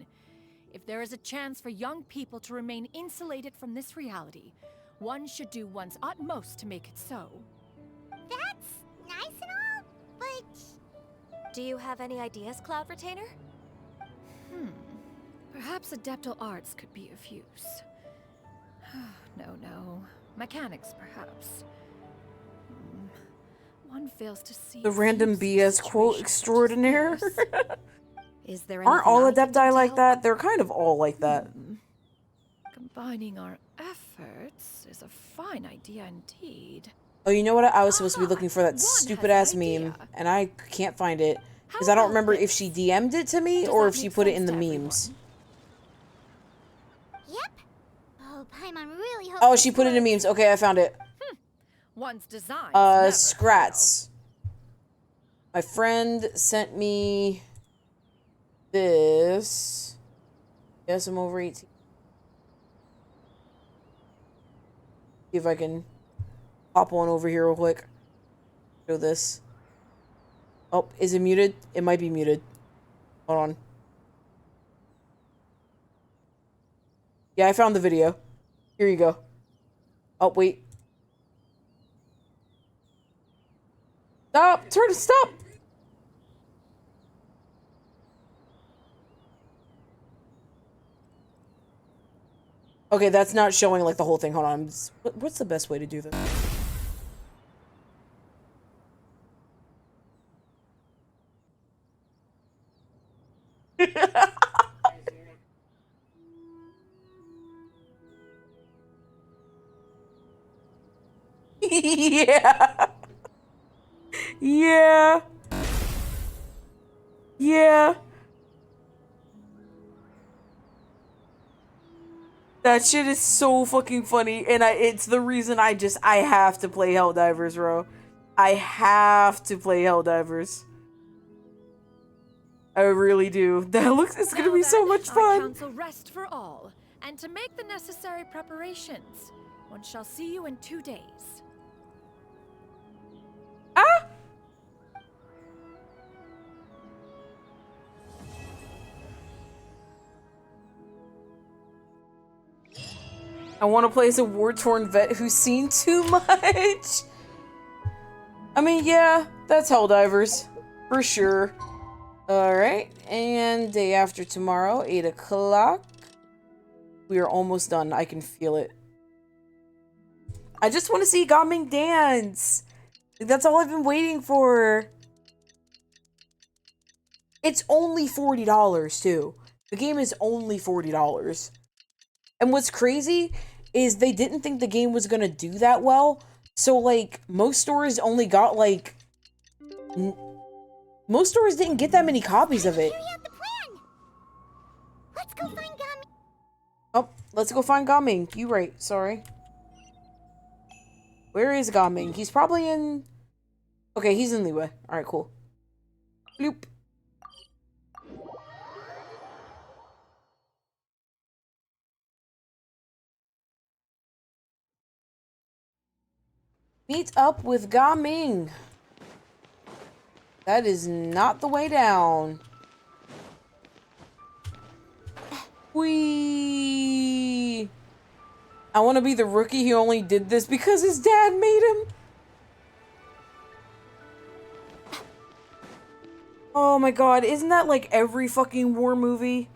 If there is a chance for young people to remain insulated from this reality, one should do one's utmost to make it so. That's nice and all, but... Do you have any ideas, Cloud Retainer? Perhaps adeptal arts could be of use. No. Mechanics, perhaps. One fails to see... The random BS quote extraordinaire. Is there Aren't all anything I can do Adepti to like help? that? They're kind of all like that. Combining our efforts is a fine idea indeed. Oh, you know what? I was supposed to be looking for that stupid-ass meme, and I can't find it. Because I don't remember if she DM'd it to me or if she put it in the memes. Yep. Oh, Paimon really hopes Oh, this she put it in works. memes. Okay, I found it. One's design. Scrats. My friend sent me this. Yes, I'm over 18. See if I can pop one over here real quick. Show this. Oh, is it muted? It might be muted. Hold on. Yeah, I found the video. Here you go. Oh, wait. Stop! Stop! Okay, that's not showing like the whole thing. Hold on. What's the best way to do this? Yeah. Yeah. Yeah. That shit is so fucking funny, and it's the reason I have to play Helldivers, bro. I have to play Helldivers. I really do. It's gonna be so much I fun. counsel rest for all, and to make the necessary preparations. One shall see you in 2 days. Ah! I want to play as a war-torn vet who's seen too much. I mean, yeah, that's Helldivers. For sure. Alright, and day after tomorrow, 8 o'clock. We are almost done. I can feel it. I just want to see Gaming dance. That's all I've been waiting for. It's only $40, too. The game is only $40. And what's crazy is they didn't think the game was gonna do that well. So, like, most stores only got, like... Most stores didn't get that many copies of it. Let's go find Gami. Oh, let's go find Gaming. You right, sorry. Where is Gaming? He's probably in... Okay, he's in Liyue. Alright, cool. Bloop. Meet up with Gaming. That is not the way down. Whee! I want to be the rookie who only did this because his dad made him. Oh my god, isn't that like every fucking war movie?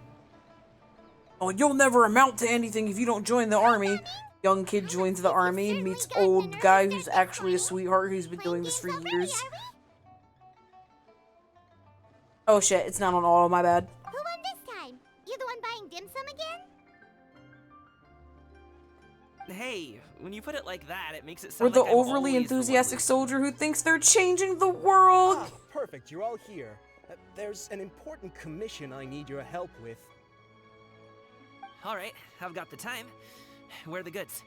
Oh, you'll never amount to anything if you don't join the army. Young kid joins the army, meets old guy who's actually a sweetheart who's been doing this for years. Oh shit, it's not on auto, my bad. Who won this time? You the one buying dim sum again? Hey, when you put it like that, it makes it We're sound the like I'm overly always the one enthusiastic losing. soldier who thinks they're changing the world. Ah, perfect, you're all here. There's an important commission I need your help with. All right, I've got the time. Where are the goods?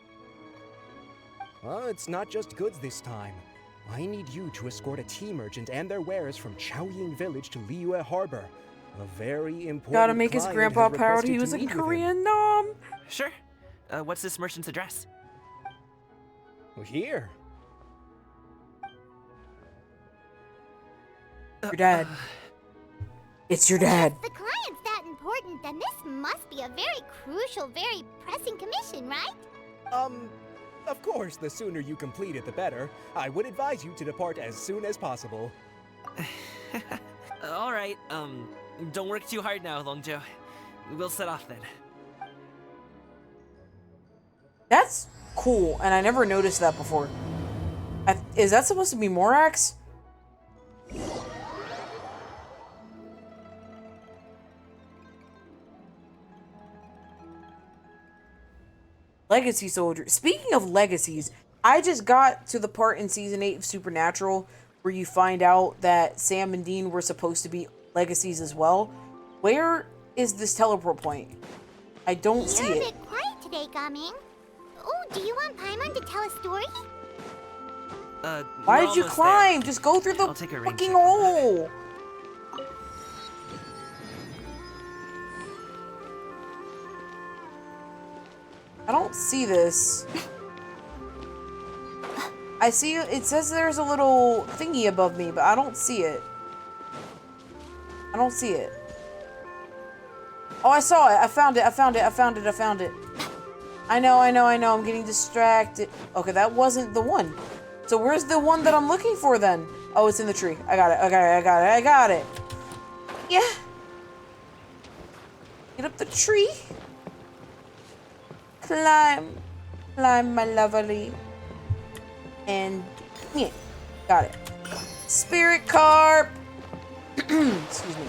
It's not just goods this time. I need you to escort a tea merchant and their wares from Chaoying Village to Liyue Harbor. A very important Gotta make his client grandpa has proud he requested was to a meet with him. Korean nom. Sure. What's this merchant's address? Here. Your dad. It's your dad. If the client's that important, then this must be a very crucial, very pressing commission, right? Of course, the sooner you complete it, the better. I would advise you to depart as soon as possible. All right, don't work too hard now, Longjo. We'll set off then. That's cool, and I never noticed that before. Is that supposed to be Morax? Legacy soldier. Speaking of legacies, I just got to the part in season 8 of Supernatural where you find out that Sam and Dean were supposed to be legacies as well. Where is this teleport point? I don't see You're a it. bit quiet today, Gaming. Oh, do you want Paimon to tell a story? Why we're did you almost climb? there. Just go through the I'll take a ring fucking check. hole. I don't see this. I see it says there's a little thingy above me, but I don't see it. I don't see it. Oh, I saw it. I found it. I found it. I found it. I found it. I know. I'm getting distracted. Okay, that wasn't the one. So where's the one that I'm looking for then? Oh, it's in the tree. I got it. I got it. Yeah. Get up the tree. Climb, my lovely. And yeah, got it. Spirit carp. Excuse me.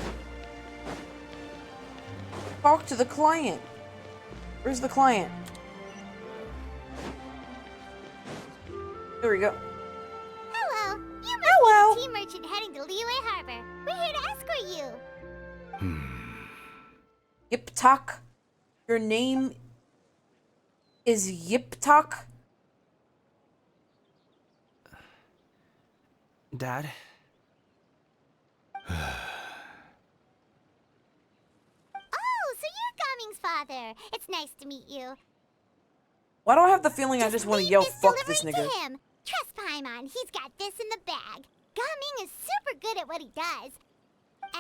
Talk to the client. Where's the client? There we go. Hello. You must Hello. be the tea merchant heading to Liyue Harbor. We're here to escort you. Yiptak. Your name is Yiptak? Dad? Oh, so you're Gaming's father. It's nice to meet you. Why do I have the feeling I just want to leave yell this fuck this delivery nigga? to him. Trust Paimon. He's got this in the bag. Gaming is super good at what he does.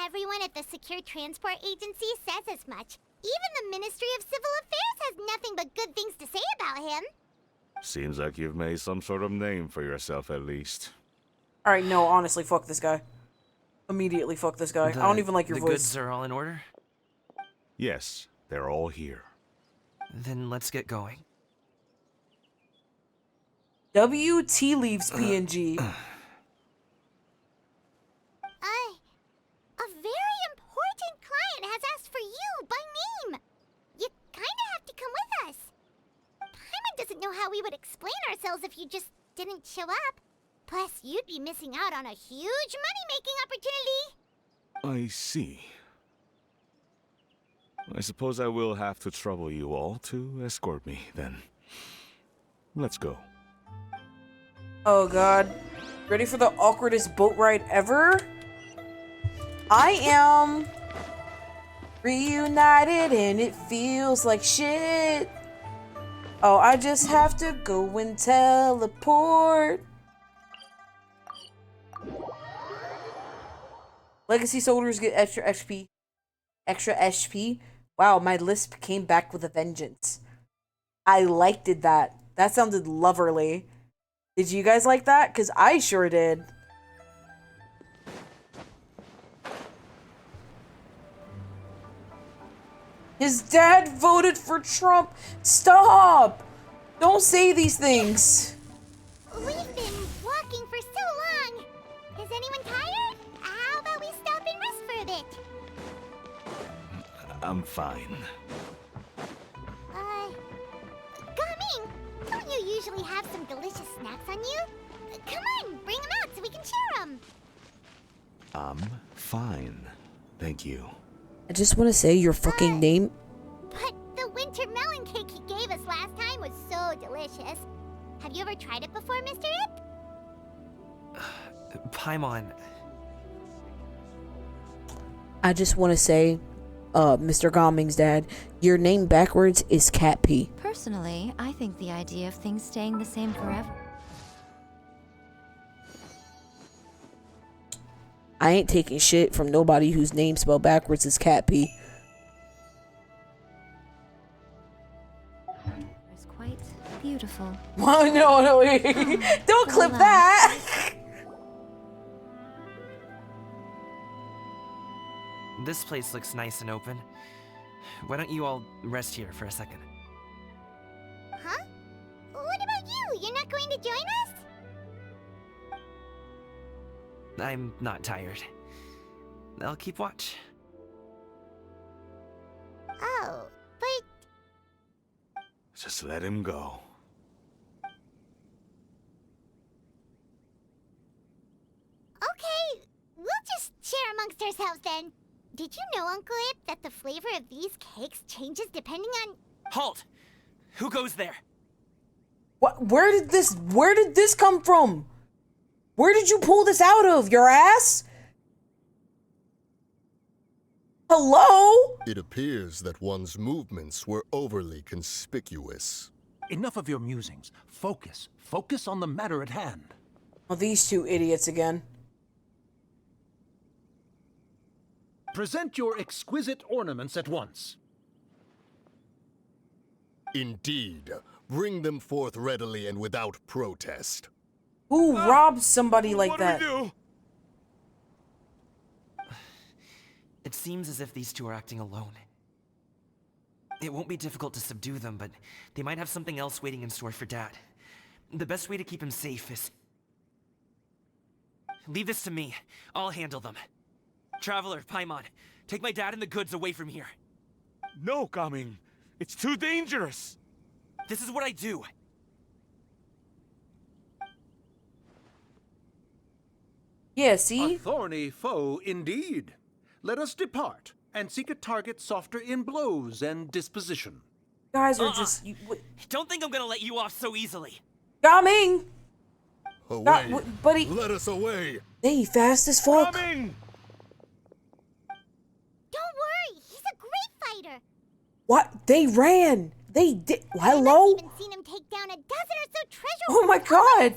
Everyone at the Secure Transport Agency says as much. Even the Ministry of Civil Affairs has nothing but good things to say about him. Seems like you've made some sort of name for yourself at least. Alright, no, honestly, fuck this guy. Immediately fuck this guy. I don't even like your the voice. goods are all in order? Yes, they're all here. Then let's get going. WT leaves PNG. A very important client has asked for you by name. You kinda have to come with us. Paimon doesn't know how we would explain ourselves if you just didn't show up. Plus, you'd be missing out on a huge money-making opportunity. I see. I suppose I will have to trouble you all to escort me, then. Let's go. Oh god. Ready for the awkwardest boat ride ever? I am reunited and it feels like shit. Oh, I just have to go and teleport. Legacy soldiers get extra HP. Extra HP. Wow, my lisp came back with a vengeance. I liked it that. That sounded loverly. Did you guys like that? Because I sure did. His dad voted for Trump. Stop! Don't say these things. We've been walking for so long. Is anyone tired? How about we stop and rest for a bit? I'm fine. Gaming, don't you usually have some delicious snacks on you? Come on, bring them out so we can share them. I'm fine. Thank you. I just want to say your fucking name. But the winter melon cake he gave us last time was so delicious. Have you ever tried it before, Mr. Ip? Paimon. I just want to say, Mr. Goming's dad, your name backwards is Cat P. Personally, I think the idea of things staying the same forever. I ain't taking shit from nobody whose name spelled backwards is Cat P. It's quite beautiful. Oh, no, wait. Don't clip that. This place looks nice and open. Why don't you all rest here for a second? Huh? What about you? You're not going to join us? I'm not tired. I'll keep watch. Oh, but... Just let him go. Okay, we'll just share amongst ourselves then. Did you know, Uncle Ip, that the flavor of these cakes changes depending on... Halt! Who goes there? What? Where did this come from? Where did you pull this out of, your ass? Hello? It appears that one's movements were overly conspicuous. Enough of your musings. Focus. Focus on the matter at hand. Oh, these two idiots again. Present your exquisite ornaments at once. Indeed. Bring them forth readily and without protest. Who robs somebody like that? It seems as if these two are acting alone. It won't be difficult to subdue them, but they might have something else waiting in store for Dad. The best way to keep him safe is... Leave this to me. I'll handle them. Traveler, Paimon, take my dad and the goods away from here. No, Gaming. It's too dangerous. This is what I do. Yeah, see? A thorny foe indeed. Let us depart and seek a target softer in blows and disposition. Guys are just... Don't think I'm gonna let you off so easily. Gaming! Away. Buddy. Let us away. They fast as fuck. Gaming! Don't worry, he's a great fighter. What? They ran. They did. Hello? I've even seen him take down a dozen or so treasure. Oh my god.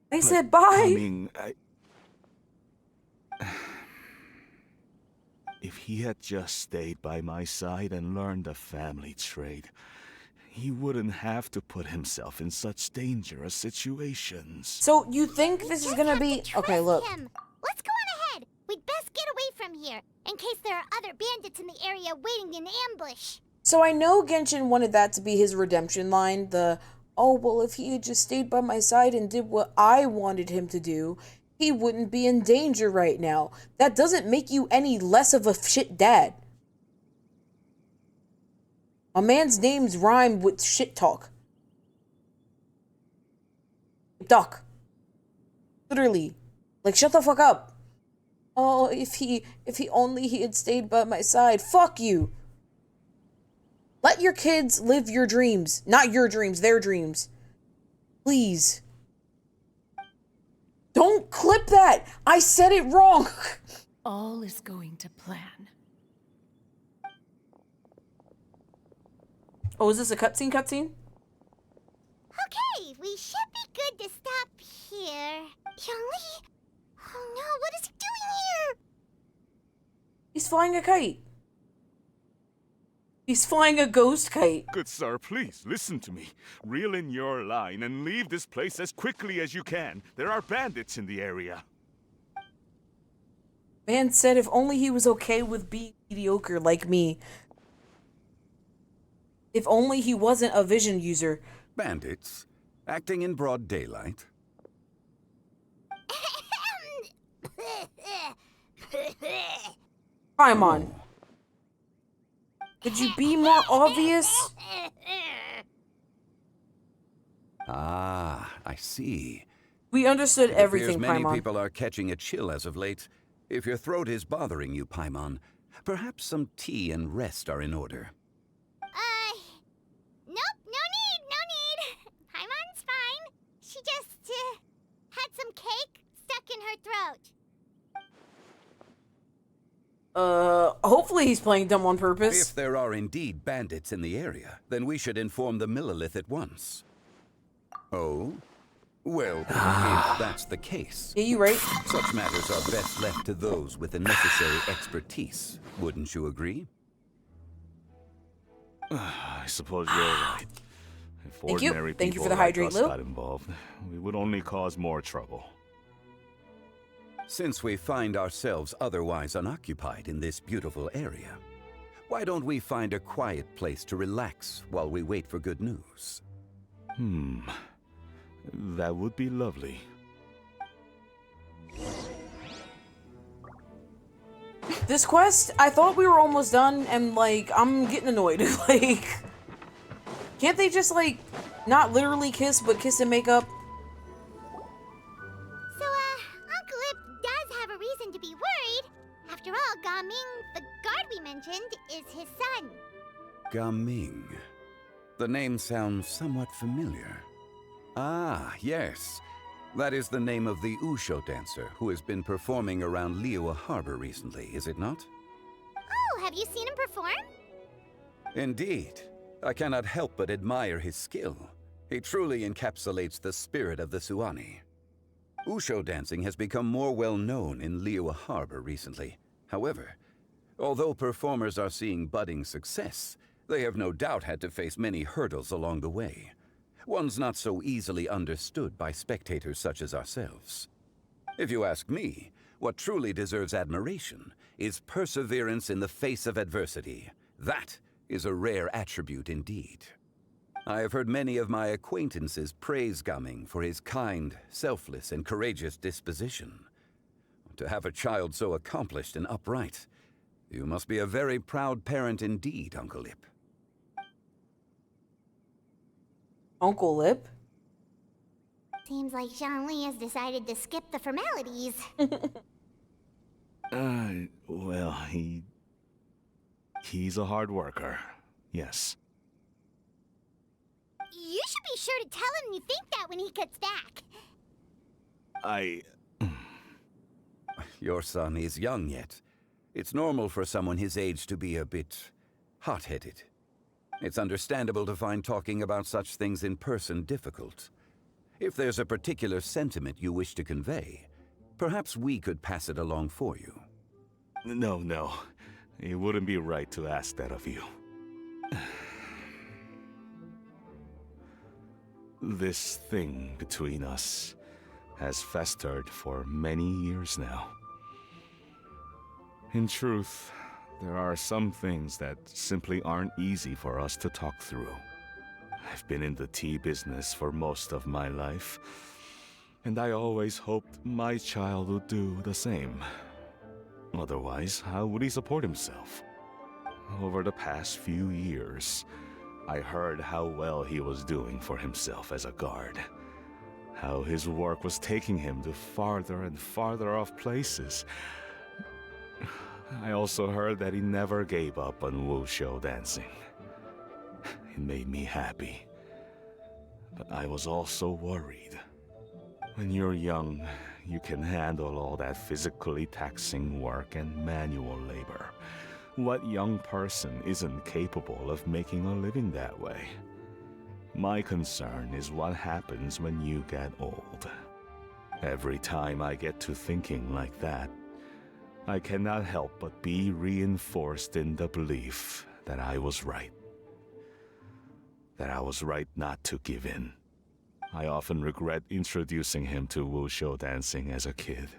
They said bye. Gaming, If he had just stayed by my side and learned the family trade, he wouldn't have to put himself in such dangerous situations. So you think this is gonna be... Okay, look. Him. Let's go on ahead. We'd best get away from here, in case there are other bandits in the area waiting in ambush. So I know Genshin wanted that to be his redemption line. The, oh, well, if he had just stayed by my side and did what I wanted him to do, he wouldn't be in danger right now. That doesn't make you any less of a shit dad. A man's name's rhyme with shit talk. Duck. Literally. Like, shut the fuck up. Oh, if he only he had stayed by my side. Fuck you. Let your kids live your dreams. Not your dreams, their dreams. Please. Don't clip that. I said it wrong. All is going to plan. Oh, is this a cutscene? Okay, we should be good to stop here. Yongli? Oh no, what is he doing here? flying a kite. He's flying a ghost kite. Good sir, please listen to me. Reel in your line and leave this place as quickly as you can. There are bandits in the area. Man said if only he was okay with being mediocre like me. If only he wasn't a vision user. Bandits? Acting in broad daylight? Paimon. Could you be more obvious? Ah, I see. We understood It everything, appears many Paimon. people are catching a chill as of late. If your throat is bothering you, Paimon, perhaps some tea and rest are in order. Nope, no need. Paimon's fine. She just, had some cake stuck in her throat. Hopefully he's playing dumb on purpose. If there are indeed bandits in the area, then we should inform the Millilith at once. Oh? Well, if that's the case... Yeah, you right. Such matters are best left to those with the necessary expertise. Wouldn't you agree? I suppose you're right. If Thank you. ordinary Thank you people for the like hydrate, us Lou. got involved, we would only cause more trouble. Since we find ourselves otherwise unoccupied in this beautiful area, why don't we find a quiet place to relax while we wait for good news? That would be lovely. This quest, I thought we were almost done, and, like, I'm getting annoyed. Like, can't they just, like, not literally kiss, but kiss and make up? So, Uncle Ip does have a reason to be worried. After all, Gaming, the guard we mentioned, is his son. Gaming. The name sounds somewhat familiar. Ah, yes. That is the name of the Usho dancer who has been performing around Liyue Harbor recently, is it not? Oh, have you seen him perform? Indeed. I cannot help but admire his skill. He truly encapsulates the spirit of the Suani. Usho dancing has become more well known in Liyue Harbor recently. However, although performers are seeing budding success, they have no doubt had to face many hurdles along the way. One's not so easily understood by spectators such as ourselves. If you ask me, what truly deserves admiration is perseverance in the face of adversity. That is a rare attribute indeed. I have heard many of my acquaintances praise Gaming for his kind, selfless, and courageous disposition. To have a child so accomplished and upright, you must be a very proud parent indeed, Uncle Ip. Uncle Lip? Seems like Zhongli has decided to skip the formalities. Well, he's a hard worker. Yes. You should be sure to tell him you think that when he gets back. Your son is young yet. It's normal for someone his age to be a bit hot-headed. It's understandable to find talking about such things in person difficult. If there's a particular sentiment you wish to convey, perhaps we could pass it along for you. No. It wouldn't be right to ask that of you. This thing between us has festered for many years now. In truth, there are some things that simply aren't easy for us to talk through. I've been in the tea business for most of my life, and I always hoped my child would do the same. Otherwise, how would he support himself? Over the past few years, I heard how well he was doing for himself as a guard. How his work was taking him to farther and farther off places. I also heard that he never gave up on wushu dancing. It made me happy. But I was also worried. When you're young, you can handle all that physically taxing work and manual labor. What young person isn't capable of making a living that way? My concern is what happens when you get old. Every time I get to thinking like that, I cannot help but be reinforced in the belief that I was right. That I was right not to give in. I often regret introducing him to wushu dancing as a kid.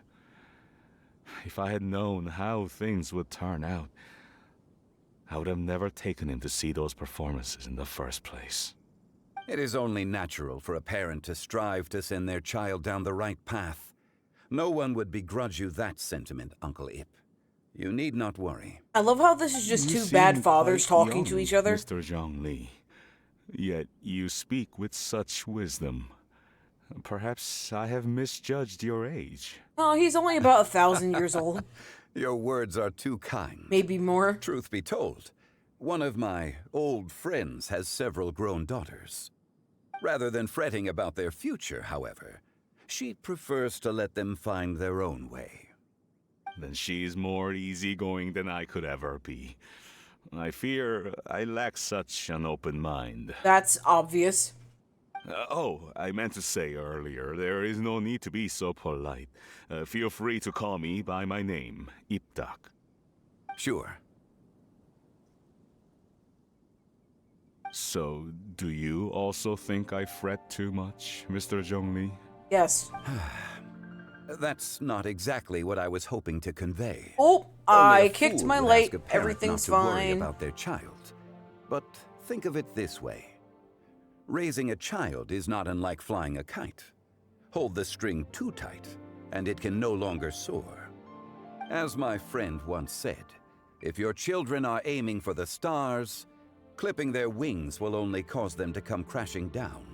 If I had known how things would turn out, I would have never taken him to see those performances in the first place. It is only natural for a parent to strive to send their child down the right path. No one would begrudge you that sentiment, Uncle Ip. You need not worry. I love how this is just You two bad seem fathers quite talking to young, each other. Mr. Zhongli. Yet you speak with such wisdom. Perhaps I have misjudged your age. Oh, he's only about 1,000 years old. Your words are too kind. Maybe more. Truth be told, one of my old friends has several grown daughters. Rather than fretting about their future, however, she prefers to let them find their own way. Then she's more easygoing than I could ever be. I fear I lack such an open mind. That's obvious. I meant to say earlier, there is no need to be so polite. Feel free to call me by my name, Ipdak. Sure. So, do you also think I fret too much, Mr. Zhongli? Yes. That's not exactly what I was hoping to convey. Oh, Only I a kicked fool my would light. ask a parent Everything's not to worry fine. about their child. But think of it this way. Raising a child is not unlike flying a kite. Hold the string too tight, and it can no longer soar. As my friend once said, if your children are aiming for the stars, clipping their wings will only cause them to come crashing down.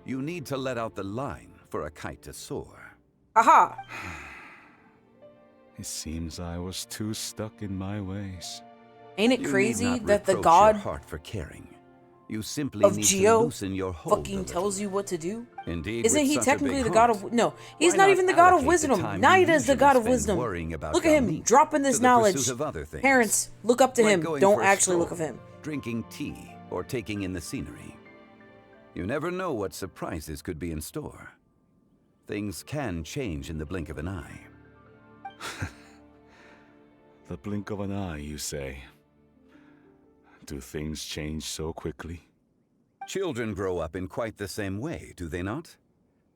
You need to let out the line for a kite to soar. Aha! It seems I was too stuck in my ways. Ain't it You crazy need not that the reproach god your heart for caring. You simply of need to Geo loosen your hold a fucking little. tells you what to do? Indeed, Isn't with he such a technically big the god heart, of... No, he's why not even the god of allocate the wisdom. time Now you he does the usually god of spend wisdom. worrying about Look at him, Galmeek dropping to this the knowledge. pursuit of other things. Parents, look up to Like him. going Don't for a actually look at stroll, him. Drinking tea, or taking in the scenery. You never know what surprises could be in store. Things can change in the blink of an eye. The blink of an eye, you say? Do things change so quickly? Children grow up in quite the same way, do they not?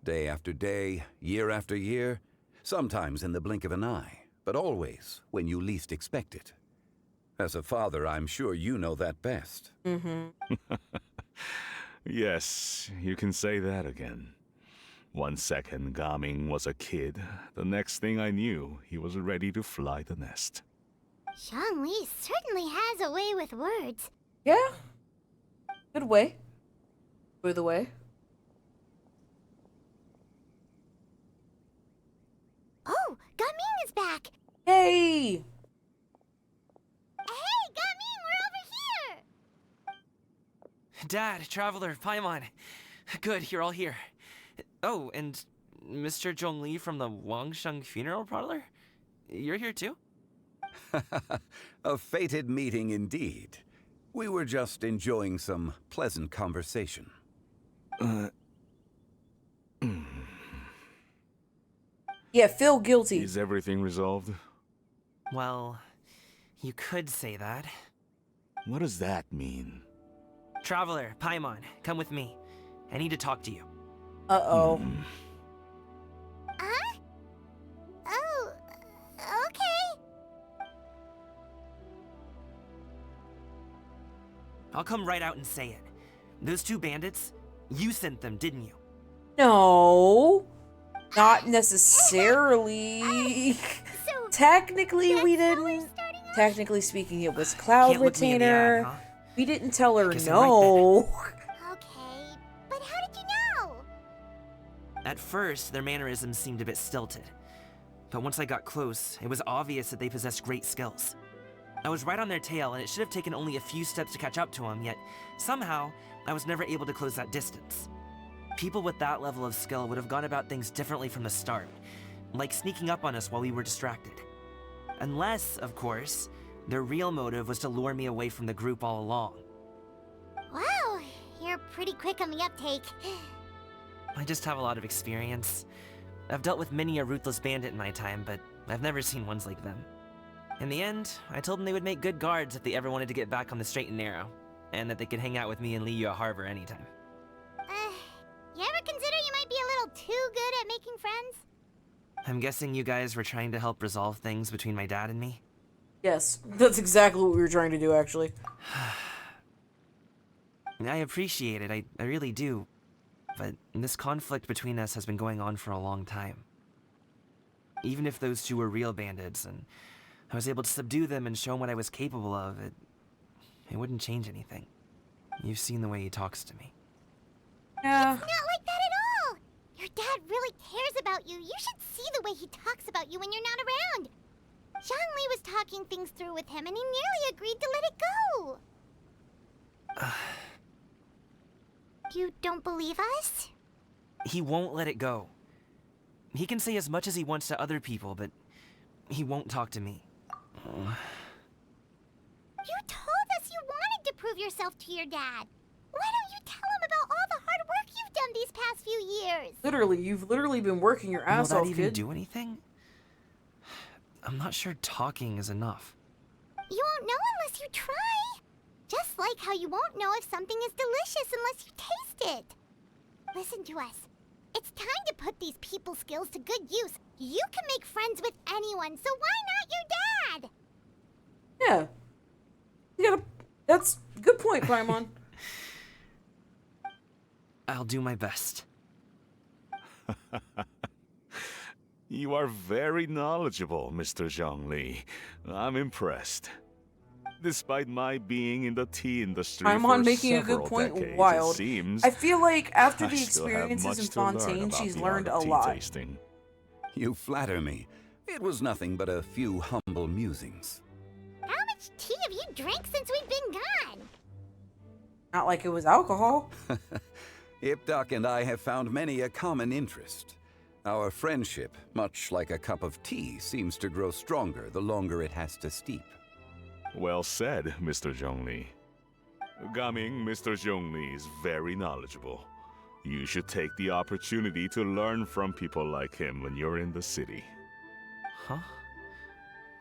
Day after day, year after year, sometimes in the blink of an eye, but always when you least expect it. As a father, I'm sure you know that best. Mm-hmm. Yes, you can say that again. 1 second, Gaming was a kid. The next thing I knew, he was ready to fly the nest. Zhongli certainly has a way with words. Yeah. Good way. By the way. Oh, Gaming is back! Hey! Hey, Gaming, we're over here! Dad, Traveler, Paimon. Good, you're all here. Oh, and Mr. Zhongli from the Wangsheng Funeral Parlor? You're here too? A fated meeting indeed. We were just enjoying some pleasant conversation. Yeah, feel guilty. Is everything resolved? Well, you could say that. What does that mean? Traveler, Paimon, come with me. I need to talk to you. Uh-oh. Huh? Oh, okay. I'll come right out and say it. Those two bandits, you sent them, didn't you? No. Not necessarily. Technically, we didn't. Technically speaking, it was Cloud Can't look me in the eye, Retainer. huh? We didn't tell her Guess I'm right no. Okay, but how did you know? At first, their mannerisms seemed a bit stilted. But once I got close, it was obvious that they possessed great skills. I was right on their tail, and it should have taken only a few steps to catch up to them, yet somehow, I was never able to close that distance. People with that level of skill would have gone about things differently from the start, like sneaking up on us while we were distracted. Unless, of course, their real motive was to lure me away from the group all along. Wow, you're pretty quick on the uptake. I just have a lot of experience. I've dealt with many a ruthless bandit in my time, but I've never seen ones like them. In the end, I told them they would make good guards if they ever wanted to get back on the straight and narrow, and that they could hang out with me in Liyue Harbor anytime. You ever consider you might be a little too good at making friends? I'm guessing you guys were trying to help resolve things between my dad and me? Yes, that's exactly what we were trying to do, actually. I appreciate it, I really do. But this conflict between us has been going on for a long time. Even if those two were real bandits, and I was able to subdue them and show them what I was capable of, it wouldn't change anything. You've seen the way he talks to me. Yeah. It's not like that at all! Your dad really cares about you. You should see the way he talks about you when you're not around. Zhongli was talking things through with him, and he nearly agreed to let it go. You don't believe us? He won't let it go. He can say as much as he wants to other people, but he won't talk to me. You told us you wanted to prove yourself to your dad. Why don't you tell him about all the hard work you've done these past few years? Literally, you've literally been working your ass off, Will that even kid. do anything? I'm not sure talking is enough. You won't know unless you try. Just like how you won't know if something is delicious unless you taste it. Listen to us. It's time to put these people skills to good use. You can make friends with anyone, so why not your dad? Yeah. You gotta... That's a good point, Paimon. I'll do my best. You are very knowledgeable, Mr. Zhongli. I'm impressed. Despite my being in the tea industry Paimon for making a several good point. decades, Wild. it seems, I feel like after I the still have experiences much in to learn Fontaine, about she's the learned art a of tea lot. tasting. You flatter me. It was nothing but a few humble musings. How much tea have you drank since we've been gone? Not like it was alcohol. Ipdak and I have found many a common interest. Our friendship, much like a cup of tea, seems to grow stronger the longer it has to steep. Well said, Mr. Zhongli. Gaming, Mr. Zhongli is very knowledgeable. You should take the opportunity to learn from people like him when you're in the city. Huh?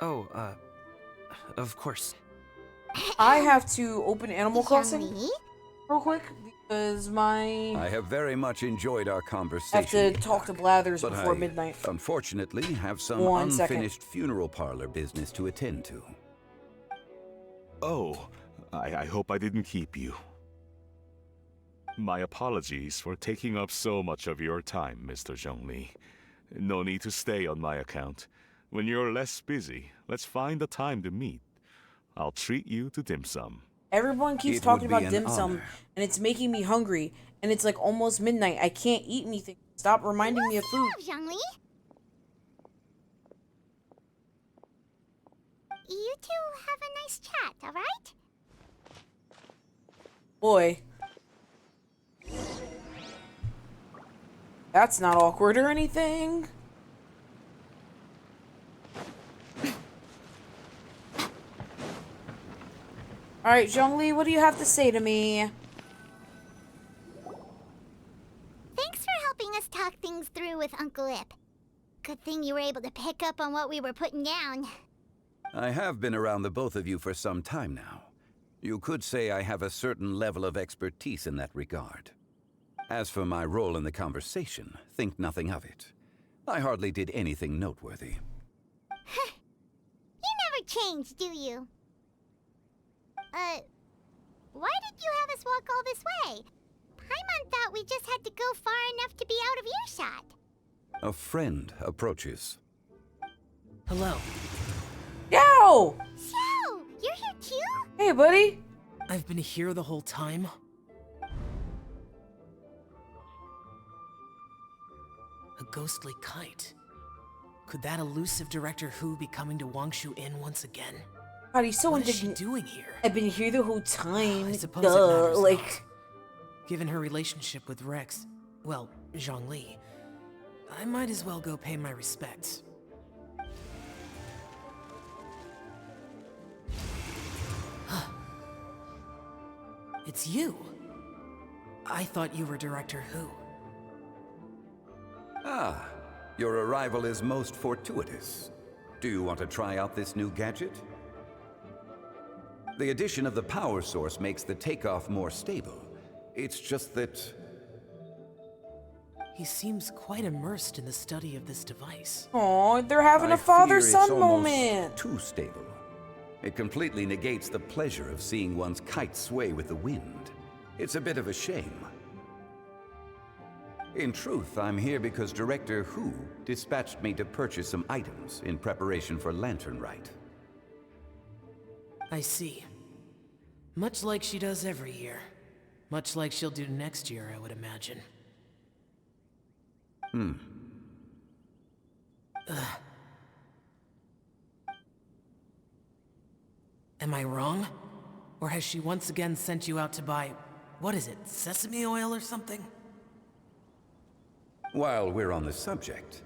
Oh, of course. I have to open Animal Crossing Zhongli? real quick because my... I have very much enjoyed our I conversation. have to talk to Blathers but before I, midnight. unfortunately, have some 1 second. unfinished funeral parlor business to attend to. Oh, I hope I didn't keep you. My apologies for taking up so much of your time, Mr. Zhongli. No need to stay on my account. When you're less busy, let's find a time to meet. I'll treat you to dim sum. Everyone keeps It talking would be about an dim sum, honor. and it's making me hungry. And it's like almost midnight. I can't eat anything. Stop reminding me of food. Zhongli? You two have a nice chat, alright? Boy. That's not awkward or anything. Alright, Zhongli, what do you have to say to me? Thanks for helping us talk things through with Uncle Ip. Good thing you were able to pick up on what we were putting down. I have been around the both of you for some time now. You could say I have a certain level of expertise in that regard. As for my role in the conversation, think nothing of it. I hardly did anything noteworthy. You never change, do you? Why did you have us walk all this way? Paimon thought we just had to go far enough to be out of earshot. A friend approaches. Hello. Yo! So, you're here too? Hey, buddy. I've been here the whole time. A ghostly kite. Could that elusive Director Hu be coming to Wangshu Inn once again? God, he's so What is she indignant. doing here? I've been here the whole time. I suppose it matters like... not. Given her relationship with Rex, well, Zhongli, I might as well go pay my respects. It's you. I thought you were Director Hu. Ah, your arrival is most fortuitous. Do you want to try out this new gadget? The addition of the power source makes the takeoff more stable. It's just that... He seems quite immersed in the study of this device. Oh, they're having a I fear father-son it's almost moment. too stable. It completely negates the pleasure of seeing one's kite sway with the wind. It's a bit of a shame. In truth, I'm here because Director Hu dispatched me to purchase some items in preparation for Lantern Rite. I see. Much like she does every year. Much like she'll do next year, I would imagine. Am I wrong? Or has she once again sent you out to buy, what is it, sesame oil or something? While we're on the subject,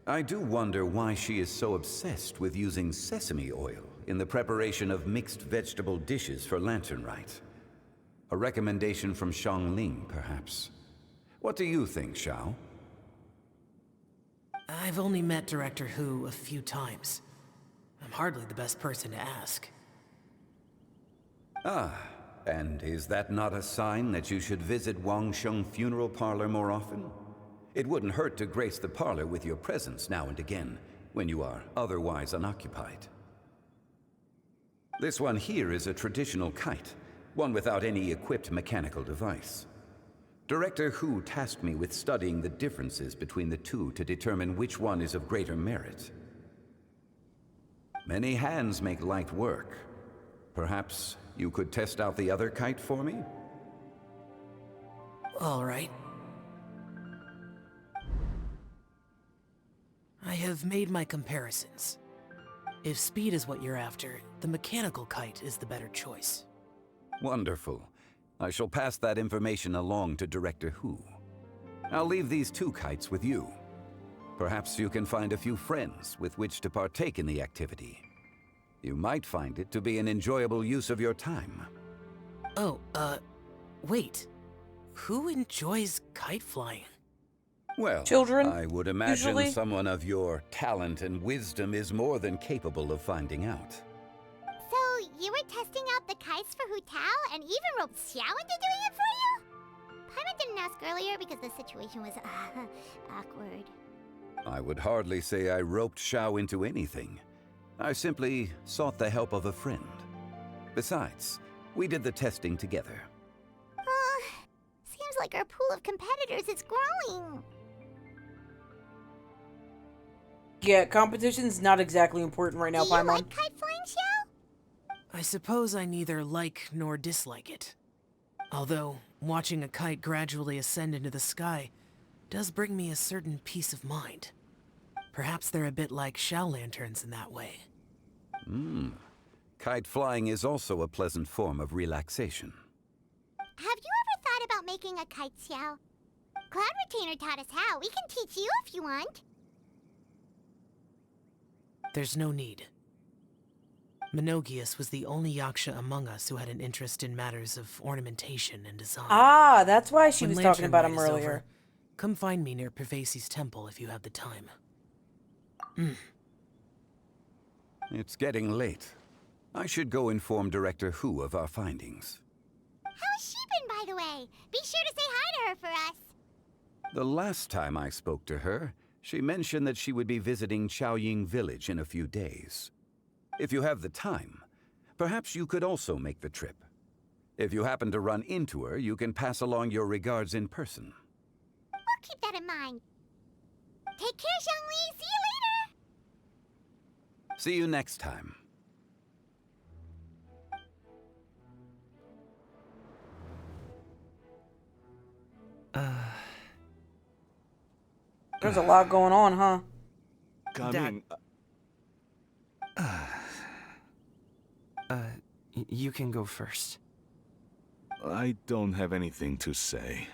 I do wonder why she is so obsessed with using sesame oil in the preparation of mixed vegetable dishes for Lantern Rite. A recommendation from Xiangling, perhaps. What do you think, Xiao? I've only met Director Hu a few times. I'm hardly the best person to ask. Ah, and is that not a sign that you should visit Wangsheng Funeral Parlor more often? It wouldn't hurt to grace the parlor with your presence now and again, when you are otherwise unoccupied. This one here is a traditional kite, one without any equipped mechanical device. Director Hu tasked me with studying the differences between the two to determine which one is of greater merit. Many hands make light work. Perhaps you could test out the other kite for me? All right. I have made my comparisons. If speed is what you're after, the mechanical kite is the better choice. Wonderful. I shall pass that information along to Director Hu. I'll leave these two kites with you. Perhaps you can find a few friends with which to partake in the activity. You might find it to be an enjoyable use of your time. Oh, wait. Who enjoys kite flying? Well, children, I would imagine usually. someone of your talent and wisdom is more than capable of finding out. So, you were testing out the kites for Hu Tao and even roped Xiao into doing it for you? Paimon didn't ask earlier because the situation was awkward. I would hardly say I roped Xiao into anything. I simply sought the help of a friend. Besides, we did the testing together. Seems like our pool of competitors is growing. Yeah, competition's not exactly important right now, Do you Paimon. like kite flying, Xiao? I suppose I neither like nor dislike it. Although, watching a kite gradually ascend into the sky does bring me a certain peace of mind. Perhaps they're a bit like Shao lanterns in that way. Kite flying is also a pleasant form of relaxation. Have you ever thought about making a kite, Xiao? Cloud Retainer taught us how. We can teach you if you want. There's no need. Menogius was the only Yaksha among us who had an interest in matters of ornamentation and design. Ah, that's why she When was talking Lantern about Rite him is earlier. over, come find me near Pervasi's temple if you have the time. It's getting late. I should go inform Director Hu of our findings. How has she been, by the way? Be sure to say hi to her for us. The last time I spoke to her, she mentioned that she would be visiting Chaoying Village in a few days. If you have the time, perhaps you could also make the trip. If you happen to run into her, you can pass along your regards in person. We'll keep that in mind. Take care, Xiangli. See you later. See you next time. There's a lot going on, huh? Coming. You can go first. I don't have anything to say.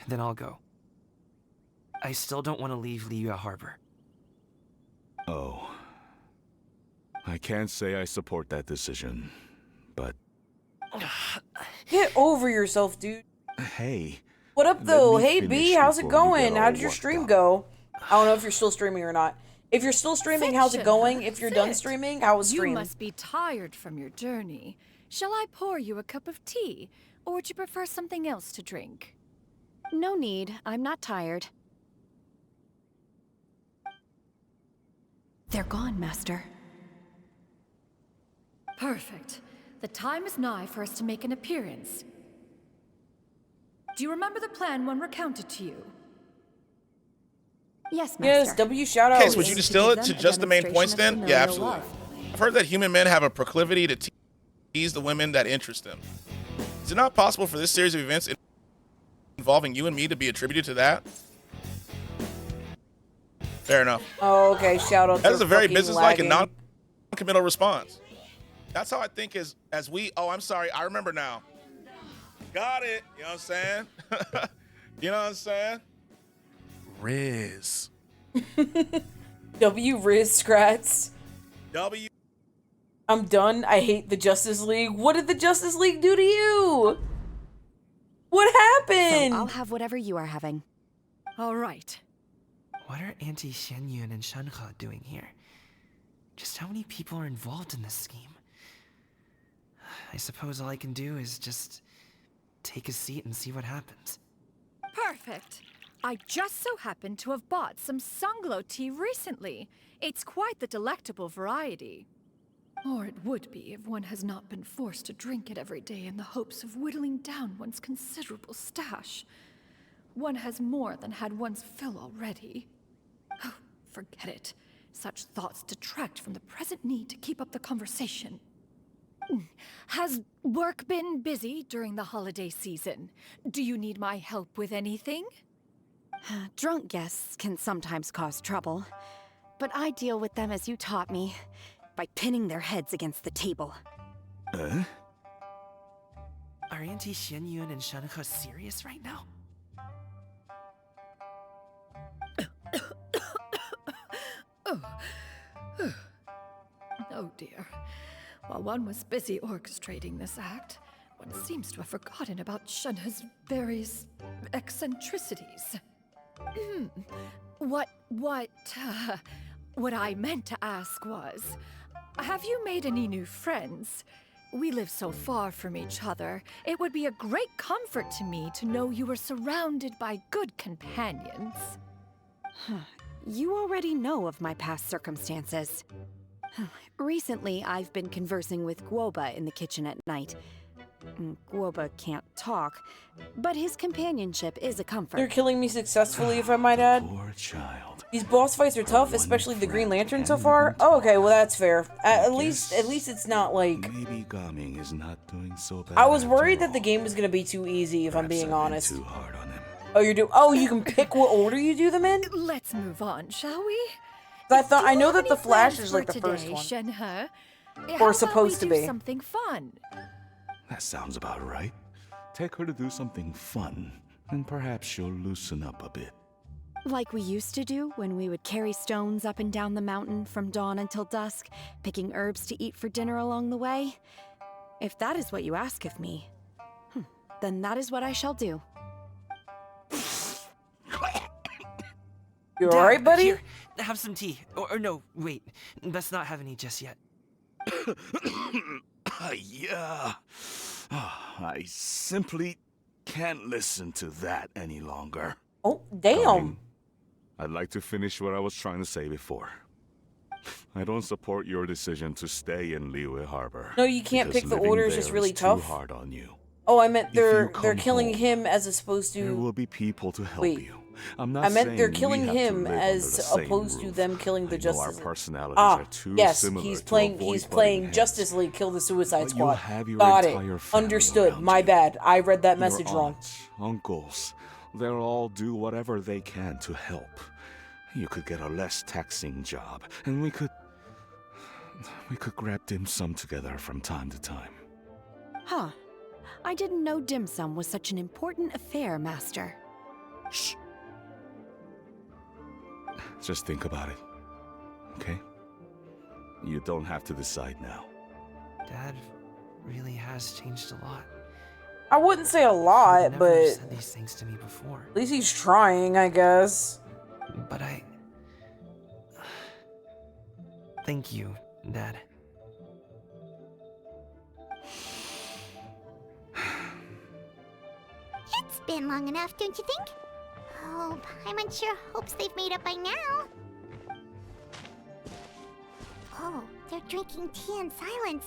Then I'll go. I still don't want to leave Liyue Harbor. Oh. I can't say I support that decision, but... Get over yourself, dude. Hey. What up, let though? me Hey, finish B, how's it before you going? get How all did your worked stream up. go? I don't know if you're still streaming or not. If you're still streaming, how's it going? If you're done Sit. streaming, how was You stream? must be tired from your journey. Shall I pour you a cup of tea, or would you prefer something else to drink? No need. I'm not tired. They're gone, Master. Perfect. The time is nigh for us to make an appearance. Do you remember the plan one recounted to you? Yes, Master. Yes, W shout out. Case, would you distill it to just the main points then? Yeah, absolutely. I've heard that human men have a proclivity to tease the women that interest them. Is it not possible for this series of events involving you and me to be attributed to that? Fair enough. Oh, okay. Shout out. That is a very businesslike and non-committal response. That's how I think as we. Oh, I'm sorry. I remember now. Got it. You know what I'm saying? You know what I'm saying? Riz. W Riz Scrats. W. I'm done. I hate the Justice League. What did the Justice League do to you? What happened? So I'll have whatever you are having. All right. What are Auntie Xianyun and Shanhe doing here? Just how many people are involved in this scheme? I suppose all I can do is just take a seat and see what happens. Perfect. I just so happened to have bought some Sunglow tea recently. It's quite the delectable variety. Or it would be if one has not been forced to drink it every day in the hopes of whittling down one's considerable stash. One has more than had one's fill already. Oh, forget it. Such thoughts detract from the present need to keep up the conversation. Has work been busy during the holiday season? Do you need my help with anything? Drunk guests can sometimes cause trouble, but I deal with them as you taught me, by pinning their heads against the table. Are Auntie Xianyun and Shanhe serious right now? Oh dear. While one was busy orchestrating this act, one seems to have forgotten about Shanhe's various eccentricities. What I meant to ask was, have you made any new friends? We live so far from each other, it would be a great comfort to me to know you were surrounded by good companions. You already know of my past circumstances. Recently, I've been conversing with Guoba in the kitchen at night. Guoba can't talk, but his companionship is a comfort. They're killing me successfully, if I might add. Poor child. These boss fights are tough, especially the Green Lantern so far. Oh, okay, well that's fair. At least it's not like. Maybe Gaming is not doing so bad. I was worried that the game was gonna be too easy, if I'm being honest. Too hard on him. Oh, you can pick what order you do them in? Let's move on, shall we? I know that the Flash is like the first one. Shanhe? Or supposed to be. Something fun. That sounds about right. Take her to do something fun, and perhaps she'll loosen up a bit. Like we used to do when we would carry stones up and down the mountain from dawn until dusk, picking herbs to eat for dinner along the way. If that is what you ask of me, then that is what I shall do. You alright, buddy? Here, have some tea. Or no, wait. Best not have any just yet. Yeah. I simply can't listen to that any longer. Oh, damn. I'd like to finish what I was trying to say before. I don't support your decision to stay in Liyue Harbor. No, you can't pick the order, it's just really tough. Too hard on you. Oh, I meant they're killing him as opposed to. There will be people to help you. I meant they're killing him as opposed to them killing the Justice League. Our personalities are too similar he's to playing Justice League, kill the Suicide Squad. Have your Got it. entire family Understood. around My you. bad. I read that Your message wrong. aunts, uncles, they'll all do whatever they can to help. You could get a less taxing job, and we could grab dim sum together from time to time. Huh. I didn't know dim sum was such an important affair, Master. Shh. Just think about it, okay? You don't have to decide now. Dad really has changed a lot. I wouldn't say a He lot, never but said these things to me before. at least he's trying, I guess. But Thank you, Dad. It's been long enough, don't you think? Oh, Paimon sure hopes they've made up by now. Oh, they're drinking tea in silence.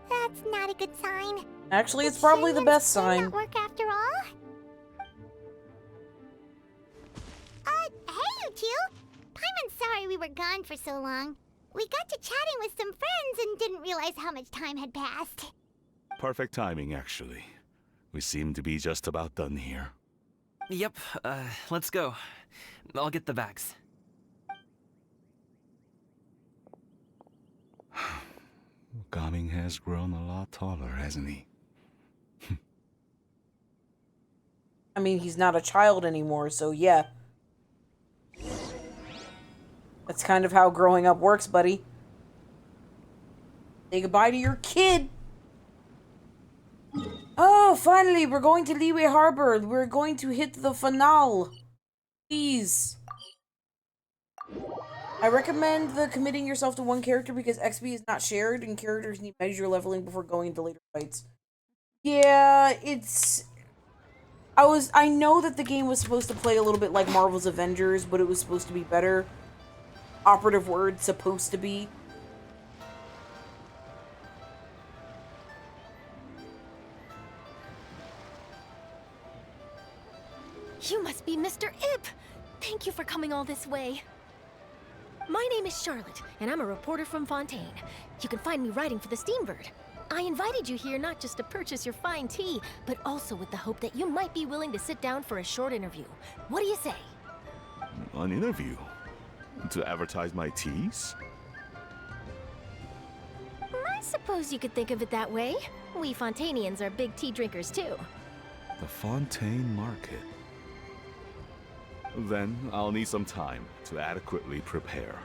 That's not a good sign. Actually, it's probably the best sign. Not work after all? Hey you two! Paimon's sorry we were gone for so long. We got to chatting with some friends and didn't realize how much time had passed. Perfect timing, actually. We seem to be just about done here. Yep, let's go. I'll get the bags. Gaming has grown a lot taller, hasn't he? I mean, he's not a child anymore, so yeah. That's kind of how growing up works, buddy. Say goodbye to your kid. Oh, finally, we're going to Liyue Harbor. We're going to hit the finale. Please. I recommend committing yourself to one character because XP is not shared and characters need measure leveling before going into later fights. Yeah, it's... I know that the game was supposed to play a little bit like Marvel's Avengers, but it was supposed to be better. Operative word, supposed to be. You must be Mr. Ip! Thank you for coming all this way. My name is Charlotte, and I'm a reporter from Fontaine. You can find me writing for the Steambird. I invited you here not just to purchase your fine tea, but also with the hope that you might be willing to sit down for a short interview. What do you say? An interview? To advertise my teas? I suppose you could think of it that way. We Fontainians are big tea drinkers too. The Fontaine Market. Then I'll need some time to adequately prepare.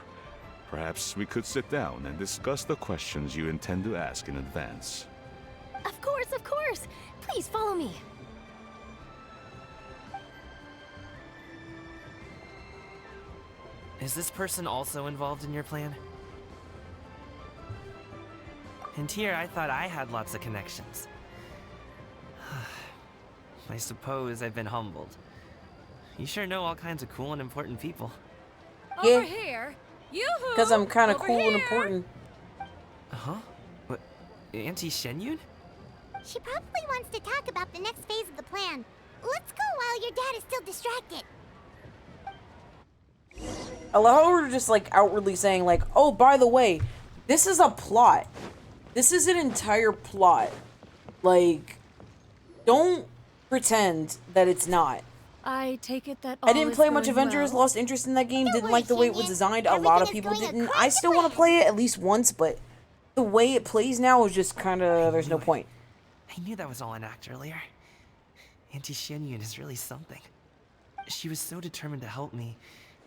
Perhaps we could sit down and discuss the questions you intend to ask in advance. Of course, of course! Please follow me. Is this person also involved in your plan? And here I thought I had lots of connections. I suppose I've been humbled. You sure know all kinds of cool and important people. Over here! Yoo-hoo! Because I'm kind of Over cool here. and important. Huh? What? Auntie Shenyun? She probably wants to talk about the next phase of the plan. Let's go while your dad is still distracted. I love how we're just like outwardly saying like, oh, by the way, this is a plot. This is an entire plot. Like, don't pretend that it's not. I take it that I didn't play much Avengers, lost interest in that game, didn't like the way it was designed. A lot of people didn't. I still want to play it at least once, but the way it plays now is just kind of, there's no point. I knew that was all an act earlier. Auntie Shenyun is really something. She was so determined to help me.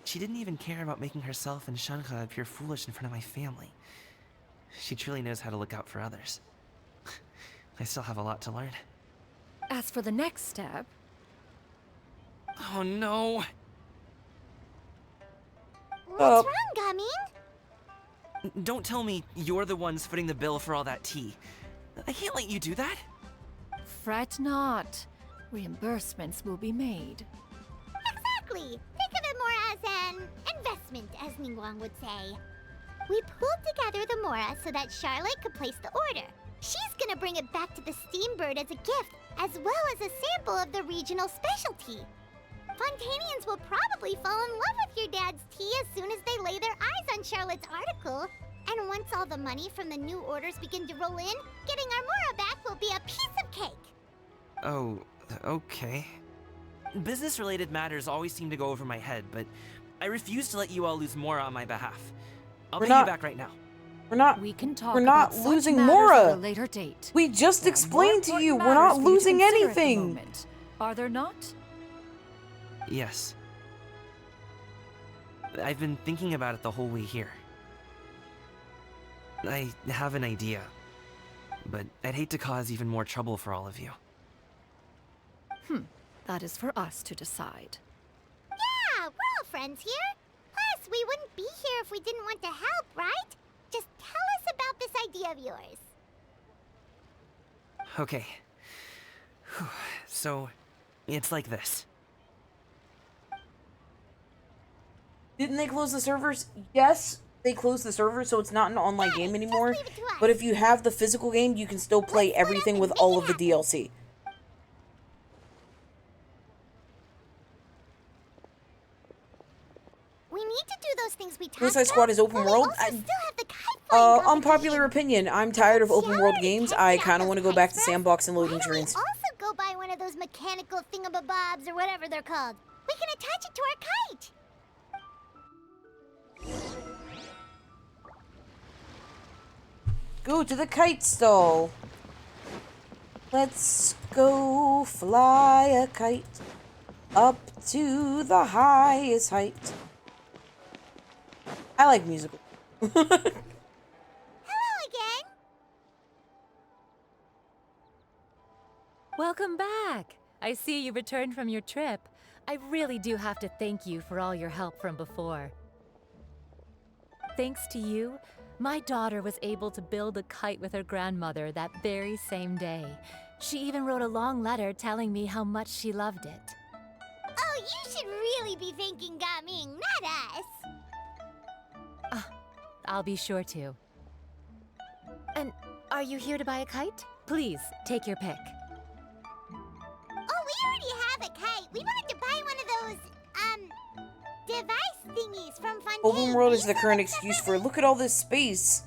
She didn't even care about making herself and Shanka appear foolish in front of my family. She truly knows how to look out for others. I still have a lot to learn. As for the next step... Oh no! What's wrong, Gamin? Don't tell me you're the ones footing the bill for all that tea. I can't let you do that. Fret not. Reimbursements will be made. Exactly. Think of it more as an investment, as Ningguang would say. We pulled together the Mora so that Charlotte could place the order. She's gonna bring it back to the Steambird as a gift, as well as a sample of the regional specialty. Fontainians will probably fall in love with your dad's tea as soon as they lay their eyes on Charlotte's article. And once all the money from the new orders begin to roll in, getting our Mora back will be a piece of cake. Oh, okay. Business-related matters always seem to go over my head, but I refuse to let you all lose Mora on my behalf. I'll pay you back right now. We can talk We're not about losing such matters at Mora. a later date. We just There are explained more to you, important we're not matters for you to losing consider at the anything. moment. Are there not? Yes. I've been thinking about it the whole way here. I have an idea, but I'd hate to cause even more trouble for all of you. That is for us to decide. Yeah, we're all friends here. Plus, we wouldn't be here if we didn't want to help, right? idea of yours. Okay. Whew. So, it's like this. Didn't they close the servers? Yes, they closed the servers, so it's not an online game anymore. But if you have the physical game, you can still play everything with all of the DLC. We need to do those things we talked Suicide Squad is open world. Unpopular opinion. I'm tired of open world games. I kind of want to go back to sandbox and loading screens. Also go buy one of those mechanical thingamabobs or whatever they're called. We can attach it to our kite. Go to the kite stall. Let's go fly a kite up to the highest height. I like musical. Hello again. Welcome back. I see you returned from your trip. I really do have to thank you for all your help from before. Thanks to you, my daughter was able to build a kite with her grandmother that very same day. She even wrote a long letter telling me how much she loved it. Oh, you should really be thanking Gaming, not us. I'll be sure to. And are you here to buy a kite? Please, take your pick. Oh, we already have a kite. We wanted to buy one of those, device thingies from Fontaine. Open world is the current excuse for, look at all this space.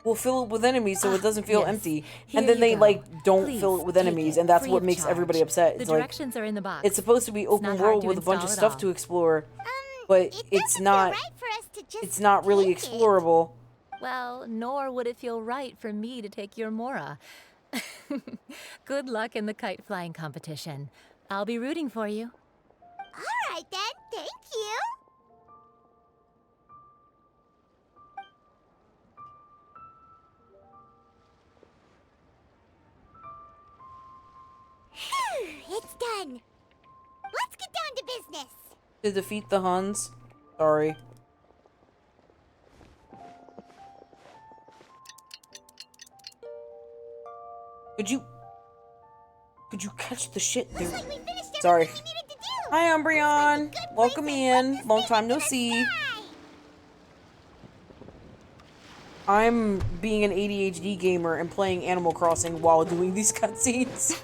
We'll fill it with enemies so it doesn't feel empty. And then they, don't fill it with enemies, and that's what makes everybody upset. The It's directions are in the box. it's supposed to be open world with a bunch of stuff to explore, but it's not, it's not really explorable. Well, nor would it feel right for me to take your Mora. Good luck in the kite flying competition. I'll be rooting for you. All right, then. Thank you. It's done. Let's get down to business. To defeat the Huns. Sorry. Could you catch the shit, dude? Sorry. Hi, Umbreon. Welcome in. Long time no see. I'm being an ADHD gamer and playing Animal Crossing while doing these cutscenes.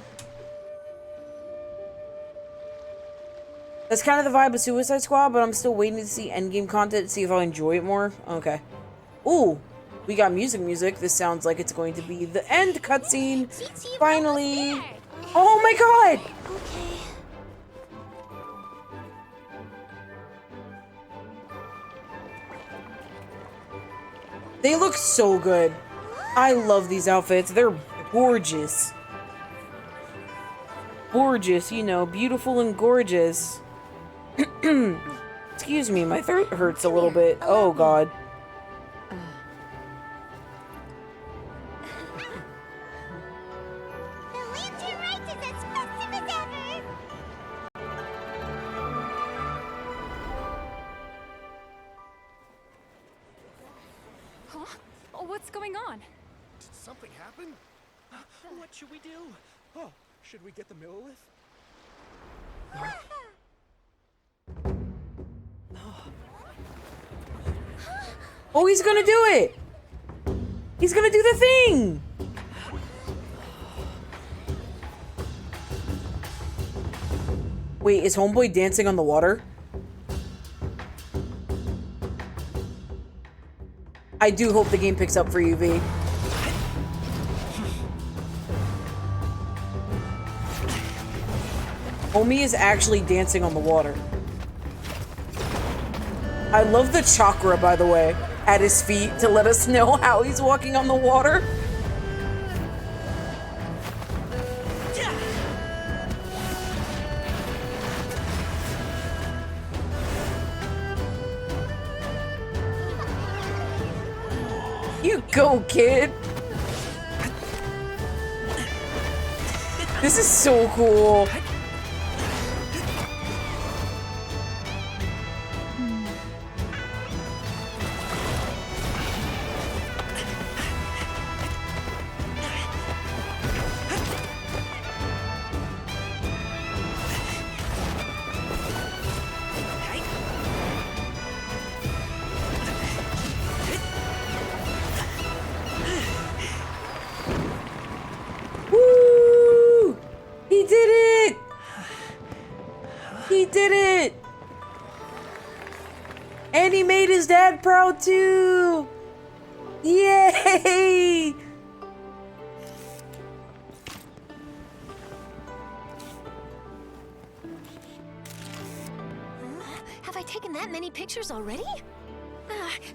That's kind of the vibe of Suicide Squad, but I'm still waiting to see endgame content to see if I'll enjoy it more. Okay. Ooh, we got music. This sounds like it's going to be the end cutscene. Finally. Oh my god! They look so good. I love these outfits. They're gorgeous. Gorgeous, you know, beautiful and gorgeous. Excuse me, my throat hurts a little bit. Oh god. What's going on? Did something happen? What should we do? Oh, should we get the Millilith? Oh, he's gonna do it! He's gonna do the thing! Wait, is Homeboy dancing on the water? I do hope the game picks up for you, V. Homie is actually dancing on the water. I love the chakra, by the way, at his feet to let us know how he's walking on the water. You go, kid. This is so cool. And he made his dad proud too! Yay! Have I taken that many pictures already?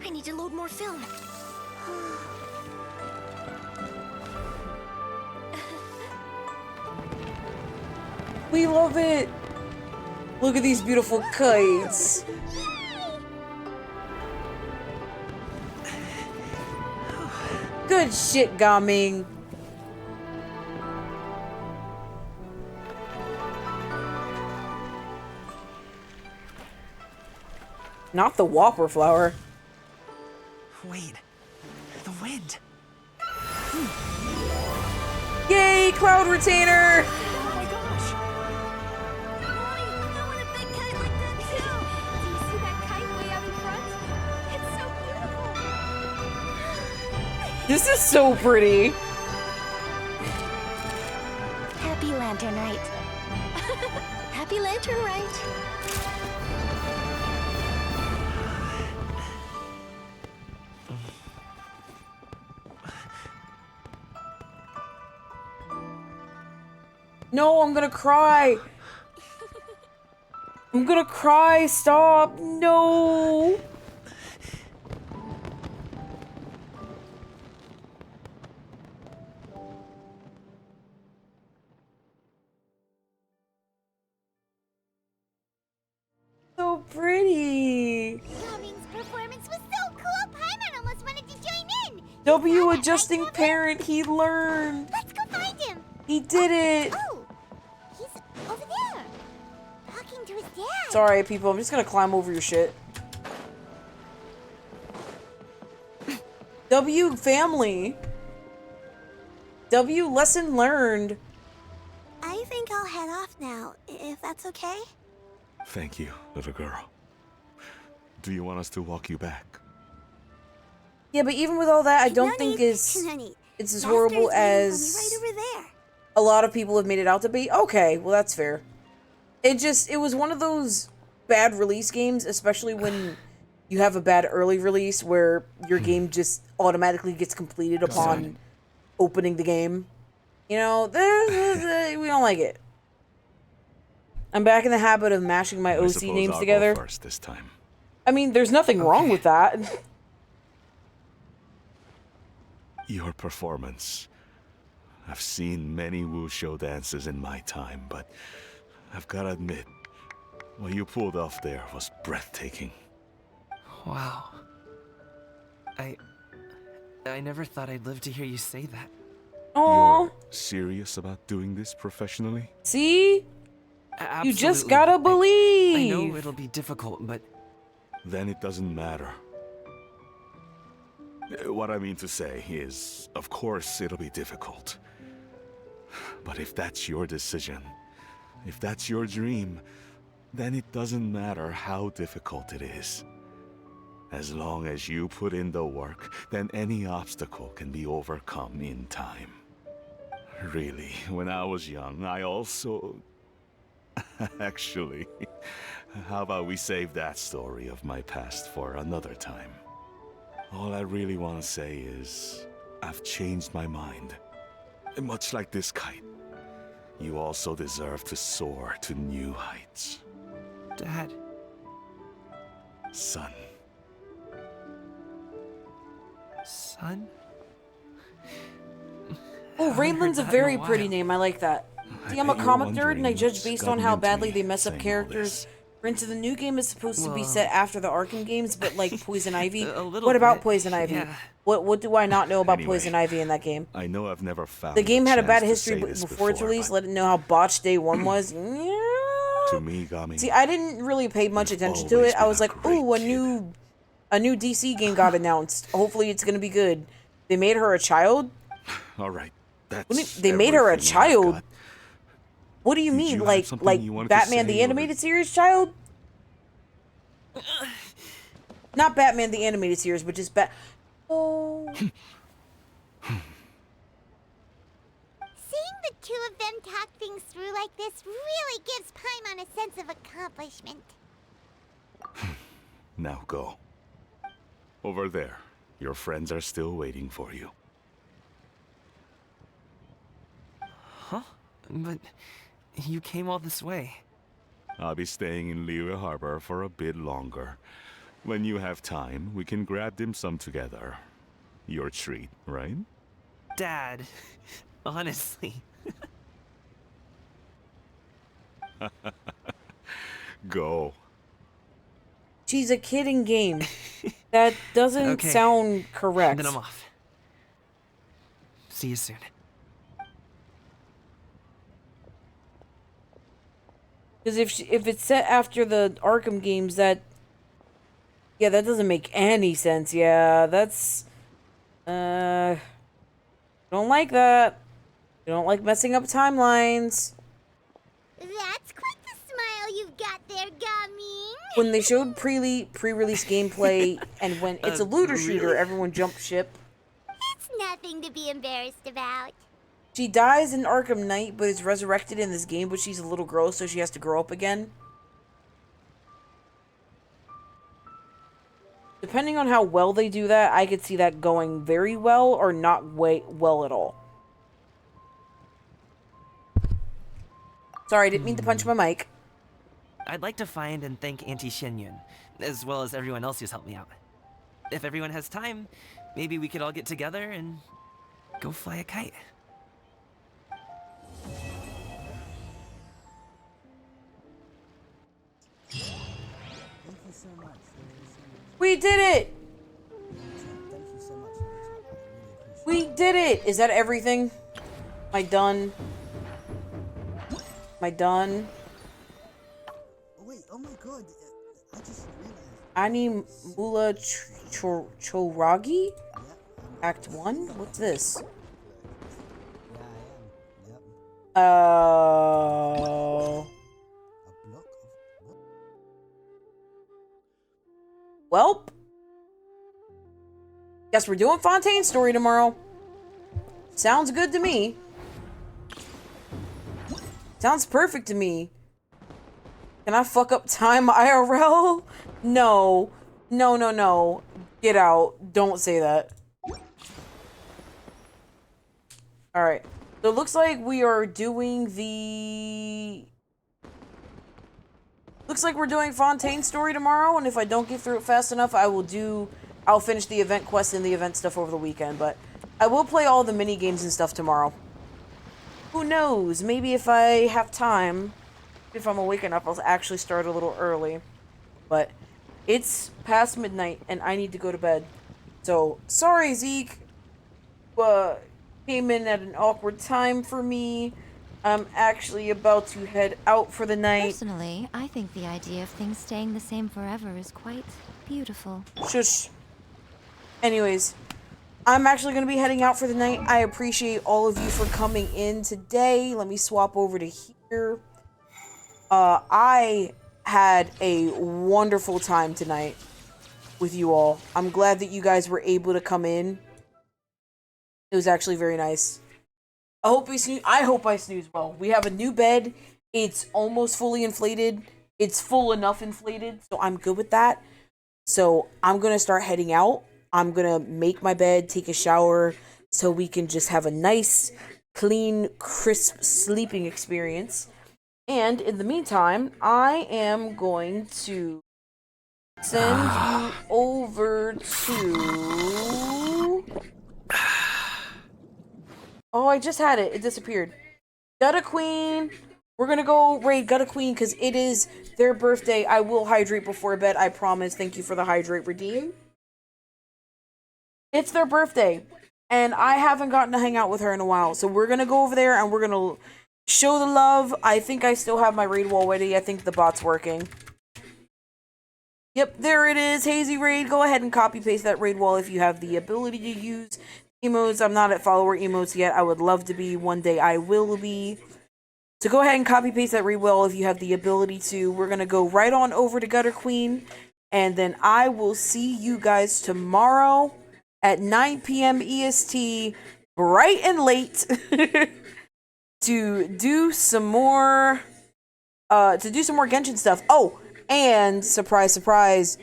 I need to load more film. We love it! Look at these beautiful kites! Good shit, Gaming! Not the Whopper flower. Wait, the wind. Yay, Cloud Retainer! Oh my gosh! Mommy, I want a big kite like that too! Do you see that kite way out in front? It's so beautiful! This is so pretty! Happy Lantern Rite. Happy Lantern Rite. No, I'm gonna cry! I'm gonna cry, stop! No! So pretty! Gaming's performance was so cool, Paimon almost wanted to join in! W adjusting parent, he learned! Let's go find him! He did it! Oh! He's over there! Talking to his dad! Sorry, people, I'm just gonna climb over your shit. W family! W lesson learned! I think I'll head off now, if that's okay. Thank you, little girl. Do you want us to walk you back? Yeah, but even with all that, I don't think it's as horrible as a lot of people have made it out to be. Okay, well that's fair. It was one of those bad release games, especially when you have a bad early release where your game just automatically gets completed upon opening the game. You know, we don't like it. I'm back in the habit of mashing my OC names together. First this time. I mean, there's nothing wrong with that. Your performance. I've seen many wuxia dances in my time, but I've gotta admit, what you pulled off there was breathtaking. Wow. I never thought I'd live to hear you say that. Aww. You're serious about doing this professionally? See? Absolutely. You just gotta believe. I know it'll be difficult, but... Then it doesn't matter. What I mean to say is, of course it'll be difficult. But if that's your decision, if that's your dream, then it doesn't matter how difficult it is. As long as you put in the work, then any obstacle can be overcome in time. Really, when I was young, I also... Actually, how about we save that story of my past for another time? All I really want to say is, I've changed my mind. Much like this kite, you also deserve to soar to new heights. Dad. Son. Son? Oh, Raylan's a very pretty name. I like that. See, I'm a comic nerd and I judge based on how badly they mess up characters. For instance, the new game is supposed to be set after the Arkham games, but like Poison Ivy. What about Poison Ivy? Yeah. What do I not know about Anyway, Poison Ivy in that game? I know I've never found The game had a bad chance to history say this before its release. but Let it know how botched day one was. to me, Gami, See, I didn't really pay much attention to it. I was like, ooh, a new DC game got announced. Hopefully it's gonna be good. They made her a child? all right, What do you- that's they made her a everything I've child? got. What do you mean? you have Like something you wanted to Batman say, the or- animated series child? Not Batman the animated series, but just Oh. Seeing the two of them talk things through like this really gives Paimon a sense of accomplishment. Now go. Over there. Your friends are still waiting for you. Huh? But you came all this way. I'll be staying in Liyue Harbor for a bit longer. When you have time, we can grab dim sum together. Your treat, right? Dad, honestly. Go. She's a kid in game. That doesn't Okay. sound correct. Then I'm off. See you soon. Because if it's set after the Arkham games, that doesn't make any sense. Yeah, that's don't like that. I don't like messing up timelines. That's quite the smile you've got there, Gummy. When they showed pre-release gameplay and when it's a looter shooter, everyone jumped ship. It's nothing to be embarrassed about. She dies in Arkham Knight, but is resurrected in this game, but she's a little girl, so she has to grow up again. Depending on how well they do that, I could see that going very well or not well at all. Sorry, I didn't mean to punch my mic. I'd like to find and thank Auntie Shenyun, as well as everyone else who's helped me out. If everyone has time, maybe we could all get together and go fly a kite. We did it! We did it! Is that everything? Am I done? Am I done? Oh wait, oh my god, I just realized. Ani Mula Choragi? Act 1? What's this? Welp. Guess we're doing Fontaine's story tomorrow. Sounds good to me. Sounds perfect to me. Can I fuck up time IRL? No. No, no, no. Get out. Don't say that. Alright. So it looks like we are doing the... Looks like we're doing Fontaine's story tomorrow, and if I don't get through it fast enough, I'll finish the event quest and the event stuff over the weekend, but I will play all the mini games and stuff tomorrow. Who knows? Maybe if I have time, if I'm awake enough, I'll actually start a little early. But it's past midnight, and I need to go to bed. So, sorry, Zeke. Came in at an awkward time for me. I'm actually about to head out for the night. Personally, I think the idea of things staying the same forever is quite beautiful. Shush. Anyways, I'm actually going to be heading out for the night. I appreciate all of you for coming in today. Let me swap over to here. I had a wonderful time tonight with you all. I'm glad that you guys were able to come in. It was actually very nice. I hope I snooze well. We have a new bed. It's almost fully inflated. It's full enough inflated, so I'm good with that. So I'm going to start heading out. I'm going to make my bed, take a shower, so we can just have a nice, clean, crisp sleeping experience. And in the meantime, I am going to send you over to... Oh, I just had it. It disappeared. Gutta Queen. We're gonna go raid Gutta Queen because it is their birthday. I will hydrate before bed. I promise. Thank you for the hydrate redeem. It's their birthday. And I haven't gotten to hang out with her in a while. So we're gonna go over there and we're gonna show the love. I think I still have my raid wall ready. I think the bot's working. Yep, there it is. Hazy Raid. Go ahead and copy paste that raid wall if you have the ability to use emotes. I'm not at follower emotes yet. I would love to be. One day I will be. So go ahead and copy paste that raid wall if you have the ability to. We're gonna go right on over to Gutter Queen, and then I will see you guys tomorrow at 9 p.m. EST, bright and late, to do some more Genshin stuff. Oh, and surprise, surprise,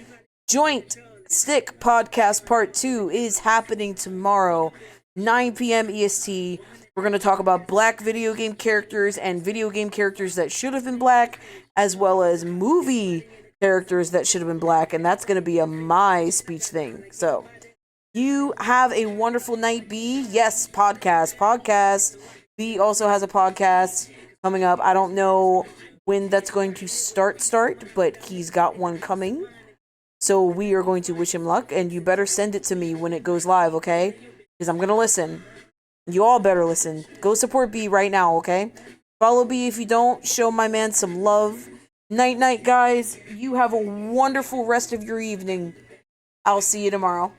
Joint Stick Podcast Part 2 is happening tomorrow, 9 p.m. EST. We're going to talk about black video game characters and video game characters that should have been black, as well as movie characters that should have been black, and that's going to be a my speech thing. So, you have a wonderful night, B. Yes, podcast. B also has a podcast coming up. I don't know when that's going to start, but he's got one coming. So we are going to wish him luck, and you better send it to me when it goes live, okay? Because I'm going to listen. You all better listen. Go support B right now, okay? Follow B if you don't. Show my man some love. Night, guys. You have a wonderful rest of your evening. I'll see you tomorrow.